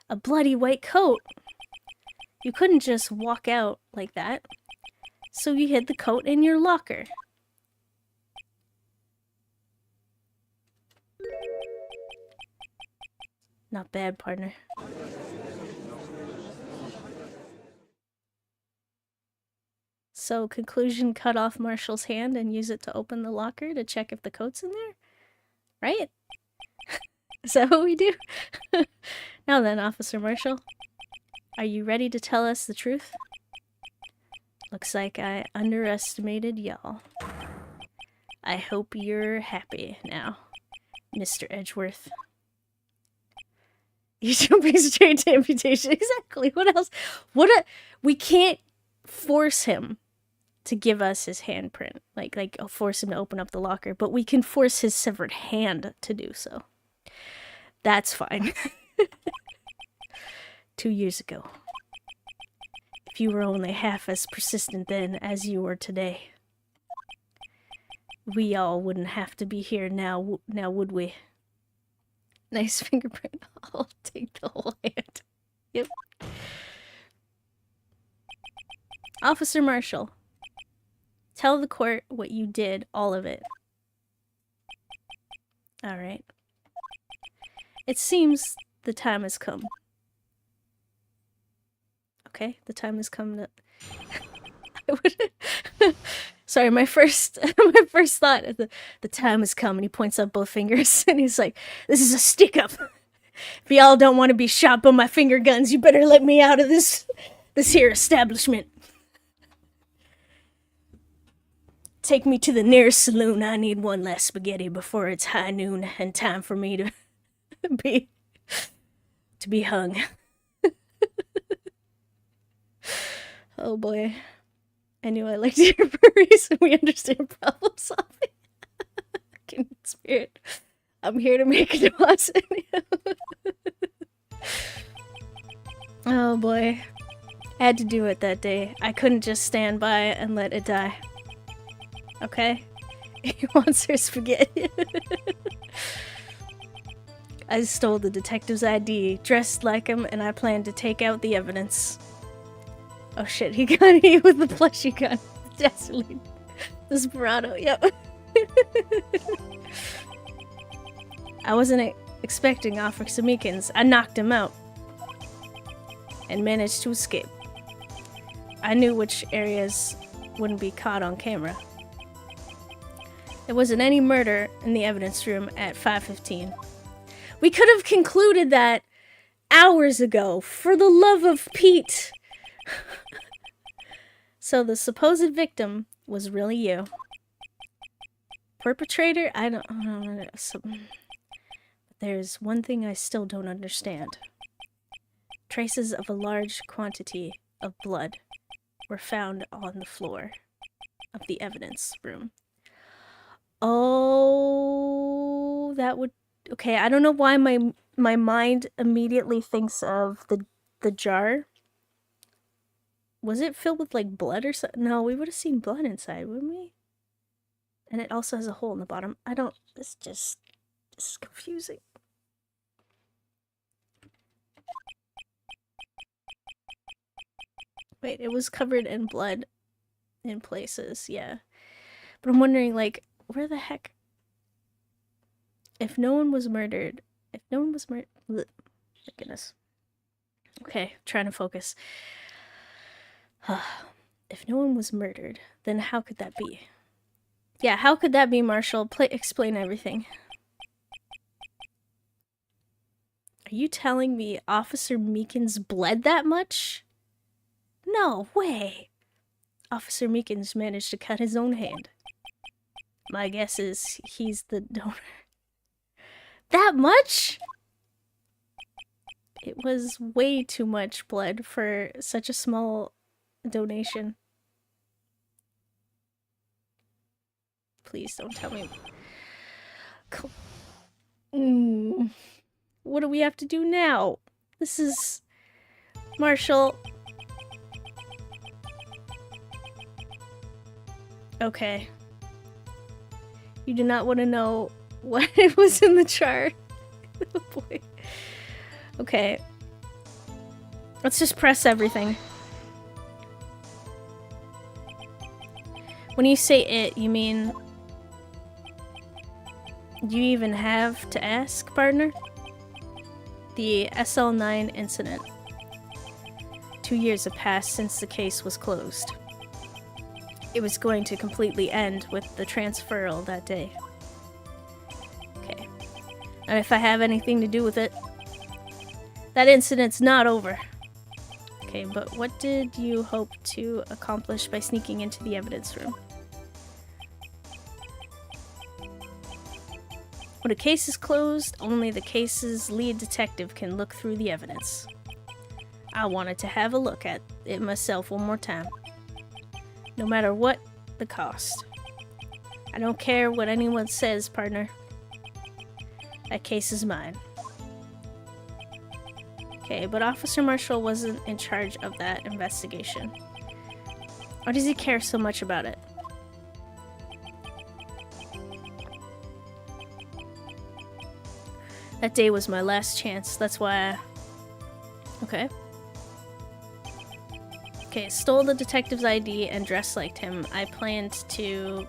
A bloody white coat. You couldn't just walk out like that. So you hid the coat in your locker. Not bad, partner. So, conclusion, cut off Marshall's hand and use it to open the locker to check if the coat's in there? Right? Is that what we do? Now then, Officer Marshall. Are you ready to tell us the truth? Looks like I underestimated y'all. I hope you're happy now, Mr. Edgeworth. You're jumping straight to amputation. Exactly. What else? We can't force him to give us his handprint. Like force him to open up the locker, but we can force his severed hand to do so. That's fine. 2 years ago. If you were only half as persistent then as you were today, we all wouldn't have to be here now, would we? Nice fingerprint. I'll take the whole hand. Yep. Officer Marshall, tell the court what you did, all of it. Alright. It seems the time has come. Okay, the time has come to... Sorry, my first thought, the time has come, and he points up both fingers, and he's like, this is a stick-up. If y'all don't want to be shot by my finger guns, you better let me out of this here establishment. Take me to the nearest saloon. I need one last spaghetti before it's high noon, and time for me to be to be hung. Oh boy. I knew I liked you for a reason. We understand problem solving. Kindred spirit. I'm here to make a deposit. Oh boy. I had to do it that day. I couldn't just stand by and let it die. Okay? He wants her spaghetti. I stole the detective's ID, dressed like him, and I planned to take out the evidence. Oh shit, he got me with the plushie gun. Gasoline. Desperado, yep. I wasn't expecting Officer Meekins. I knocked him out. And managed to escape. I knew which areas wouldn't be caught on camera. There wasn't any murder in the evidence room at 5:15. We could have concluded that hours ago, for the love of Pete. So the supposed victim was really you. Perpetrator? I don't know. There's one thing I still don't understand. Traces of a large quantity of blood were found on the floor of the evidence room. Oh, that would... Okay, I don't know why my mind immediately thinks of the jar. Was it filled with, like, blood or something? No, we would have seen blood inside, wouldn't we? And it also has a hole in the bottom. I don't... This is confusing. Wait, it was covered in blood in places, yeah. But I'm wondering, like, where the heck... If no one was murdered... My goodness. Okay, trying to focus. If no one was murdered, then how could that be? Yeah, how could that be, Marshall? Explain everything. Are you telling me Officer Meekins bled that much? No way! Officer Meekins managed to cut his own hand. My guess is he's the donor. That much? It was way too much blood for such a small donation. Please don't tell me. What do we have to do now? This is... Marshall. Okay. You do not want to know what it was in the chart. Oh boy. Okay. Let's just press everything. When you say it, you mean... Do you even have to ask, partner? The SL9 incident. 2 years have passed since the case was closed. It was going to completely end with the transferal that day. Okay. And if I have anything to do with it, that incident's not over. Okay, but what did you hope to accomplish by sneaking into the evidence room? When a case is closed, only the case's lead detective can look through the evidence. I wanted to have a look at it myself one more time. No matter what the cost. I don't care what anyone says, partner. That case is mine. Okay, but Officer Marshall wasn't in charge of that investigation. Why does he care so much about it? That day was my last chance, that's why I... Okay. Okay, stole the detective's ID and dressed like him. I planned to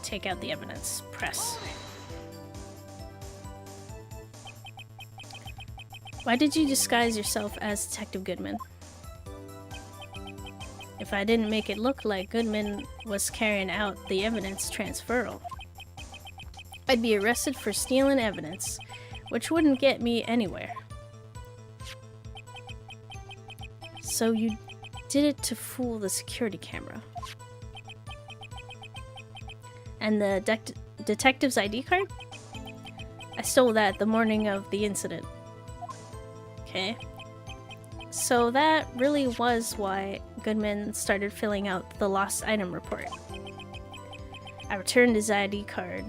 take out the evidence. Press. Why did you disguise yourself as Detective Goodman? If I didn't make it look like Goodman was carrying out the evidence transferal, I'd be arrested for stealing evidence, which wouldn't get me anywhere. So you did it to fool the security camera. And the detective's ID card? I stole that the morning of the incident. Okay. So that really was why Goodman started filling out the lost item report. I returned his ID card.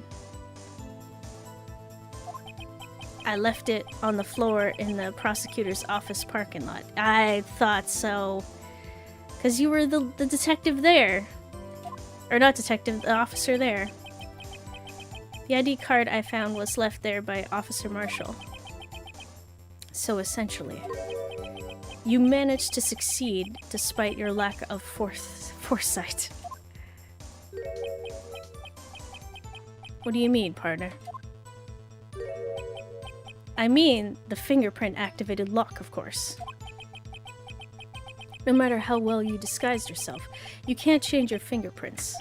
I left it on the floor in the prosecutor's office parking lot. I thought so. Because you were the detective there. Or not detective, the officer there. The ID card I found was left there by Officer Marshall. So essentially, you managed to succeed despite your lack of foresight. What do you mean, partner? I mean the fingerprint-activated lock, of course. No matter how well you disguised yourself, you can't change your fingerprints.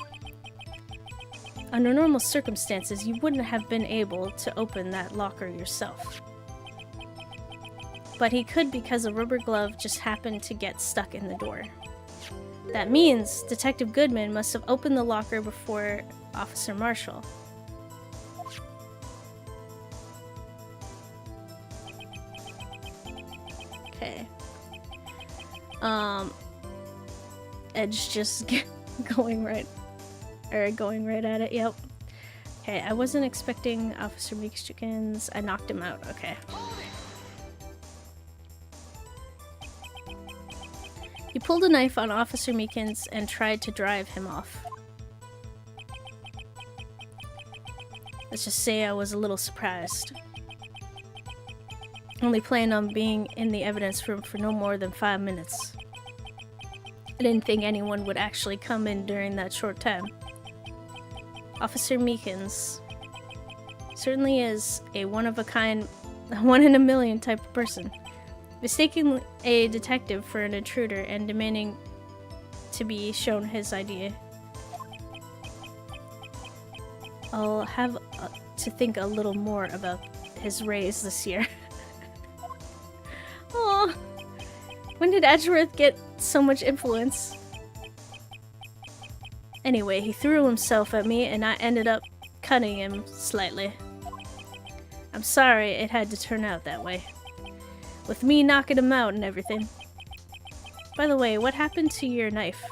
Under normal circumstances, you wouldn't have been able to open that locker yourself. But he could because a rubber glove just happened to get stuck in the door. That means Detective Goodman must have opened the locker before Officer Marshall. Okay. Edge just going right at it, yep. Okay, I wasn't expecting Officer Meek's chickens. I knocked him out, okay. He pulled a knife on Officer Meekins and tried to drive him off. Let's just say I was a little surprised. Only planned on being in the evidence room for no more than 5 minutes. I didn't think anyone would actually come in during that short time. Officer Meekins certainly is a one-of-a-kind, one-in-a-million type of person. Mistaking a detective for an intruder and demanding to be shown his ID. I'll have to think a little more about his raise this year. Aw, when did Edgeworth get so much influence? Anyway, he threw himself at me and I ended up cutting him slightly. I'm sorry it had to turn out that way. With me knocking him out and everything. By the way, what happened to your knife?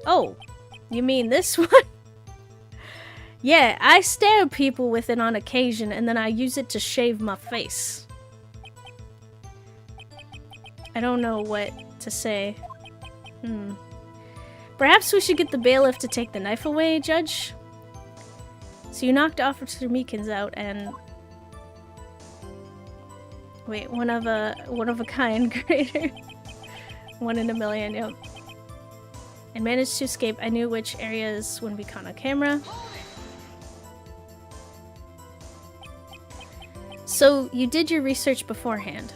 Oh, you mean this one? Yeah, I stab people with it on occasion and then I use it to shave my face. I don't know what to say. Perhaps we should get the bailiff to take the knife away, Judge? So you knocked Officer Meekins out and... Wait, one of a kind greater. 1 in a million, yep. And managed to escape. I knew which areas wouldn't be caught on camera. So you did your research beforehand.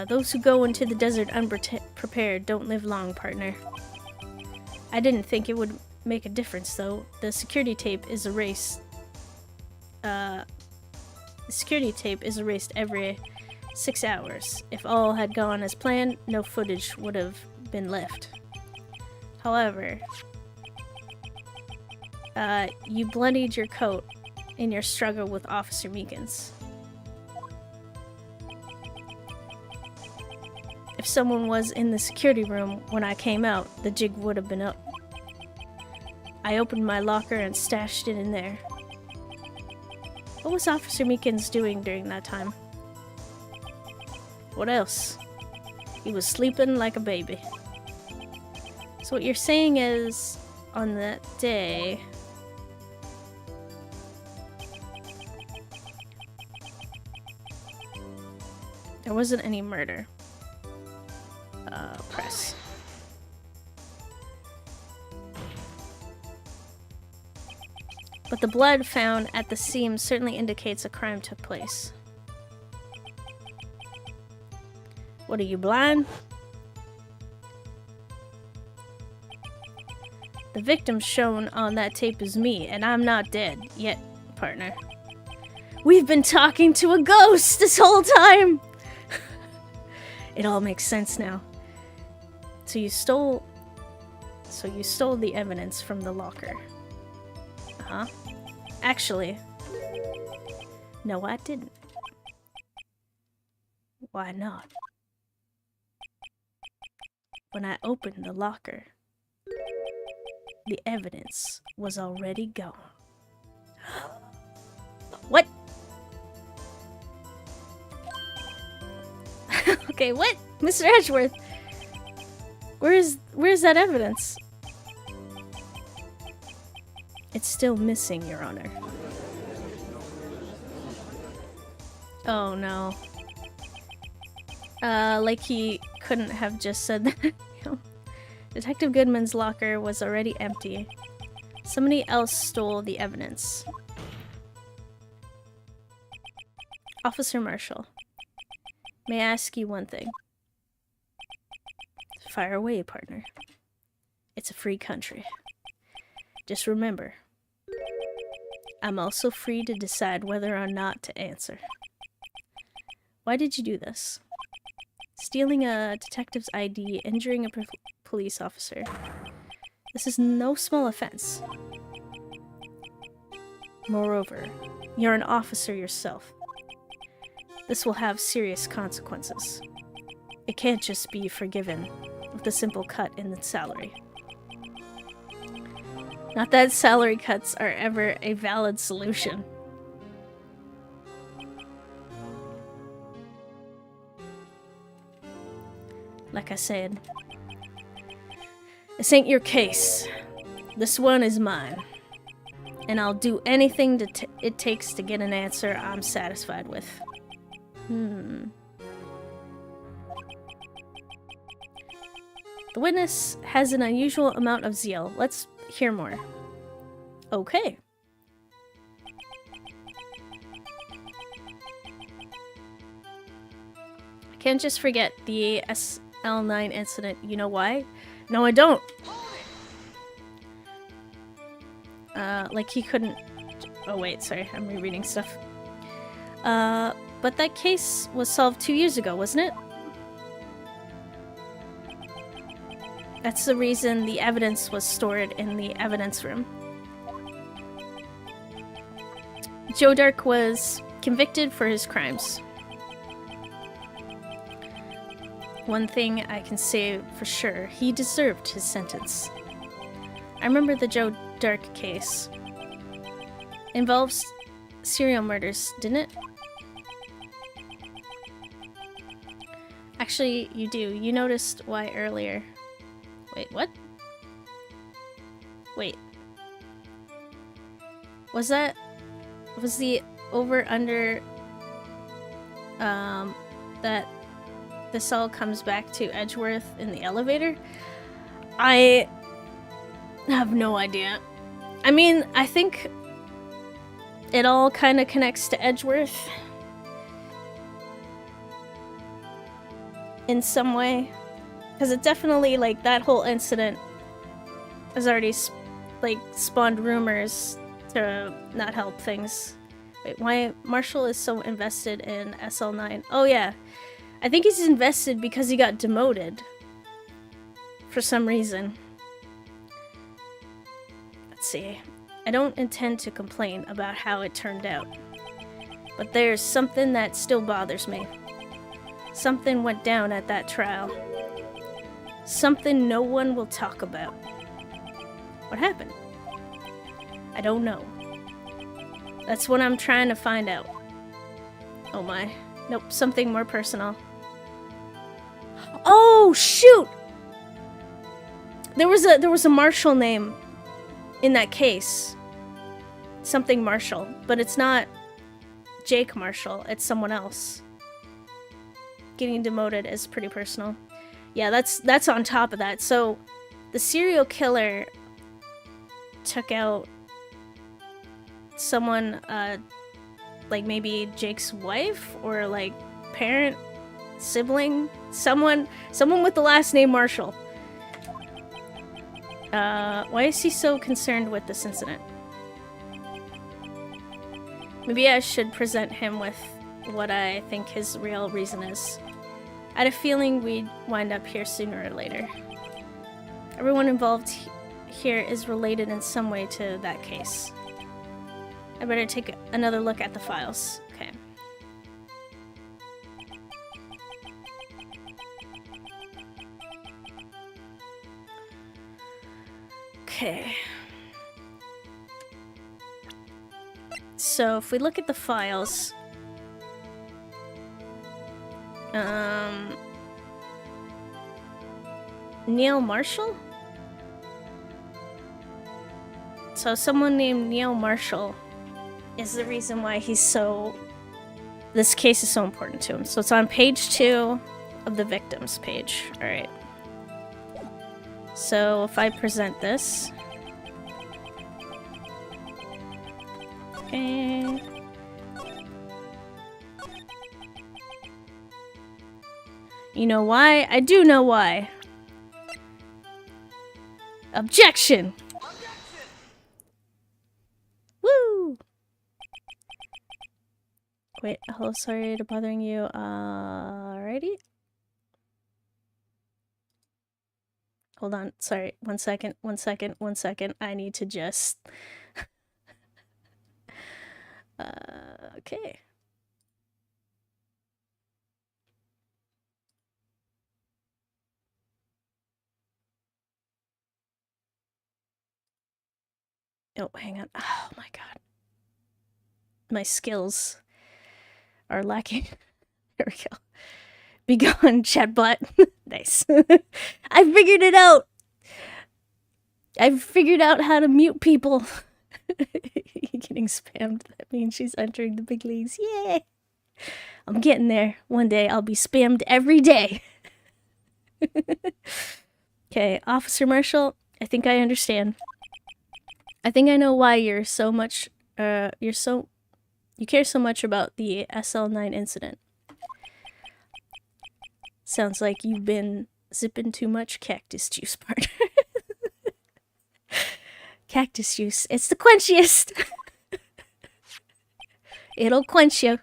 Those who go into the desert unprepared don't live long, partner. I didn't think it would make a difference, though. The security tape is erased. The security tape is erased every 6 hours. If all had gone as planned, no footage would have been left. However, you bloodied your coat in your struggle with Officer Meekins. If someone was in the security room when I came out, the jig would have been up. I opened my locker and stashed it in there. What was Officer Meekins doing during that time? What else? He was sleeping like a baby. So what you're saying is, on that day... there wasn't any murder. Press. But the blood found at the seam certainly indicates a crime took place. What, are you blind? The victim shown on that tape is me, and I'm not dead yet, partner. We've been talking to a ghost this whole time! It all makes sense now. So you stole the evidence from the locker. Actually, No, I didn't. Why not? When I opened the locker, the evidence was already gone. What? Okay, what? Mr. Edgeworth, where's that evidence? It's still missing, Your Honor. Oh no. Like he couldn't have just said that. Detective Goodman's locker was already empty. Somebody else stole the evidence. Officer Marshall, may I ask you one thing? Fire away, partner. It's a free country. Just remember, I'm also free to decide whether or not to answer. Why did you do this? Stealing a detective's ID, injuring a police officer. This is no small offense. Moreover, you're an officer yourself. This will have serious consequences. It can't just be forgiven with a simple cut in the salary. Not that salary cuts are ever a valid solution. Like I said, this ain't your case. This one is mine. And I'll do anything it takes to get an answer I'm satisfied with. The witness has an unusual amount of zeal. Let's hear more. Okay. I can't just forget the SL9 incident. You know why? No, I don't. Like he couldn't... Oh wait, sorry, I'm rereading stuff. But that case was solved 2 years ago, wasn't it? That's the reason the evidence was stored in the evidence room. Joe Dark was convicted for his crimes. One thing I can say for sure, he deserved his sentence. I remember the Joe Dark case. Involves serial murders, didn't it? Actually, you do. You noticed why earlier. Wait, what? Wait. Was the over-under, that this all comes back to Edgeworth in the elevator? I have no idea. I mean, I think it all kind of connects to Edgeworth in some way. Because it definitely, like, that whole incident has already, like, spawned rumors to not help things. Wait, why Marshall is so invested in SL9? Oh, yeah. I think he's invested because he got demoted. For some reason. Let's see. I don't intend to complain about how it turned out. But there's something that still bothers me. Something went down at that trial. Something no one will talk about. What happened? I don't know. That's what I'm trying to find out. Oh my. Nope, something more personal. Oh, shoot! There was a Marshall name in that case. Something Marshall, but it's not Jake Marshall, it's someone else. Getting demoted is pretty personal. Yeah, that's on top of that. So the serial killer took out someone, like maybe Jake's wife or like parent, sibling, someone with the last name Marshall. Why is he so concerned with this incident? Maybe I should present him with what I think his real reason is. I had a feeling we'd wind up here sooner or later. Everyone involved here is related in some way to that case. I better take another look at the files. Okay. Okay. So if we look at the files, Neil Marshall? So someone named Neil Marshall is the reason why this case is so important to him. So it's on page 2 of the victims page. All right. So if I present this. Okay. You know why? I do know why. Objection! Woo! Wait, hello, sorry to bothering you. Alrighty. Hold on, sorry. One second. I need to just... okay. Oh, hang on. Oh my god. My skills are lacking. There we go. Be gone, chatbot. Nice. I figured it out! I've figured out how to mute people. Getting spammed. That means she's entering the big leagues. Yay! I'm getting there. One day I'll be spammed every day. Okay, Officer Marshall, I think I understand. I think I know why you care so much about the SL9 incident. Sounds like you've been zipping too much cactus juice, partner. Cactus juice. It's the quenchiest. It'll quench you.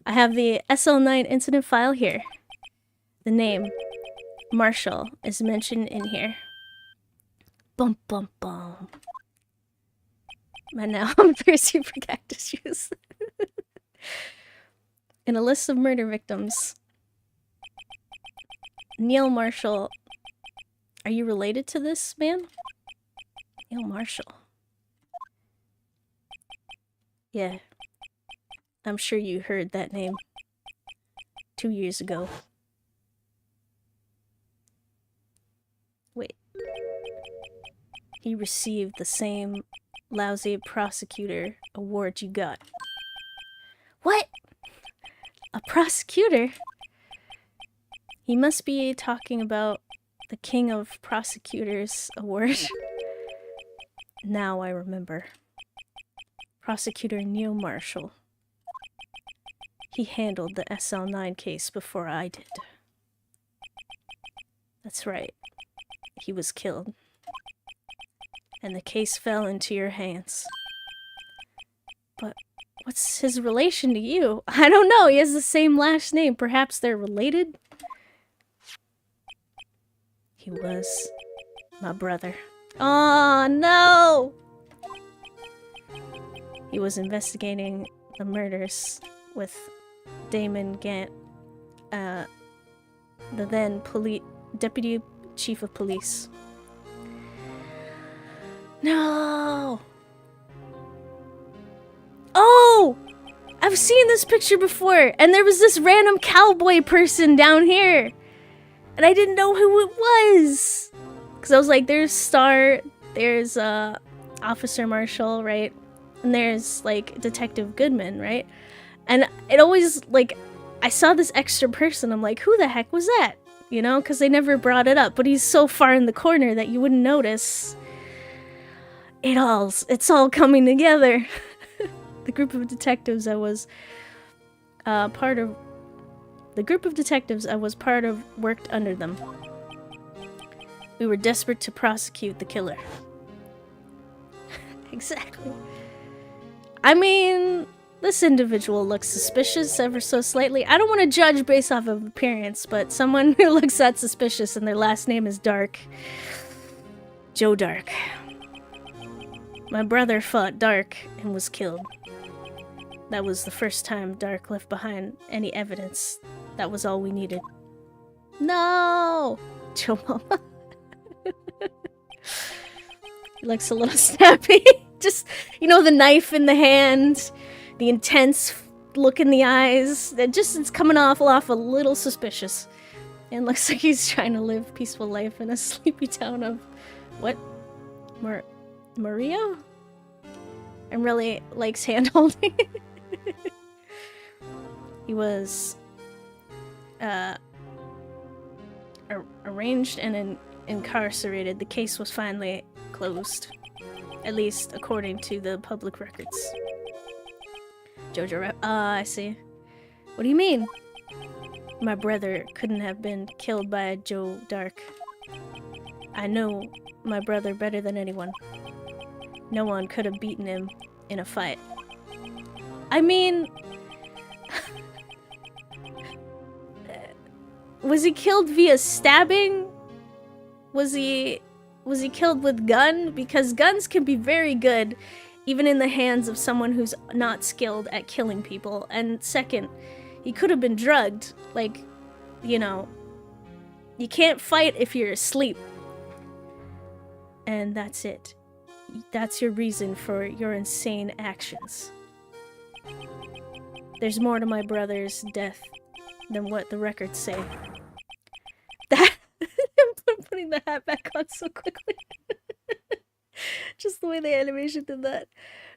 I have the SL9 incident file here. The name, Marshall, is mentioned in here. Bum bum bum. And now I'm thirsty for cactus juice. In a list of murder victims, Neil Marshall. Are you related to this man? Neil Marshall. Yeah. I'm sure you heard that name 2 years ago. Wait. He received the same lousy prosecutor award you got. What? A prosecutor? He must be talking about the King of Prosecutors award. Now I remember. Prosecutor Neil Marshall. He handled the SL9 case before I did. That's right. He was killed. And the case fell into your hands. But what's his relation to you? I don't know. He has the same last name. Perhaps they're related? He was my brother. Oh, no! He was investigating the murders with Damon Gant, the then Deputy Chief of Police. No! Oh! I've seen this picture before, and there was this random cowboy person down here. And I didn't know who it was. Because I was like, there's Star, there's Officer Marshall, right? And there's, like, Detective Goodman, right? And it always, like, I saw this extra person. I'm like, who the heck was that? You know, because they never brought it up. But he's so far in the corner that you wouldn't notice. It's all coming together. The group of detectives I was part of worked under them. We were desperate to prosecute the killer. Exactly. I mean, this individual looks suspicious ever so slightly. I don't want to judge based off of appearance, but someone who looks that suspicious and their last name is Dark. Joe Dark. My brother fought Dark and was killed. That was the first time Dark left behind any evidence. That was all we needed. No! Joe Mama. looks a little snappy. Just, you know, the knife in the hand, the intense look in the eyes. It's coming off a little suspicious. And looks like he's trying to live peaceful life in a sleepy town of... what? Maria? And really likes hand-holding. He was... arranged and incarcerated. The case was finally closed. At least according to the public records. Jojo I see. What do you mean? My brother couldn't have been killed by Joe Dark. I know my brother better than anyone. No one could have beaten him in a fight. I mean... was he killed via stabbing? Was he killed with gun? Because guns can be very good even in the hands of someone who's not skilled at killing people. And second, he could have been drugged. Like, you know, you can't fight if you're asleep. And that's it. That's your reason for your insane actions. There's more to my brother's death than what the records say. That... I'm putting the hat back on so quickly. Just the way the animation did that.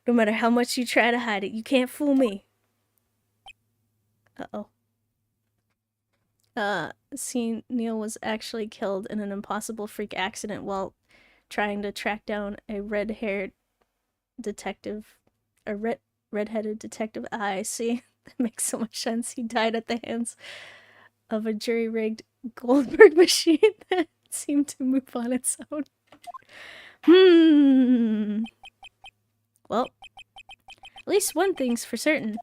No matter how much you try to hide it, you can't fool me. Uh-oh. See, Neil was actually killed in an impossible freak accident while trying to track down a red-haired detective. A red-headed detective. I see. That makes so much sense. He died at the hands of a jury-rigged Goldberg machine that seemed to move on its own. Well, at least one thing's for certain.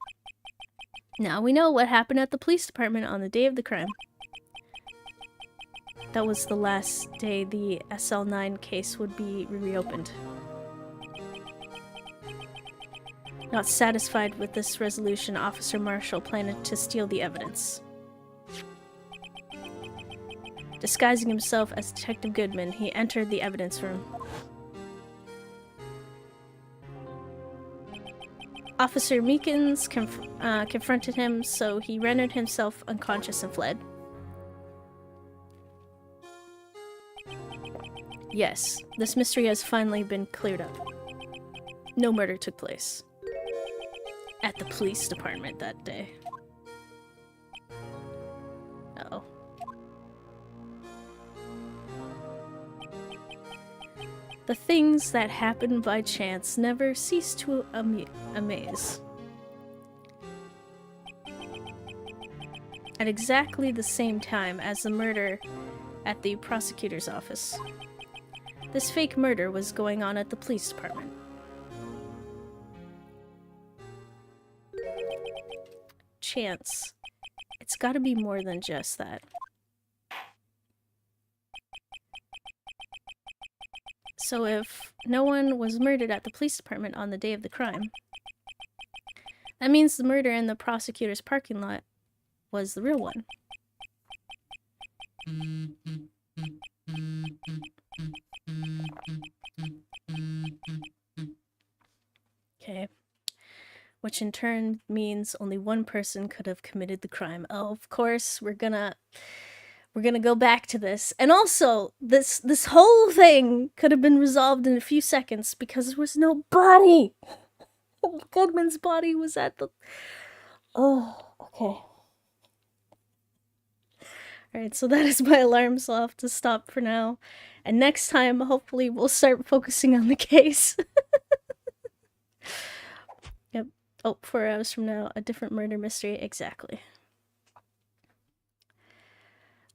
Now we know what happened at the police department on the day of the crime. That was the last day the SL9 case would be reopened. Not satisfied with this resolution, Officer Marshall planned to steal the evidence. Disguising himself as Detective Goodman, he entered the evidence room. Officer Meekins confronted him, so he rendered himself unconscious and fled. Yes, this mystery has finally been cleared up. No murder took place at the police department that day. Uh-oh. The things that happen by chance never cease to amaze. At exactly the same time as the murder at the prosecutor's office, this fake murder was going on at the police department. Chance. It's gotta be more than just that. So if no one was murdered at the police department on the day of the crime, that means the murder in the prosecutor's parking lot was the real one. Okay. Which in turn means only one person could have committed the crime. Oh, of course, we're gonna go back to this. And also, this whole thing could have been resolved in a few seconds because there was no body. Goodman's body was at the... Oh, okay. Alright, so that is my alarm, so I'll have to stop for now. And next time, hopefully, we'll start focusing on the case. Yep. Oh, 4 hours from now, a different murder mystery. Exactly.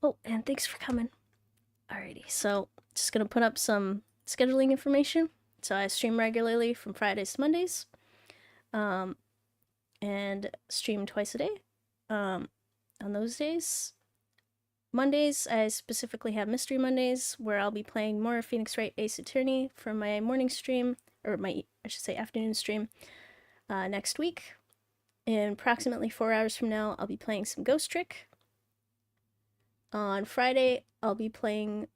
Oh, and thanks for coming. Alrighty, so just gonna put up some scheduling information. So I stream regularly from Fridays to Mondays. And stream twice a day. On those days. Mondays, I specifically have Mystery Mondays, where I'll be playing more Phoenix Wright Ace Attorney for my morning stream, or I should say afternoon stream, next week. In approximately 4 hours from now, I'll be playing some Ghost Trick. On Friday, I'll be playing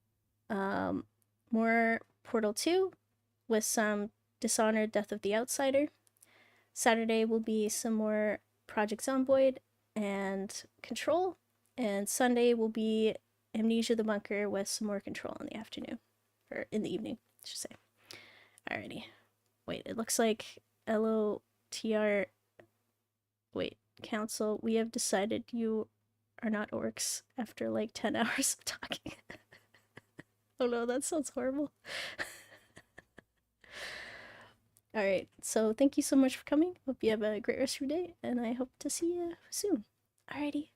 more Portal 2, with some Dishonored Death of the Outsider. Saturday will be some more Project Zomboid and Control. And Sunday will be Amnesia the Bunker with some more Control in the afternoon. Or in the evening, I should say. Alrighty. Wait, it looks like LOTR. Wait, Council, we have decided you are not orcs after like 10 hours of talking. Oh no, that sounds horrible. Alright, so thank you so much for coming. Hope you have a great rest of your day, and I hope to see you soon. Alrighty.